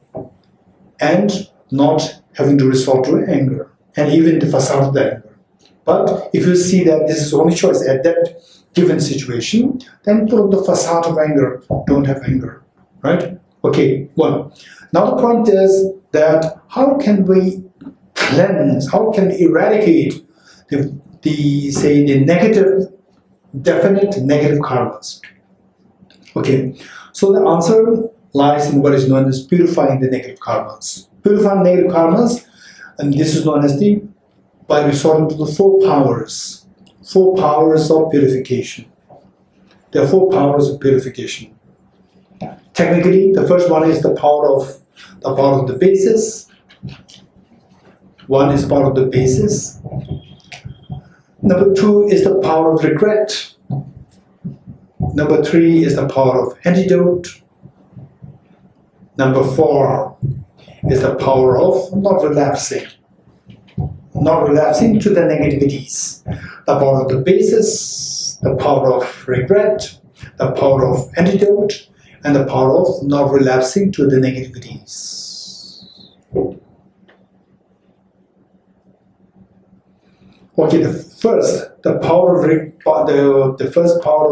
and not having to resort to anger and even the facade of the anger. But if you see that this is the only choice at that given situation, then put on the facade of anger, don't have anger, right? Okay, one. Now the point is that how can we cleanse, how can we eradicate the negative, definite negative karmas? Okay, so the answer lies in what is known as purifying the negative karmas. Purifying negative karmas, and this is known as by resorting to the four powers of purification. There are four powers of purification. Technically, the first one is the power of the basis. One is part of the basis. Number two is the power of regret. Number three is the power of antidote. Number four is the power of not relapsing to the negativities. The power of the basis, the power of regret, the power of antidote, and the power of not relapsing to the negativities. Okay, the first power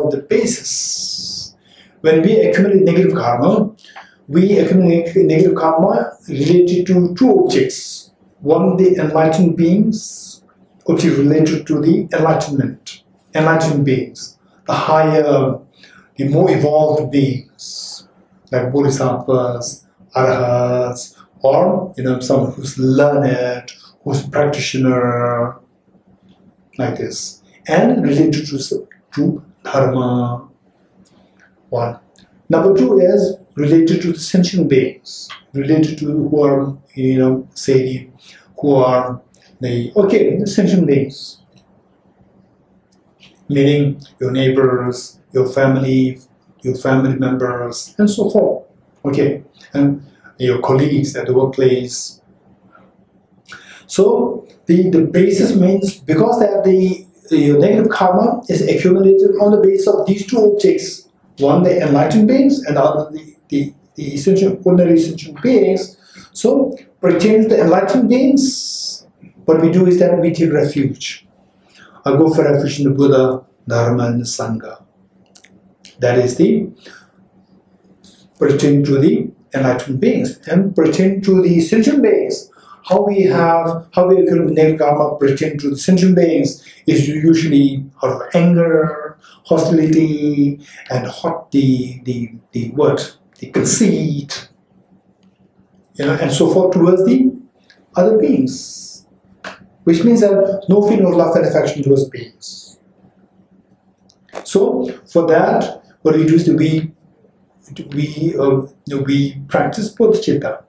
of the basis. When we accumulate negative karma, we accumulate negative karma related to two objects. One, the enlightened beings, which is related to the enlightened beings, the higher, the more evolved beings, like bodhisattvas, arahats, or someone who's learned, who's a practitioner, like this, and related to dharma. One. Number two is related to the sentient beings, related to who are, the sentient beings, meaning your neighbors, your family members, and so forth. Okay, and your colleagues at the workplace. So the basis means because that your negative karma is accumulated on the basis of these two objects. One, the enlightened beings, and the other, the ordinary sentient beings. So, pertaining to the enlightened beings, what we do is that we take refuge. I go for refuge in the Buddha, Dharma, and the Sangha. That is the pertaining to the enlightened beings, and pertaining to the sentient beings. How we accumulate negative karma pertaining to the sentient beings is usually out of anger, hostility, and the conceit, and so forth towards the other beings, which means that no feeling of love and affection towards beings. So for that, what we do is that we practice bodhicitta.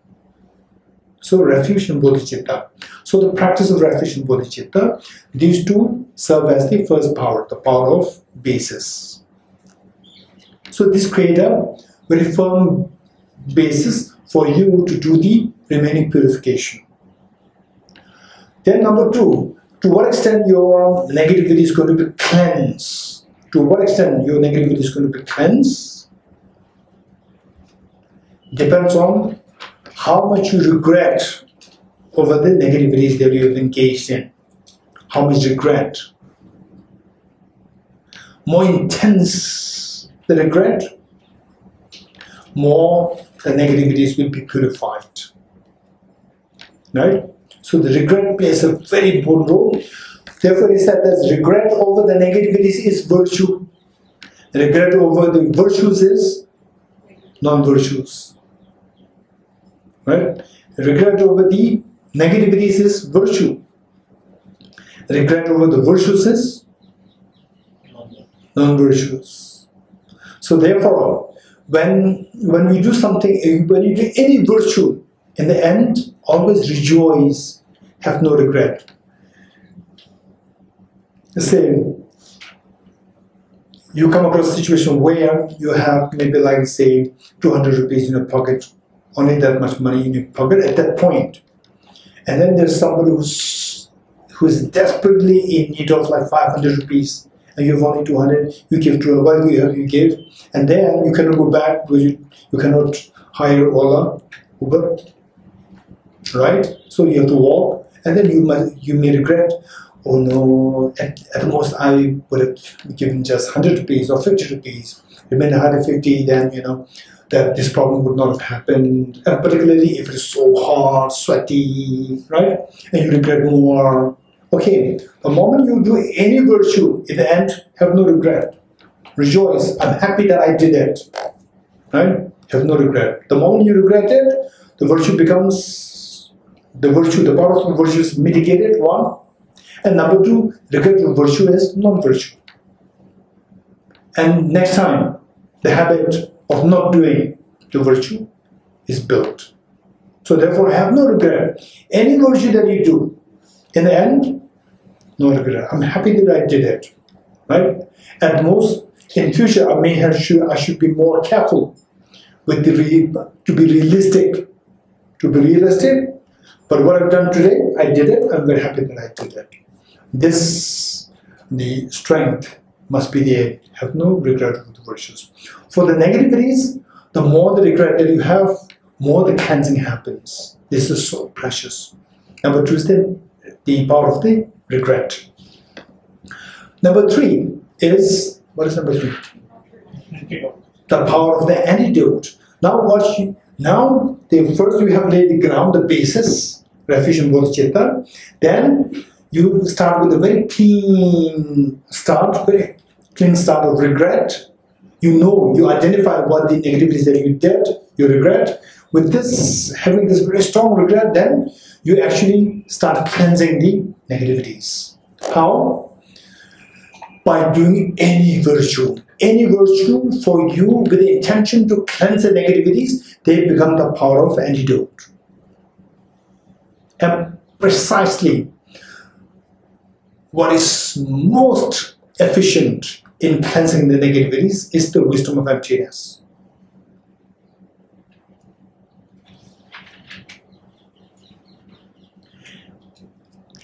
So refuge and bodhicitta. So the practice of refuge and bodhicitta, these two serve as the first power, the power of basis. So this creates a very firm basis for you to do the remaining purification. Then number two, to what extent your negativity is going to be cleansed? To what extent your negativity is going to be cleansed depends on how much you regret over the negativities that you have engaged in. How much regret. More intense the regret, more the negativities will be purified. Right? So the regret plays a very important role. Therefore, it said that regret over the negativities is virtue. Regret over the virtues is non-virtues. Right? Regret over the negativities is virtue. Regret over the virtues is non-virtuous. So therefore, when we do something, when you do any virtue, in the end, always rejoice, have no regret. Say, you come across a situation where you have maybe like say 200 rupees in your pocket, only that much money in your pocket at that point. And then there's somebody who's desperately in need of like 500 rupees. And you have only 200, you give 200, what you give, and then you cannot go back because you cannot hire Ola, Uber, right? So you have to walk, and then you may regret, oh no, at most I would have given just 100 rupees or 50 rupees, remain 150, then you know that this problem would not have happened, and particularly if it's so hot, sweaty, right? And you regret more. Okay, the moment you do any virtue, in the end, have no regret. Rejoice, I'm happy that I did it. Right? Have no regret. The moment you regret it, the virtue becomes, the power of the virtue is mitigated, one. And number two, regret of virtue is non-virtue. And next time, the habit of not doing the virtue is built. So therefore, have no regret. Any virtue that you do, in the end, no regret. I'm happy that I did it, right? At most, in future, I should be more careful with to be realistic. But what I've done today, I did it. I'm very happy that I did it. The strength must be there. Have no regret of the virtues. For the negativities, the more the regret that you have, more the cleansing happens. This is so precious. Number two is the power of the regret. Number three is, what is number three? Antidote. The power of the antidote. Now first you have laid the ground, the basis, refuge and bodhicitta. Then you start with a very clean start of regret. You identify what the negativities that you did, you regret. With this, having this very strong regret, then you actually start cleansing the negativities. How? By doing any virtue. Any virtue for you with the intention to cleanse the negativities, they become the power of antidote. And precisely what is most efficient in cleansing the negativities is the wisdom of emptiness.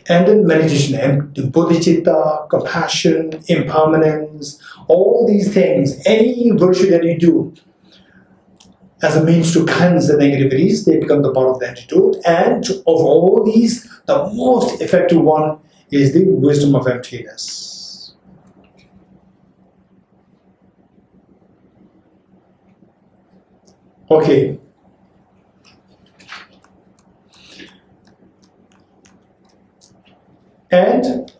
And in meditation, and bodhicitta, compassion, impermanence, all these things, any virtue that you do as a means to cleanse the negativities, they become the power of the antidote. And of all these, the most effective one is the wisdom of emptiness. Okay. And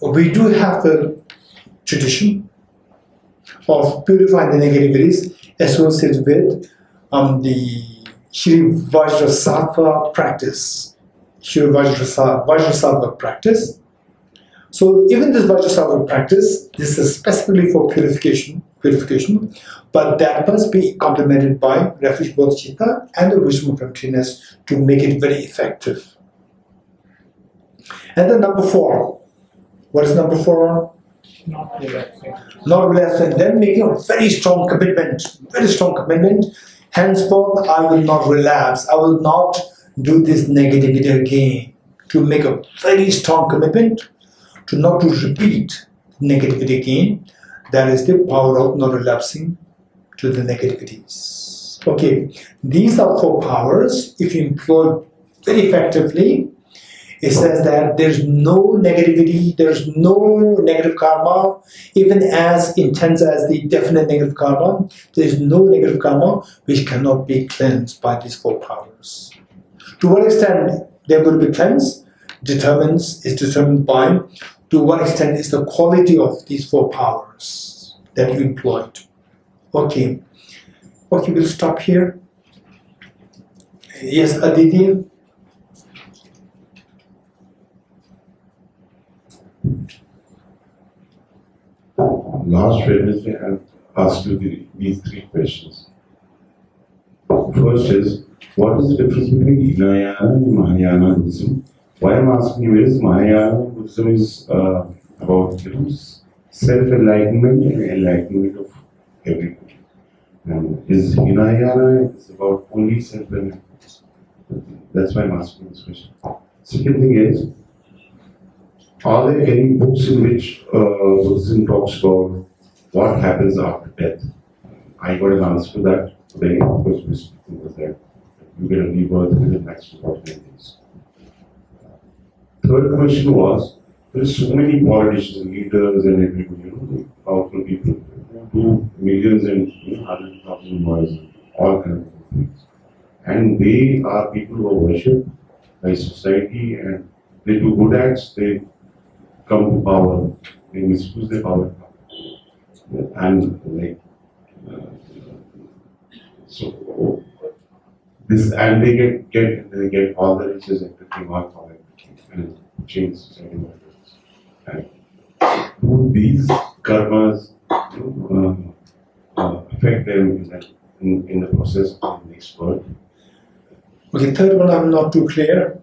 we do have a tradition of purifying the negativities associated with the Shri Vajrasattva practice. Shri Vajrasattva practice. So even this Vajrasattva practice, this is specifically for purification, but that must be complemented by refuge bodhicitta and the wisdom of emptiness to make it very effective. And then number 4. What is number 4? Not relaxing. Not relaxing. Then making a very strong commitment. Henceforth, I will not relapse. I will not do this negativity again. To make a very strong commitment to not to repeat negativity again. That is the power of not relapsing to the negativities. Okay, these are 4 powers. If you employ very effectively, it says that there's no negativity, there's no negative karma, even as intense as the definite negative karma, there's no negative karma which cannot be cleansed by these 4 powers. To what extent they're going to be cleansed is determined by to what extent is the quality of these 4 powers that you employed. Okay, we'll stop here. Yes, Aditya. Last Wednesday, I asked you these three questions. First is, what is the difference between Hinayana and Mahayana Buddhism? Why I'm asking you is, Mahayana Buddhism is about self-enlightenment and enlightenment of everybody. And is Hinayana is about only self-enlightenment. That's why I'm asking this question. Second thing is, are there any books in which Buddhism talks about what happens after death? I got an answer to that today. Of course, was that you get a rebirth within the next 49 days. Third question was, there are so many politicians, leaders, and everybody, powerful people, who millions and hundreds of thousands of words, all kinds of things. And they are people who are worshipped by society, and they do good acts, they come to power, they misuse their power, and like so this, and they get all the riches, everything, all everything, and change society. And do these karmas affect them in the process of the next world? Okay, third one I'm not too clear.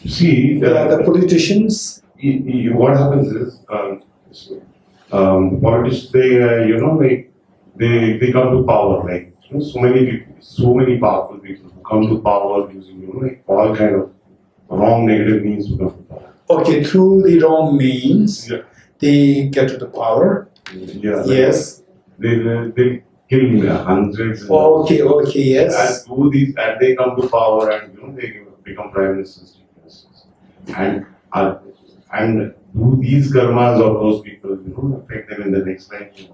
See, the politicians. What happens is, the politicians, they come to power, like so many people, so many powerful people who come to power using all kind of wrong, negative means to come to power. Okay, through the wrong means, yeah, they get to the power. Yeah. Yes. They kill hundreds. Okay. Yes. And do these, and they come to power, and they become prime ministers. And do these karmas of those people, affect them in the next life?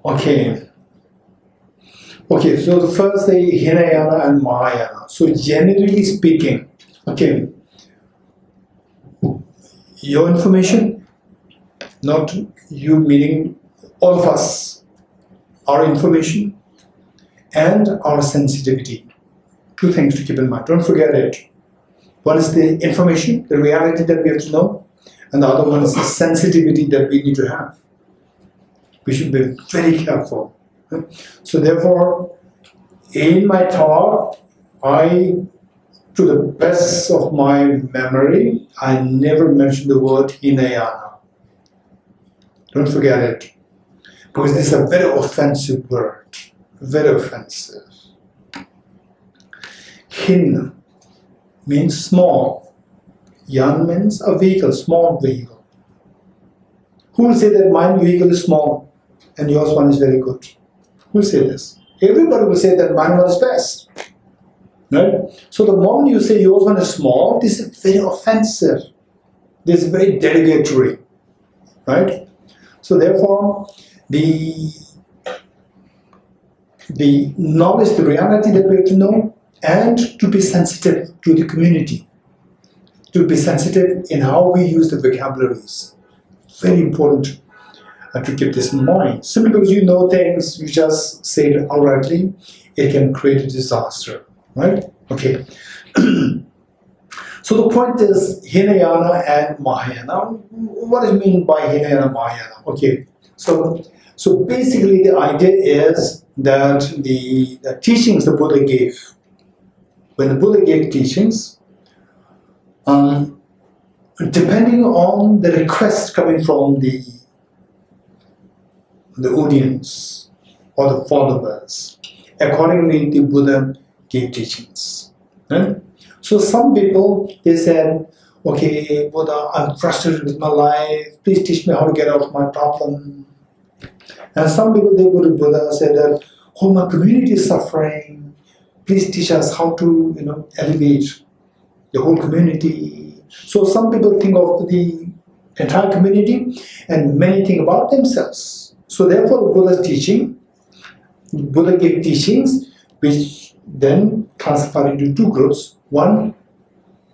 Okay. So the first, the Hinayana and Mahayana. So generally speaking, okay, your information, not you meaning all of us, our information and our sensitivity. Two things to keep in mind. Don't forget it. One is the information, the reality that we have to know, and the other one is the sensitivity that we need to have. We should be very careful. So therefore, in my talk, to the best of my memory, I never mentioned the word Hinayana. Don't forget it, because this is a very offensive word, very offensive. Hin means small. Yan means a vehicle, small vehicle. Who will say that my vehicle is small and yours one is very good? Who will say this? Everybody will say that mine one is best. Right? So the moment you say yours one is small, this is very offensive. This is very derogatory. Right? So therefore, the knowledge, the reality that we have to know, and to be sensitive to the community, to be sensitive in how we use the vocabularies. Very important to keep this in mind. Simply because you know things, you just say it outrightly, it can create a disaster, right? Okay. So the point is Hinayana and Mahayana. What does it mean by Hinayana and Mahayana? Okay. So basically the idea is that the teachings the Buddha gave, when the Buddha gave teachings, depending on the request coming from the audience or the followers, accordingly the Buddha gave teachings. Right? So some people, they said, okay, Buddha, I'm frustrated with my life, please teach me how to get out of my problem. And some people, they go to Buddha and say that, oh, my community is suffering, please teach us how to, elevate the whole community. So some people think of the entire community and many think about themselves. So therefore, Buddha's teaching, Buddha gave teachings which then classified into two groups. One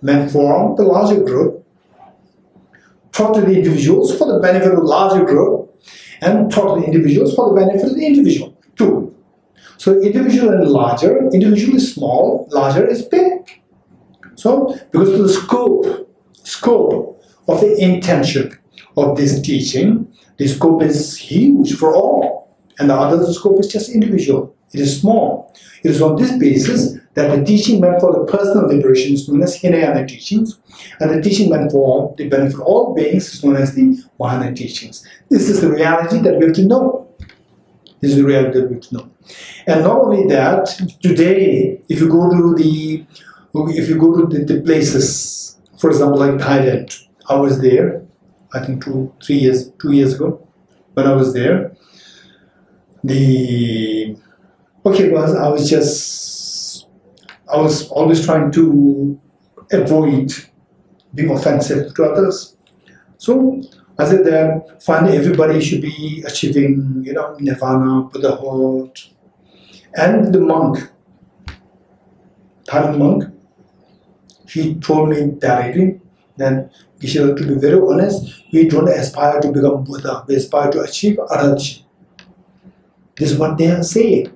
meant for the larger group, taught to the individuals for the benefit of the larger group, and taught to the individuals for the benefit of the individual. Two. So individual and larger, individual is small, larger is big. So because of the scope of the intention of this teaching, the scope is huge for all, and the other scope is just individual. It is small. It is on this basis that the teaching meant for the personal liberation is known as Hinayana teachings, and the teaching meant for the benefit of all beings is known as the Mahayana teachings. This is the reality that we have to know. This is the reality that we have to know. And not only that, today, if you go to the places, for example, like Thailand, I was there, I think 2 years ago, when I was there. I was always trying to avoid being offensive to others. So I said that finally everybody should be achieving, nirvana, Buddhahood. And the monk, Thailand monk, he told me directly that to be very honest, we don't aspire to become Buddha, we aspire to achieve Arhatship. This is what they are saying,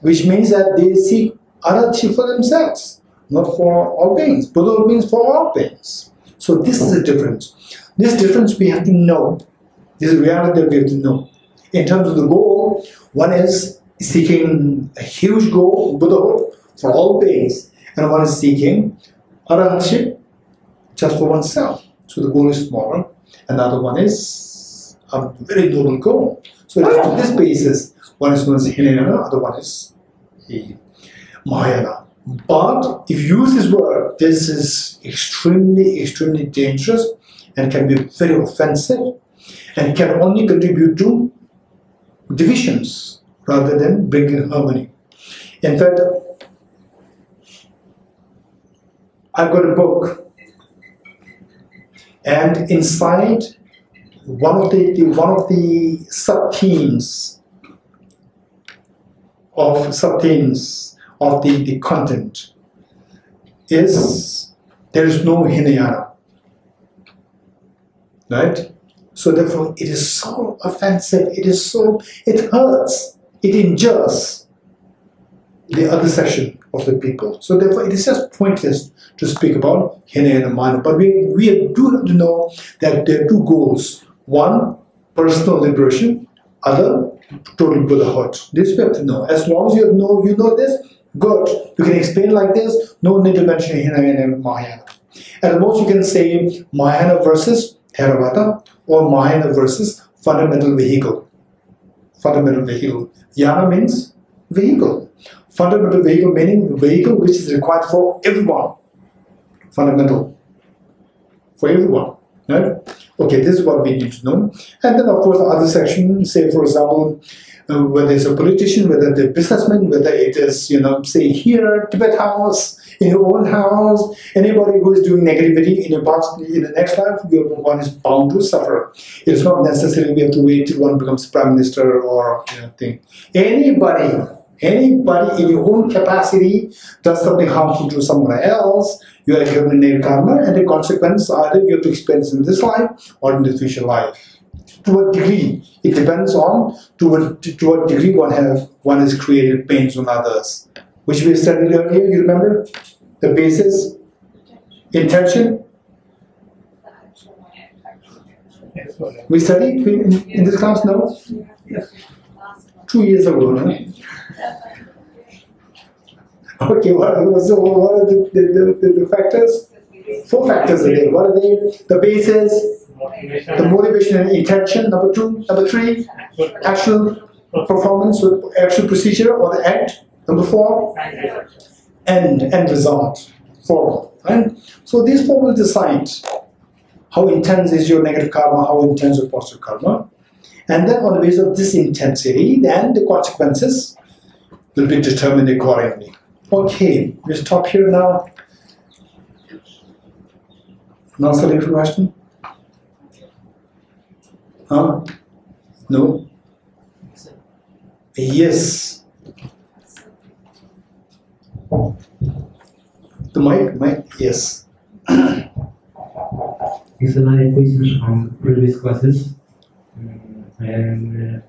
which means that they seek Arhatship for themselves, not for all beings. Buddha means for all beings. So this is the difference. This difference we have to know. This is reality that we have to know. In terms of the goal, one is seeking a huge goal, Buddhahood, for all beings, and one is seeking Arhatship just for oneself. So the goal is smaller, and the other one is a very noble goal. So it is on this basis, one is known as Hinayana, other one is the Mahayana. But if you use this word, this is extremely, extremely dangerous and can be very offensive and can only contribute to divisions rather than bringing harmony. In fact, I've got a book, and inside one of the sub-themes of the content is there is no Hinayana, right? So therefore it is so offensive, it hurts, it injures the other section of the people. So therefore it is just pointless to speak about Hinayana and Mahayana. But we do have to know that there are two goals. One, personal liberation, other, total Buddhahood. This we have to know. As long as you know this, good. You can explain like this, no need to mention Hinayana and Mahayana. At the most you can say Mahayana versus Theravada or Mahayana versus fundamental vehicle. Fundamental vehicle. Yana means vehicle. Fundamental vehicle meaning vehicle which is required for everyone. Fundamental. For everyone. Right? Okay, this is what we need to know. And then of course the other section, say for example, whether it's a politician, whether the businessman, whether it is, say here, Tibet house, in your own house, anybody who is doing negativity in your past, in the next life, one is bound to suffer. It's not necessarily we have to wait till one becomes prime minister or thing. Anybody in your own capacity does something harmful to someone else, you are given negative karma, and the consequence either you have to experience in this life or in the future life. To what degree? It depends on to what degree one has created pains on others. Which we studied earlier, you remember? The basis? Intention? We studied in this class, no? Yes. 2 years ago, no? Okay, what are the factors? 4 factors again. What are they? The basis, the motivation and intention, number 2. Number 3, actual performance, actual procedure or the act. Number 4, end result. 4. Right? So these 4 will decide how intense is your negative karma, how intense your positive karma. And then on the basis of this intensity, then the consequences will be determined accordingly. Okay, we stop here now. Not studying for question? Huh? No? Yes. The mic? Yes. These are my questions from previous classes. And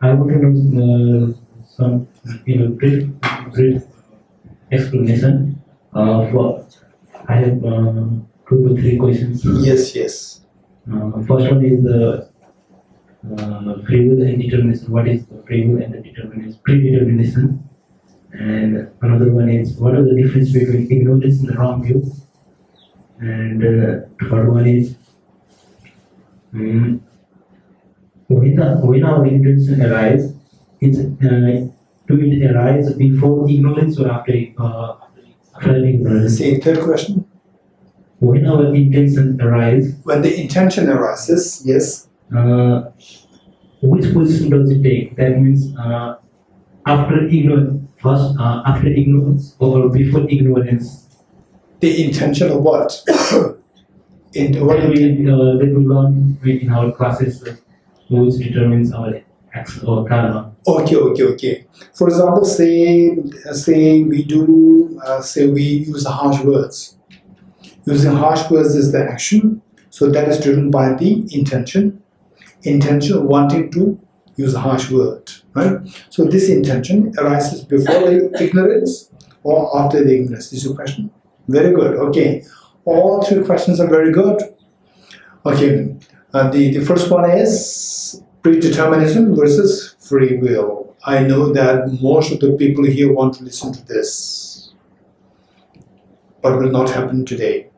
I want to know some brief explanation. I have 2 to 3 questions. Yes, yes. First one is the free will and determination. What is the free will and the predetermination? And another one is, what are the difference between ignorance and the wrong view? And third one is, when our intention arises, do it arise before ignorance or after ignorance? Say third question. When our intention arises, When the intention arises, yes. which position does it take? That means after ignorance, first after ignorance or before ignorance? The intention of what? In what That we learn in our classes, which determines our acts or karma. Okay. For example, say we do say we use harsh words. Using harsh words is the action, so that is driven by the intention of wanting to use a harsh word, right? So this intention arises before the ignorance or after the ignorance. This is your question. Very good. Okay, all 3 questions are very good. Okay, the first one is predeterminism versus free will. I know that most of the people here want to listen to this, but will not happen today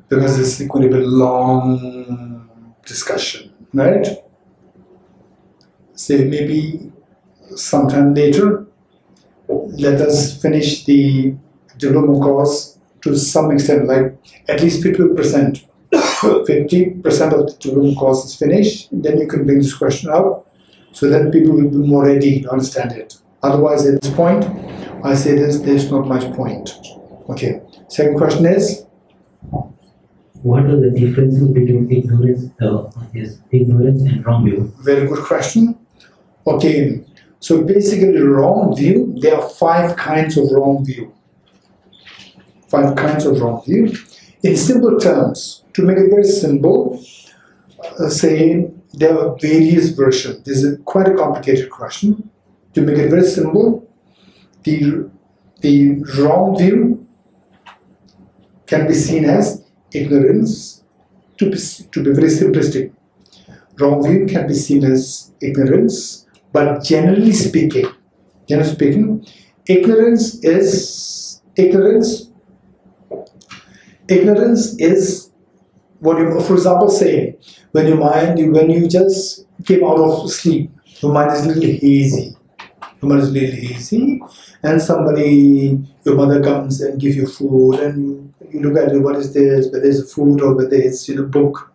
because this is going to be a long discussion, right? So maybe sometime later, let us finish the diploma course to some extent, like at least 50%. 50% of the diploma course is finished, then you can bring this question up, so then people will be more ready to understand it. Otherwise, at this point, I say there's not much point. Okay, second question is? What are the differences between ignorance and wrong view? Very good question. Okay, so basically wrong view, there are 5 kinds of wrong view. 5 kinds of wrong view. In simple terms, to make it very simple, say there are various versions. This is quite a complicated question. To make it very simple, the wrong view can be seen as ignorance. To be very simplistic, wrong view can be seen as ignorance, but generally speaking, ignorance is what you, for example, say when you just came out of sleep, your mind is a little hazy. And your mother comes and gives you food, and you look at it, what is this? Whether it's food or whether it's in a book.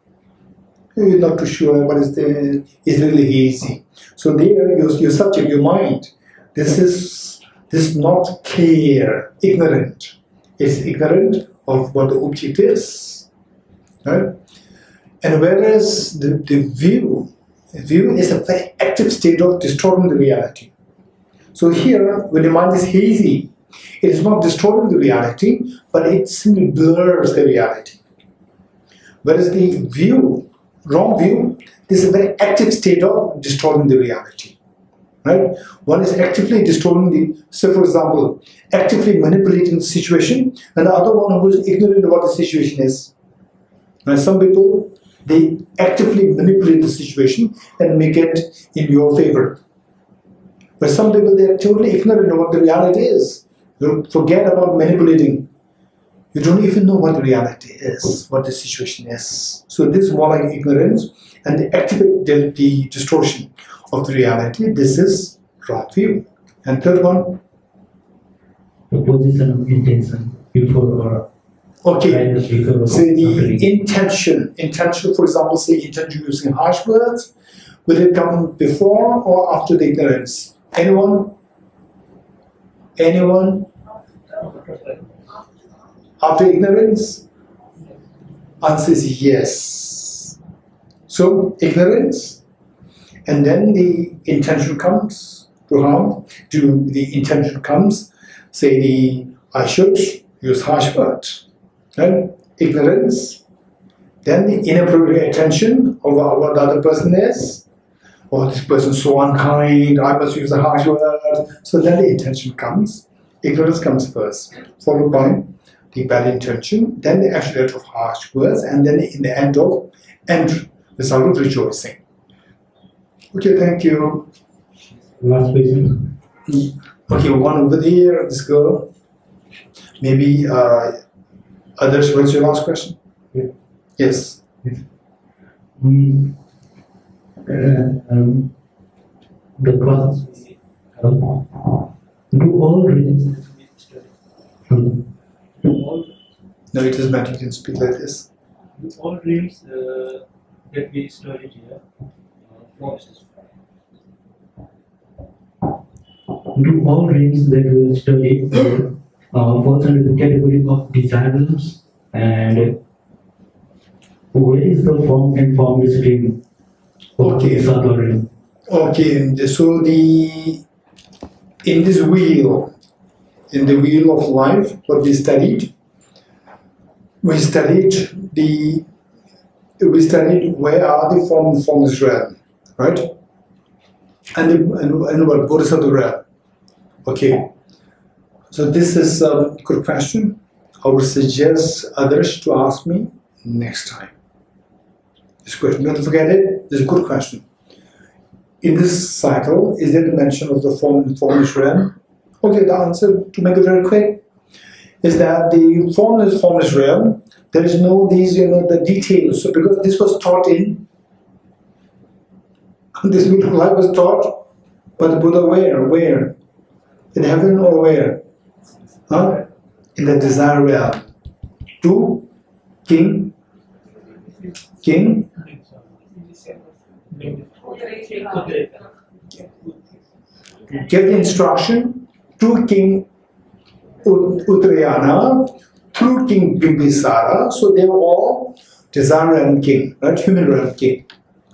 You're not too sure what is there. It's really hazy. So there, your subject, your mind, this is not clear, ignorant. It's ignorant of what the object is, right? And whereas the view is a very active state of distorting the reality. So here, when the mind is hazy, it is not distorting the reality, but it simply blurs the reality. Whereas the view, wrong view, this is a very active state of distorting the reality, right? One is actively distorting so for example, actively manipulating the situation, and the other one who is ignorant of what the situation is. Now, some people, they actively manipulate the situation and make it in your favor. But some people, they are totally ignorant of what the reality is. You forget about manipulating. You don't even know what the reality is, what the situation is. So this is more like ignorance, and the distortion of the reality. This is wrong view. And third one? The position of intention before or okay. Say the intention, for example, say intention using harsh words. Will it come before or after the ignorance? Anyone? After ignorance? Answer is yes. So ignorance, and then the intention comes to harm. The intention comes, say I should use harsh words. Right? Ignorance, then the inappropriate attention of what the other person is. oh, this person is so unkind, I must use a harsh word. So then the intention comes, ignorance comes first, followed by the bad intention, then the actual act of harsh words, and then in the end result of rejoicing. Okay, thank you. Last question. Okay, one over there, this girl. Maybe others, what's your last question? Yeah. Yes. The class. Do all dreams? No, it is meant you can speak like this. Do all dreams that we studied here Do all dreams that we studied falls under the category of desires, and what is the form and formless dream? Okay. Okay, so in this wheel, in the wheel of life, what we studied where are the form and formless realm, right? And what Bodhisattva realm. Okay, so this is a good question. I would suggest others to ask me next time. This question, don't forget it. This is a good question. In this cycle, is there a mention of the form and formless realm? Okay, the answer, to make it very quick, is that the formless realm, there is no these, the details. So because this was taught in, this beautiful life was taught by the Buddha where? In heaven or where? Huh? In the desire realm. To King. Get the instruction to King Uttarayana through King Bimbisara. So they were all desire realm king, right? Human realm king.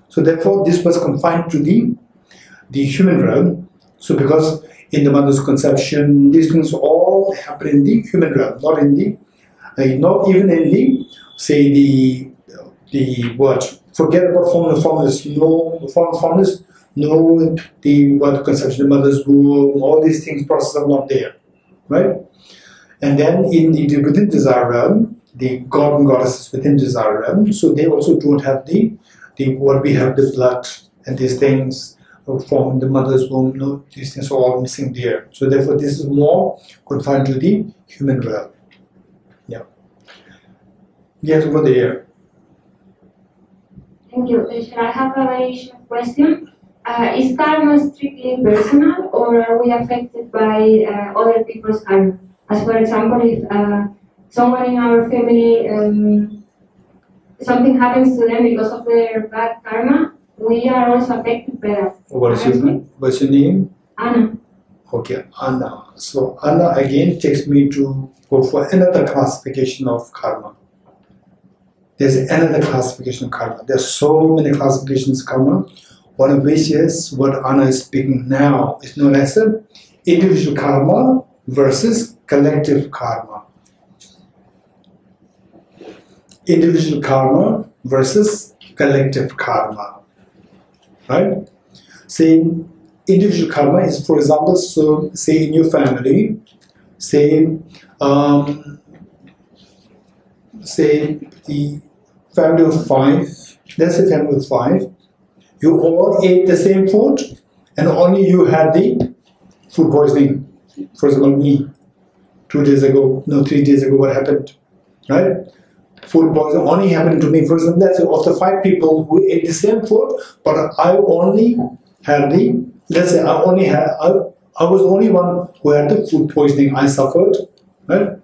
So therefore this was confined to the human realm. So because in the mother's conception, these things all happen in the human realm, not in the, not even in the, say the what? Forget about formless, no formless, no the what conception, the mother's womb, all these things process are not there, right? And then in the within desire realm, the god and goddesses within desire realm, so they also don't have the what we have, the blood and these things from the mother's womb, no, these things are all missing there. So therefore this is more confined to the human realm. Yeah. Yes, over there. Thank you. I have a very short question. Is karma strictly personal, or are we affected by other people's karma? As for example, if someone in our family, something happens to them because of their bad karma, we are also affected by that. What's your name? Anna. Okay, Anna. So Anna again takes me to go for another classification of karma. There's another classification of karma. There's so many classifications of karma. One of which is what Anna is speaking now. It's known as individual karma versus collective karma. Individual karma versus collective karma. Right? Say individual karma is, for example, so say in your family, say the family of 5, let's say family of 5, you all ate the same food and only you had the food poisoning. For example, me, 3 days ago, what happened? Right? Food poisoning only happened to me. For example, let's say of the 5 people who ate the same food, but I only had the, let's say I was the only one who had the food poisoning. I suffered, right?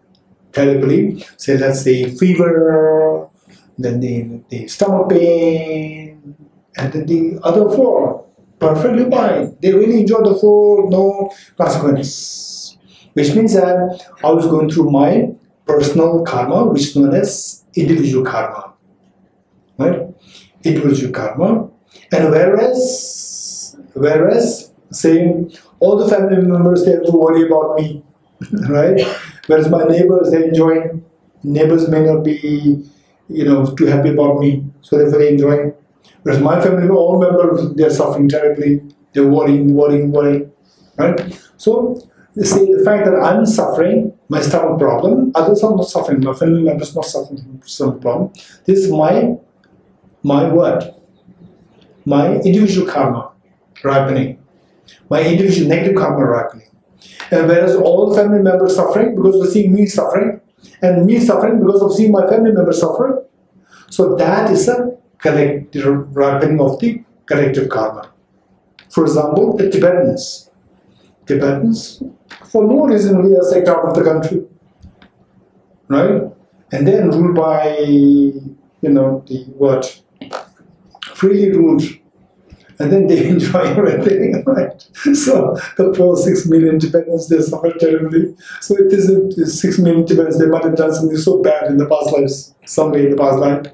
Terribly. Say, let's say fever, then the stomach pain, and then the other 4 perfectly fine. They really enjoyed the food, no consequence. Which means that I was going through my personal karma, which is known as individual karma. Right? Individual karma. And whereas say all the family members, they have to worry about me. Right? Whereas my neighbors, they're enjoying. Neighbors may not be, too happy about me, so therefore they're enjoying. Whereas my family, all members, they're suffering terribly, they're worrying, right? So, you see, the fact that I'm suffering, my stomach problem, others are not suffering, my family members not suffering from some problem. This is my what? My individual karma ripening. My individual negative karma ripening. And whereas all family members suffering because of seeing me suffering, and me suffering because of seeing my family members suffer, so that is a collective ripening of the collective karma. For example, the Tibetans, for no reason, we are sacked out of the country, right? And then ruled by, the what? Freely ruled. And then they enjoy everything, right? So the poor 6 million Tibetans, they suffer terribly. So it is 6 million Tibetans, they might have done something so bad in the past lives, some way in the past life,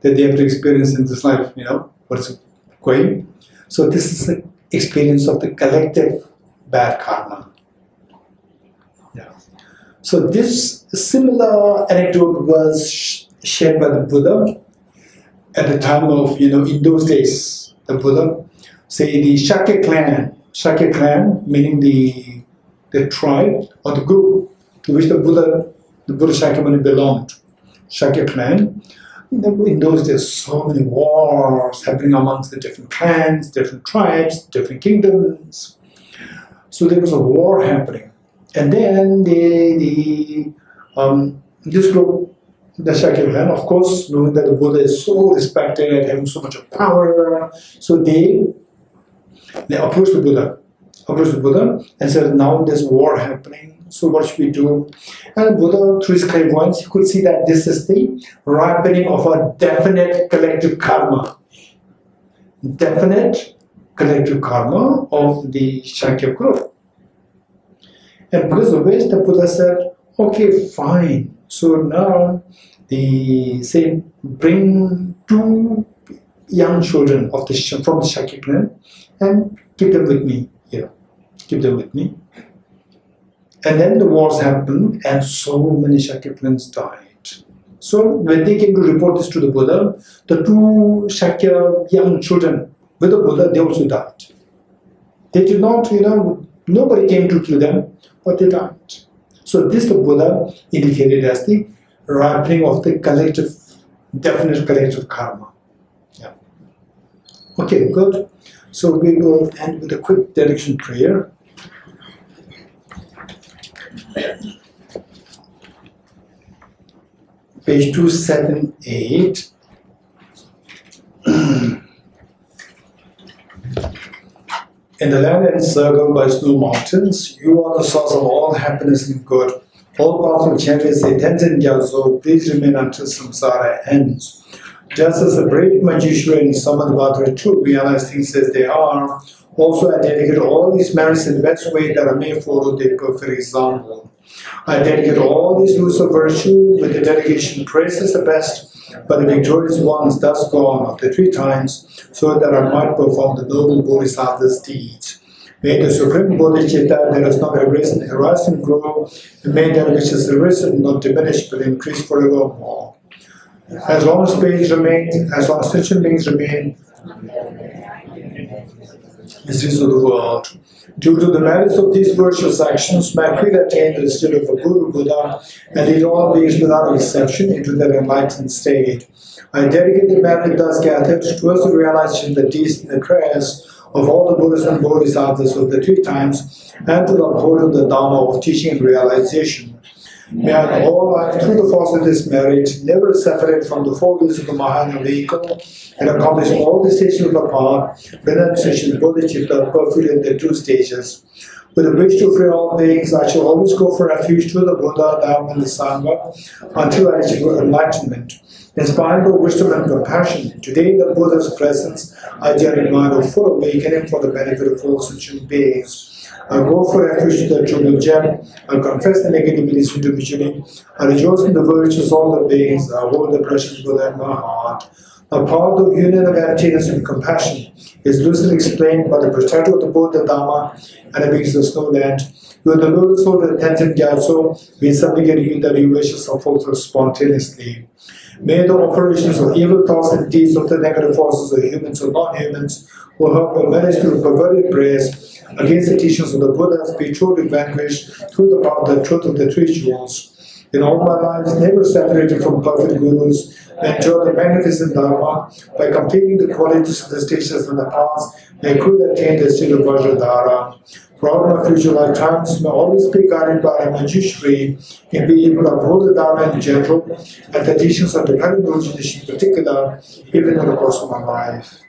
that they have to experience in this life, what's going. So this is the experience of the collective bad karma. Yeah. So this similar anecdote was shared by the Buddha at the time of, in those days, the Buddha, say the Shakya clan meaning the tribe or the group to which the Buddha Shakyamuni belonged, Shakya clan. In those days, so many wars happening amongst the different clans, different tribes, different kingdoms. So there was a war happening, and then this group, the Shakya clan, of course, knowing that the Buddha is so respected, having so much of power, so they approached the Buddha and said, now there's war happening, so what should we do? And the Buddha, through his clairvoyance, he could see that this is the ripening of a definite collective karma. Definite collective karma of the Shakya group. And because of which the Buddha said, okay, fine. So now, bring 2 young children from the Shakya clan and keep them with me here. Keep them with me. And then the wars happened and so many Shakya clans died. So when they came to report this to the Buddha, the 2 Shakya young children with the Buddha, they also died. They did not, nobody came to kill them, but they died. So this the Buddha indicated as the ripening of the collective, definite collective karma. Yeah. Okay, good. So we will end with a quick direction prayer. Page 278. In the land encircled by snow mountains, you are the source of all happiness and good. All powerful champion say, Tenzin Gyalzo, please remain until samsara ends. Just as the brave magician and Samadhavatra too realize things as they are, also I dedicate all these merits in the best way that I may follow their perfect example. I dedicate all these rules of virtue with the dedication praises the best, but the victorious ones thus gone of the 3 times, so that I might perform the noble Bodhisattva's deeds. May the Supreme Bodhicitta that has not arisen arise and grow, and may that which has arisen not diminish but increase forevermore. As long as beings remain, as long as sentient beings remain, mysteries of the world. Due to the merits of these virtuous actions, may I quickly attain the state of a Guru Buddha and lead all beings without exception into their enlightened state. I dedicate the merit thus gathered towards the realization of the deeds and the prayers of all the Buddhas and Bodhisattvas of the 3 times, and to the upholding of the Dharma of teaching and realization. May I all life, through the force of this merit, never separate from the 4 wheels of the Mahayana vehicle and accomplish all the stages of the path, renunciation, bodhicitta, perfectly in their 2 stages. With a wish to free all beings, I shall always go for refuge to the Buddha, Dharma, and the Sangha until I reach enlightenment. Inspired by wisdom and compassion, today in the Buddha's presence, I generate mind of full awakening for the benefit of all sentient beings. I go for refuge to the Jewel Gem. I confess the negativities individually. I rejoice in the virtues of all the beings. I hold the precious Buddha in my heart. A part of union of emptiness and compassion is lucidly explained by the protector of the Buddha Dharma and the beings of the snow land. With the lotus of the attentive Gyatso, we supplicate you that your wishes are fulfilled spontaneously. May the operations of evil thoughts and deeds of the negative forces of humans or non-humans who help and manage through perverted prayers against the teachings of the Buddhas be truly vanquished through the power of the truth of the three jewels. In all my lives, never separated from perfect gurus, may enjoy the magnificent Dharma by completing the qualities of the stations of the paths, may could attain the state of Vajradhara. Throughout my future lifetimes, may always be guided by a Manjushri and be able to uphold the Dharma in general and the teachings of the Origination in particular, even in the course of my life.